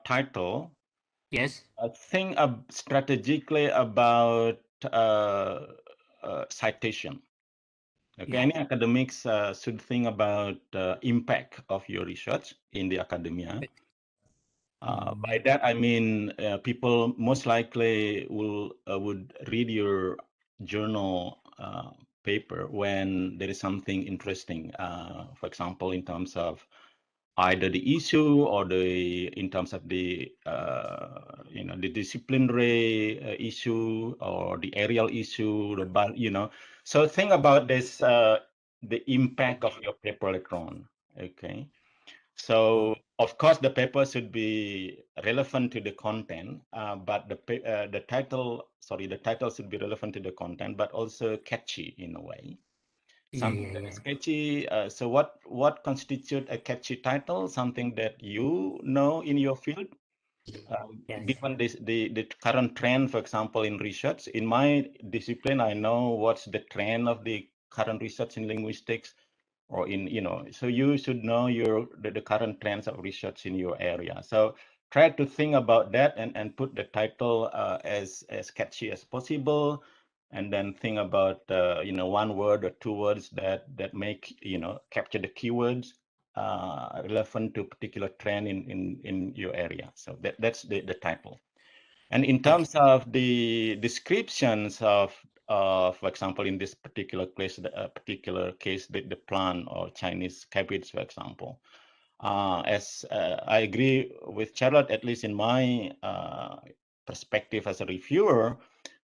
[SPEAKER 5] title,
[SPEAKER 11] yes,
[SPEAKER 5] think strategically about citation. Okay,
[SPEAKER 11] yeah.
[SPEAKER 5] any academics should think about impact of your research in the academia. By that I mean people most likely would read your journal paper when there is something interesting. For example, in terms of either the issue or in terms of the the disciplinary issue or the aerial issue, So think about this, the impact of your paper later on. Okay. So of course the paper should be relevant to the content, but the title should be relevant to the content, but also catchy in a way. Something that is catchy. So what constitutes a catchy title? Something that you know in your field. Given the current trend, for example, in research, in my discipline, I know what's the trend of the current research in linguistics, or in so you should know the current trends of research in your area. So try to think about that and put the title as catchy as possible, and then think about one word or two words that make capture the keywords relevant to a particular trend in your area. So that's the title. And in terms of the descriptions of, for example, in this particular case, the plant or Chinese cabbage, for example, as I agree with Charlotte, at least in my perspective as a reviewer,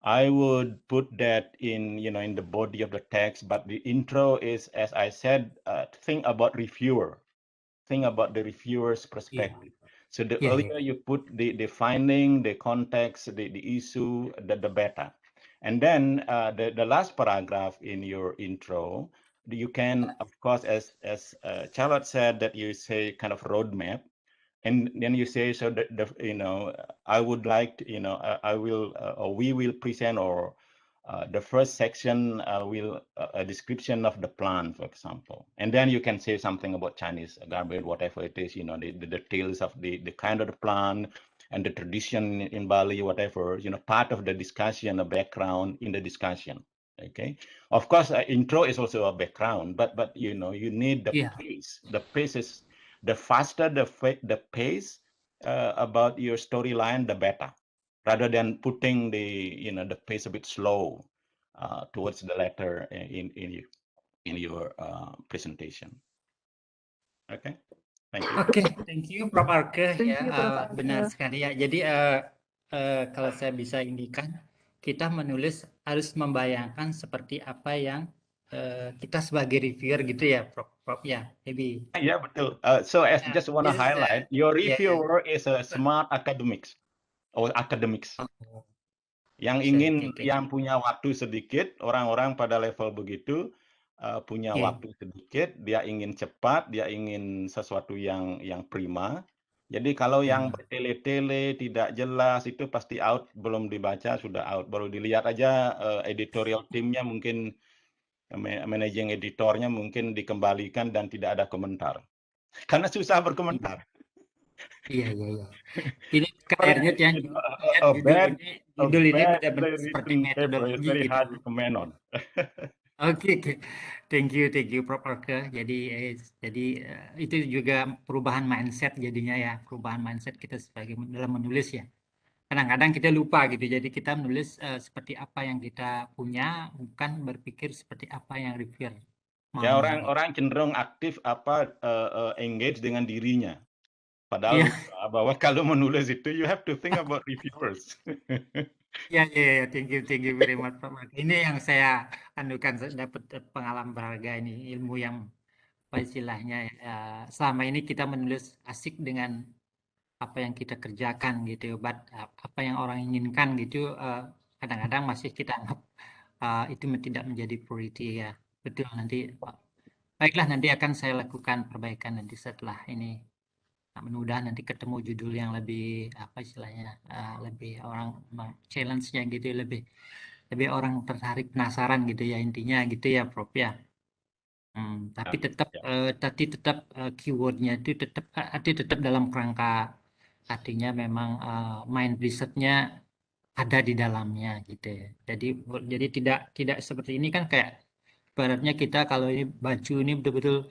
[SPEAKER 5] I would put that in the body of the text, but the intro is, as I said, think about reviewer. Think about the reviewer's perspective. So the earlier you put the finding, the context, the issue, the better. And then the last paragraph in your intro, you can, of course, as Charlotte said, that you say kind of roadmap, and then you say, so I would like to, I will or we will present, or the first section will a description of the plant, for example, and then you can say something about Chinese garbage, whatever it is, the details of the kind of the plant and the tradition in Bali, whatever, part of the discussion, the background in the discussion. Okay, of course, intro is also a background, but you need the pace. The pace is the faster the pace about your storyline, the better, rather than putting the pace a bit slow towards the latter in your presentation. Okay, thank you.
[SPEAKER 11] Oke, thank you Prof. Arke.
[SPEAKER 7] Thank you, Prof. Arke.
[SPEAKER 11] Benar sekali ya. Jadi kalau saya bisa indikan, kita menulis harus membayangkan seperti apa yang kita sebagai reviewer gitu ya, Prof. Ya, maybe.
[SPEAKER 5] Yeah, betul. So I just want to highlight, your reviewer is a smart academics or academics. Yang ingin, yang punya waktu sedikit, orang-orang pada level begitu punya waktu sedikit, dia ingin cepat, dia ingin sesuatu yang prima. Jadi kalau yang bertele-tele, tidak jelas, itu pasti out, belum dibaca sudah out. Baru dilihat aja editorial timnya, mungkin managing editornya mungkin dikembalikan dan tidak ada komentar. Karena susah berkomentar.
[SPEAKER 11] Iya. Ini kayaknya yang judul ini benar-benar seperti metodologi
[SPEAKER 5] very
[SPEAKER 11] gitu.
[SPEAKER 5] hard to comment on.
[SPEAKER 11] Oke, thank you Prof. Arke. Jadi itu juga perubahan mindset jadinya ya, perubahan mindset kita sebagai dalam menulis ya. Kadang-kadang kita lupa gitu, jadi kita menulis seperti apa yang kita punya, bukan berpikir seperti apa yang reviewer
[SPEAKER 5] Ya,
[SPEAKER 11] mau.
[SPEAKER 5] orang cenderung aktif engage dengan dirinya. Padahal bahwa kalau menulis itu you have to think about reviewers.
[SPEAKER 11] Ya, thank you very much Pak Mark. Ini yang saya anukan, dapat pengalaman berharga ini, ilmu yang apa istilahnya selama ini kita menulis asik dengan apa yang kita kerjakan gitu, but apa yang orang inginkan gitu kadang-kadang masih kita anggap itu tidak menjadi priority ya. Betul, nanti baiklah, nanti akan saya lakukan perbaikan nanti setelah ini. Mudah-mudahan nanti ketemu judul yang lebih apa istilahnya lebih orang challenge-nya gitu, lebih orang tertarik, penasaran gitu ya, intinya gitu ya Prof ya. Tapi tetap keywordnya itu tetap dalam kerangka, artinya memang mind research-nya ada di dalamnya gitu ya. Jadi tidak seperti ini kan, kayak ibaratnya kita kalau ini baju ini betul-betul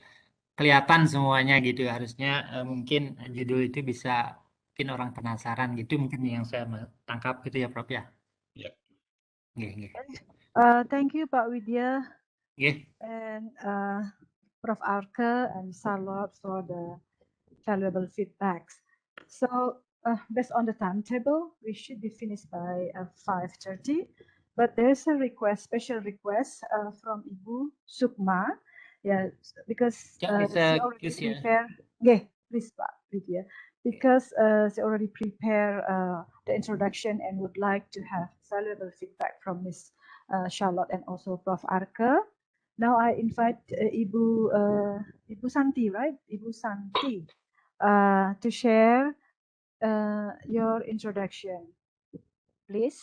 [SPEAKER 11] kelihatan semuanya gitu, harusnya mungkin judul itu bisa bikin orang penasaran gitu, mungkin yang saya tangkap gitu ya Prof ya.
[SPEAKER 7] Thank you Pak Widya
[SPEAKER 11] Nggih.
[SPEAKER 7] and Prof. Arke and Charlotte for the valuable feedbacks. So based on the timetable, we should be finished by 5:30. But there's a request, special request from Ibu Sukma, yeah, because she already prepared. Yeah, please, Pak Widya, because she already prepared the introduction and would like to have valuable feedback from Miss Charlotte and also Prof. Arke. Now I invite Ibu Santi, right? Ibu Santi, to share your introduction. Please,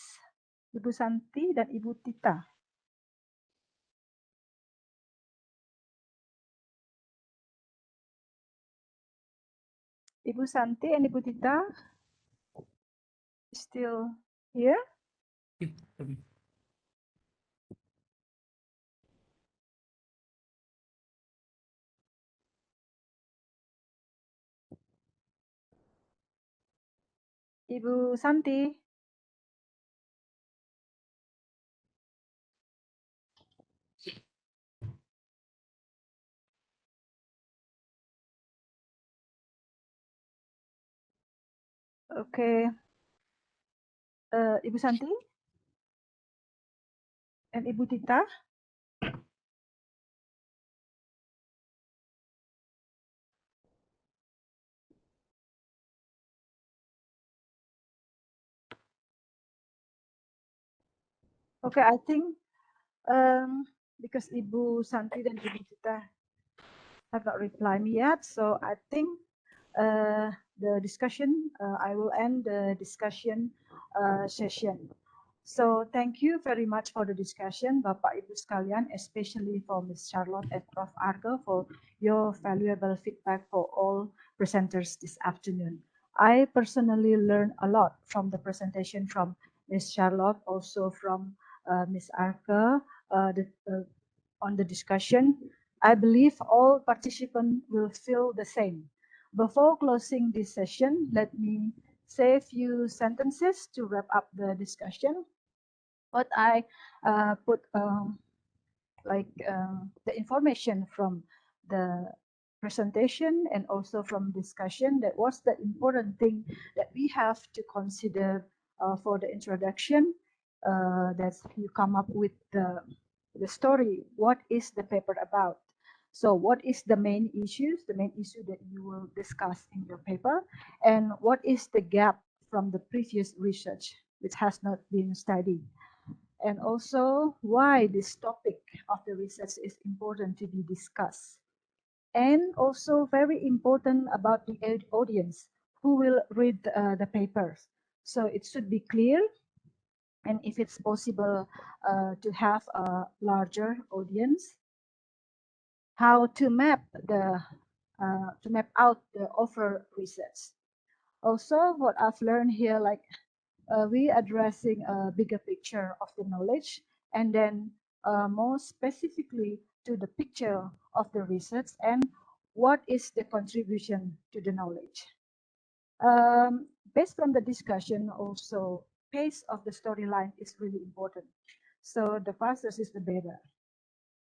[SPEAKER 7] Ibu Santi dan Ibu Tita. Ibu Santi and Ibu Tita still here? Ibu Santi. Okay. Ibu Santi and Ibu Tita. Okay, I think because Ibu Santi dan Ibu Tita have not replied me yet, so I think the discussion, I will end the discussion session. So thank you very much for the discussion, Bapak Ibu sekalian, especially for Ms. Charlotte and Prof. Arke for your valuable feedback for all presenters this afternoon. I personally learned a lot from the presentation from Ms. Charlotte, also from Ms. Arke on the discussion. I believe all participants will feel the same. Before closing this session, let me say a few sentences to wrap up the discussion. What I put the information from the presentation and also from discussion, that was the important thing that we have to consider for the introduction, that you come up with the story. What is the paper about? So what is the main issues, the main issue that you will discuss in your paper, and what is the gap from the previous research which has not been studied? And also why this topic of the research is important to be discussed. And also very important about the audience who will read the papers. So it should be clear, and if it's possible to have a larger audience, how to map out the offer research. Also, what I've learned here, we addressing a bigger picture of the knowledge, and then more specifically to the picture of the research and what is the contribution to the knowledge. Based on the discussion, also pace of the storyline is really important. So the faster is the better.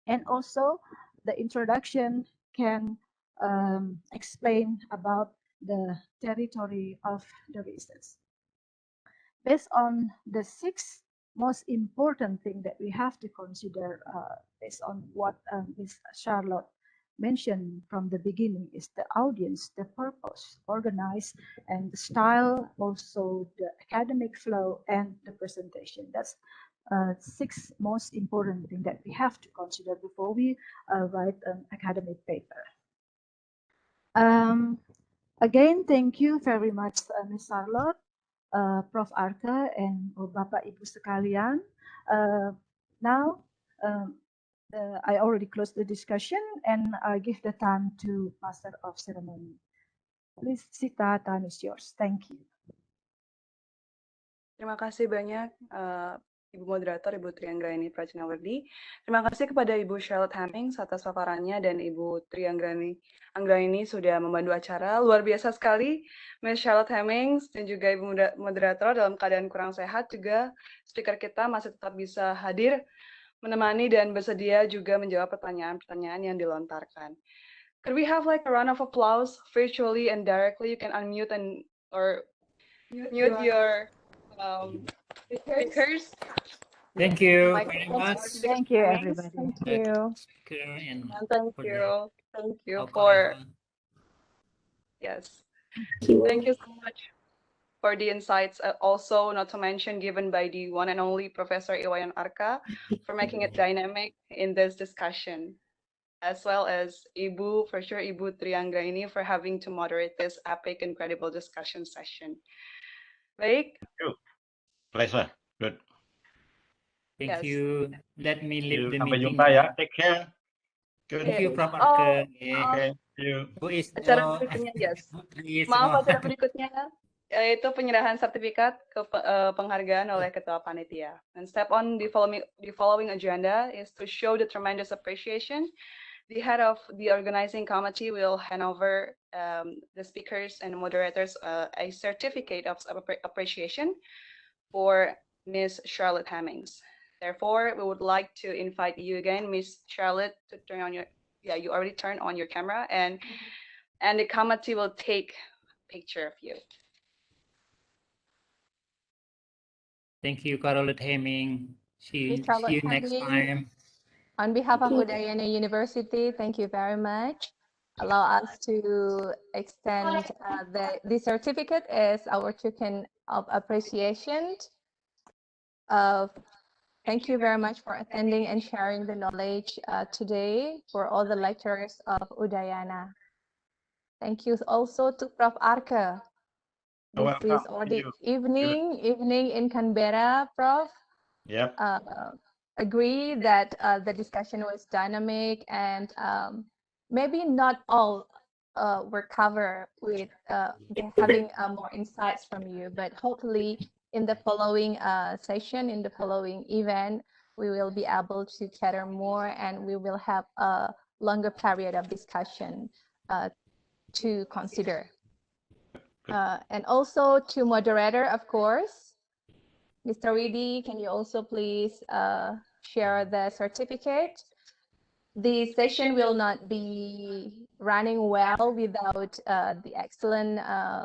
[SPEAKER 7] And also the introduction can explain about the territory of the research. Based on the 6 most important thing that we have to consider based on what Ms. Charlotte mentioned from the beginning is the audience, the purpose, organize, and the style, also the academic flow and the presentation. That's 6 most important thing that we have to consider before we write an academic paper. Again, thank you very much, Ms. Charlotte, Prof. Arka, and Bapak Ibu sekalian. Now, I already closed the discussion and I give the time to Master of Ceremony. Please, Sita, time is yours. Thank you.
[SPEAKER 1] Terima kasih banyak Ibu Moderator, Ibu Trianggraini Prajnawardi. Terima kasih kepada Ibu Charlotte Hemmings atas paparannya dan Ibu Trianggraini sudah membantu acara. Luar biasa sekali Ms. Charlotte Hemmings dan juga Ibu Moderator dalam keadaan kurang sehat juga speaker kita masih tetap bisa hadir, menemani dan bersedia juga menjawab pertanyaan-pertanyaan yang dilontarkan. Could we have like a round of applause virtually and directly? You can unmute and or mute your speakers.
[SPEAKER 11] Thank you very much.
[SPEAKER 7] Thank you, everybody.
[SPEAKER 12] Thank you.
[SPEAKER 1] Thank you for yes. Thank you so much for the insights. Also, not to mention, given by the one and only Professor Iwayan Arka for making it dynamic in this discussion, as well as Ibu, for sure, Ibu Trianggraini for having to moderate this epic and credible discussion session. Baik.
[SPEAKER 5] Thank you. Pleasure. Good.
[SPEAKER 11] Thank you. Let me leave the
[SPEAKER 5] Sampai
[SPEAKER 11] meeting.
[SPEAKER 5] jumpa ya. Take care. Good.
[SPEAKER 11] Thank you, Prof. Arke.
[SPEAKER 5] Okay. See you.
[SPEAKER 1] Acara berikutnya, yes. Maaf, acara berikutnya yaitu penyerahan sertifikat ke penghargaan oleh Ketua Panitia. And step on the following agenda is to show the tremendous appreciation. The head of the organizing committee will hand over the speakers and moderators a certificate of appreciation for Ms. Charlotte Hemmings. Therefore, we would like to invite you again, Ms. Charlotte, to turn on your, you already turned on your camera, and the committee will take a picture of you.
[SPEAKER 11] Thank you, Charlotte Hemming. See you next time.
[SPEAKER 3] On behalf of Udayana University, thank you very much. Allow us to extend the certificate as our token of appreciation. Thank you very much for attending and sharing the knowledge today for all the lecturers of Udayana. Thank you also to Prof. Arke. This is already evening in Canberra, Prof.
[SPEAKER 5] Yep.
[SPEAKER 3] Agree that the discussion was dynamic and maybe not all were covered with having more insights from you, but hopefully in the following session, in the following event, we will be able to gather more and we will have a longer period of discussion to consider. And also to moderator, of course, Mr. Widi, can you also please share the certificate? The session will not be running well without the excellent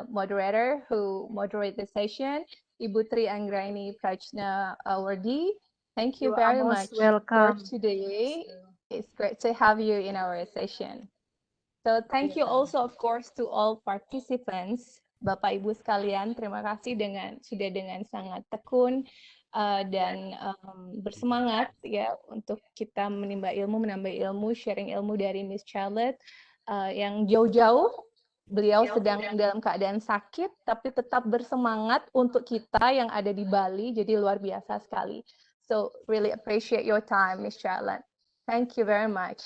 [SPEAKER 3] moderator who moderate the session, Ibu Trianggraini Prajnawardi. Thank you very much
[SPEAKER 7] welcome
[SPEAKER 3] for today. It's great to have you in our session. So thank you also, of course, to all participants. Bapak Ibu sekalian, terima kasih sudah dengan sangat tekun dan bersemangat ya untuk kita menambah ilmu, sharing ilmu dari Miss Charlotte yang jauh-jauh. Beliau sedang dalam keadaan sakit, tapi tetap bersemangat untuk kita yang ada di Bali. Jadi luar biasa sekali. So really appreciate your time, Miss Charlotte. Thank you very much.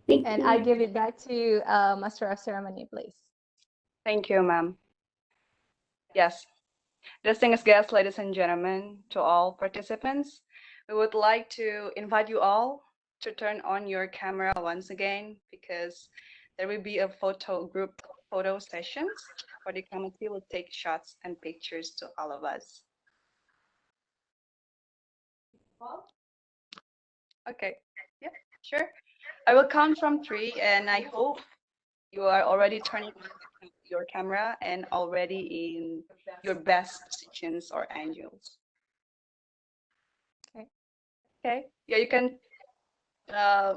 [SPEAKER 3] And I give it back to Master of Ceremony, please.
[SPEAKER 1] Thank you, ma'am. Yes. Distinguished guests, ladies and gentlemen, to all participants, We would like to invite you all to turn on your camera once again, because there will be a group photo sessions where the committee will take shots and pictures to all of us. Okay, yeah, sure. I will count from 3, and I hope you are already turning on your camera and already in your best positions or angles. Okay, yeah, you can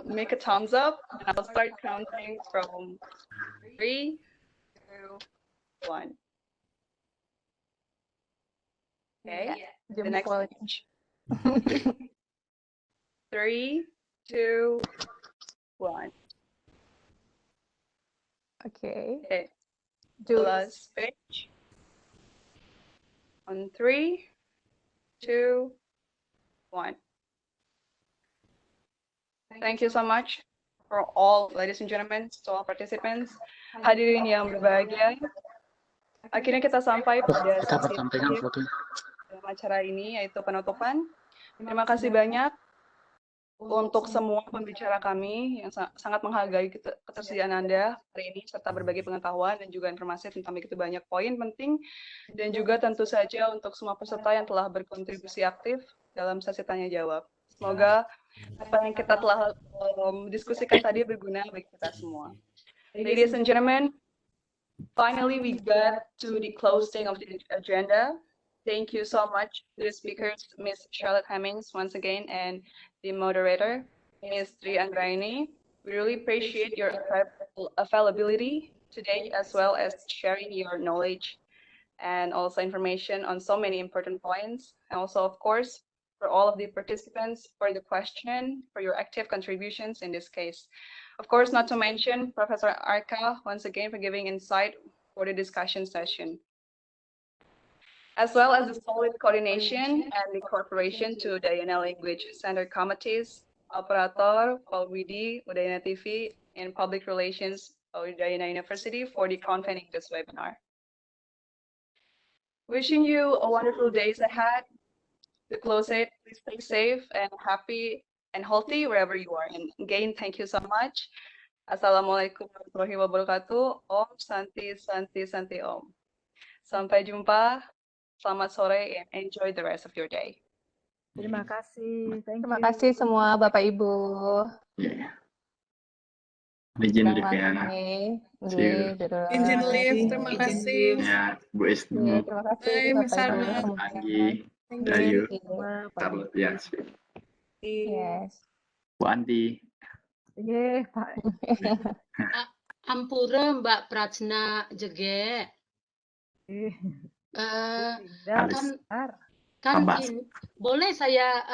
[SPEAKER 1] make a thumbs up, and I'll start counting from 3, 2, 1. Okay, the next image. 3, 2, 1.
[SPEAKER 3] Okay.
[SPEAKER 1] The last page. On 3, 2, 1. Thank you so much for all, ladies and gentlemen, to all participants. Hadirin yang berbahagia, akhirnya kita sampai pada sesi terakhir dalam acara ini, yaitu penutupan. Terima kasih banyak untuk semua pembicara kami yang sangat menghargai ketersediaan Anda hari ini, serta berbagi pengetahuan dan juga informasi tentang begitu banyak poin penting, dan juga tentu saja untuk semua peserta yang telah berkontribusi aktif dalam sesi tanya-jawab. Semoga apa yang kita telah diskusikan tadi berguna bagi kita semua. Ladies and gentlemen, finally we got to the closing of the agenda. Thank you so much to the speakers, Ms. Charlotte Hemmings, once again, and the moderator, Ms. Tri Anggraini. We really appreciate your availability today, as well as sharing your knowledge and also information on so many important points. And also, of course, for all of the participants, for the question, for your active contributions in this case. Of course, not to mention Professor Arka, once again, for giving insight for the discussion session, as well as the solid coordination and the cooperation to Udayana Language Center committees, operator, Polwidi, Udayana TV, and public relations of Udayana University for the convening this webinar. Wishing you a wonderful days ahead. To close it, please stay safe and happy and healthy wherever you are. And again, thank you so much. Assalamualaikum warahmatullahi wabarakatuh. Om Santi Santi Santi Om. Sampai jumpa. Selamat sore and enjoy the rest of your day.
[SPEAKER 7] Terima kasih.
[SPEAKER 3] Terima kasih semua Bapak Ibu.
[SPEAKER 8] Izin live ya.
[SPEAKER 14] Izin live, terima kasih.
[SPEAKER 8] Ya, Bu Isnu.
[SPEAKER 3] Terima kasih
[SPEAKER 14] Bapak
[SPEAKER 3] Ibu.
[SPEAKER 8] Anggi, Dayu, Charlotte, ya.
[SPEAKER 3] Yes.
[SPEAKER 8] Bu Andi.
[SPEAKER 7] Iya, Pak.
[SPEAKER 13] Ampura Mbak Prajna Jege. Boleh saya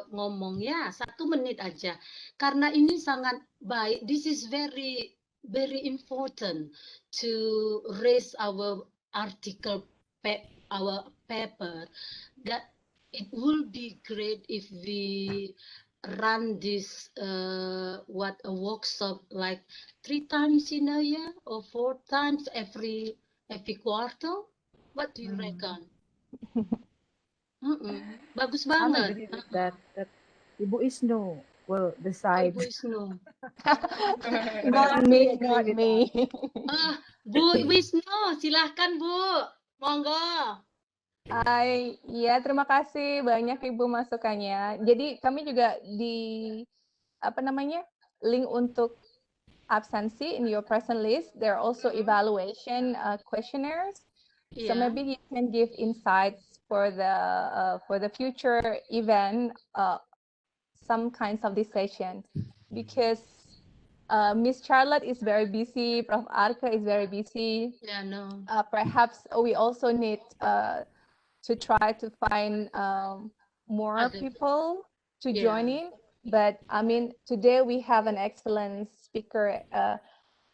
[SPEAKER 13] ngomong ya 1 menit aja, karena ini sangat baik. This is very important to raise our article, our paper. That it will be great if we run this a workshop like 3 times in a year or 4 times every quarter. What do you reckon? Bagus banget.
[SPEAKER 7] That Ibu Isnu will decide.
[SPEAKER 13] Ibu Isnu.
[SPEAKER 3] Not me.
[SPEAKER 13] Bu Wisnu, silahkan Bu. Monggo.
[SPEAKER 3] Ya, terima kasih banyak Ibu masukannya. Jadi kami juga di link untuk absensi in your present list. There are also evaluation questionnaires. So maybe you can give insights for the future event, some kinds of this session, because Miss Charlotte is very busy, Prof. Arka is very busy.
[SPEAKER 13] Yeah, no.
[SPEAKER 3] Perhaps we also need to try to find more people to join in. But I mean, today we have an excellent speaker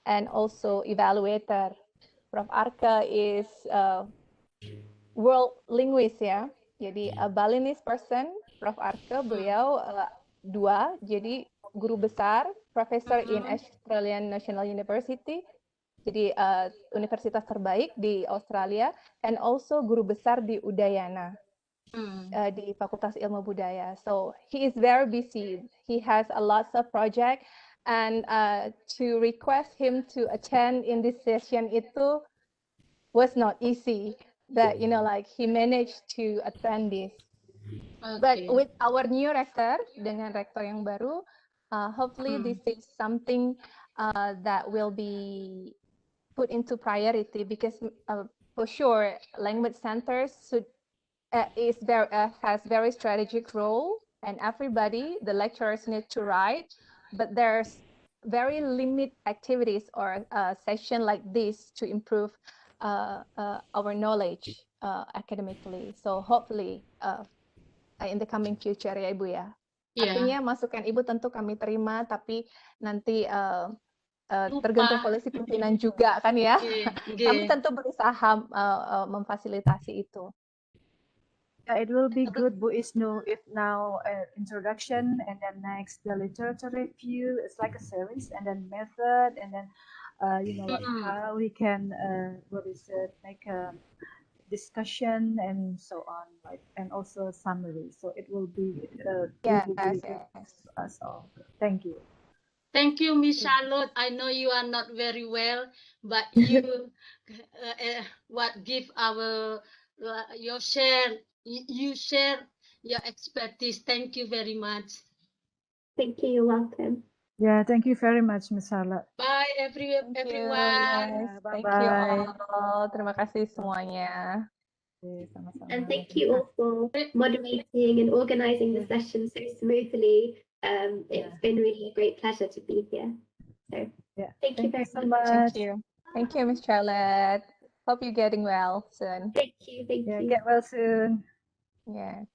[SPEAKER 3] and also evaluator. Prof. Arka is world linguist ya, jadi a Balinese person. Prof. Arka beliau 2, jadi guru besar, professor in Australian National University, jadi universitas terbaik di Australia, and also guru besar di Udayana. di Fakultas Ilmu Budaya. So he is very busy. He has a lots of project, and to request him to attend in this session itu was not easy. But like he managed to attend this. But with our new rector, dengan rektor yang baru, hopefully this is something that will be put into priority, because for sure language centers has very strategic role, and everybody, the lecturers need to write, but there's very limited activities or session like this to improve our knowledge academically. So hopefully in the coming future ya Ibu ya. Artinya masukan Ibu tentu kami terima, tapi nanti tergantung polisi pimpinan juga kan ya. Kami tentu berusaha memfasilitasi itu.
[SPEAKER 7] It will be good, Bu Isnu, if now introduction and then next the literature review. It's like a series, and then method, and then like how we can make a discussion and so on, like, and also summary. So it will be
[SPEAKER 3] yes.
[SPEAKER 7] Us all. Thank you.
[SPEAKER 13] Thank you, Miss Charlotte. I know you are not very well, but you give our your share. You share your expertise. Thank you very much.
[SPEAKER 4] Thank you. You're welcome.
[SPEAKER 7] Yeah, thank you very much, Miss Charlotte.
[SPEAKER 13] Bye, everyone.
[SPEAKER 3] Yes, thank you all. Terima kasih semuanya.
[SPEAKER 4] And thank you all for moderating and organizing the session so smoothly. It's been really a great pleasure to be here. So thank you very much.
[SPEAKER 3] Thank you. Thank you, Miss Charlotte. Hope you're getting well soon.
[SPEAKER 4] Thank you. Thank you.
[SPEAKER 7] Get well soon.
[SPEAKER 3] Yeah.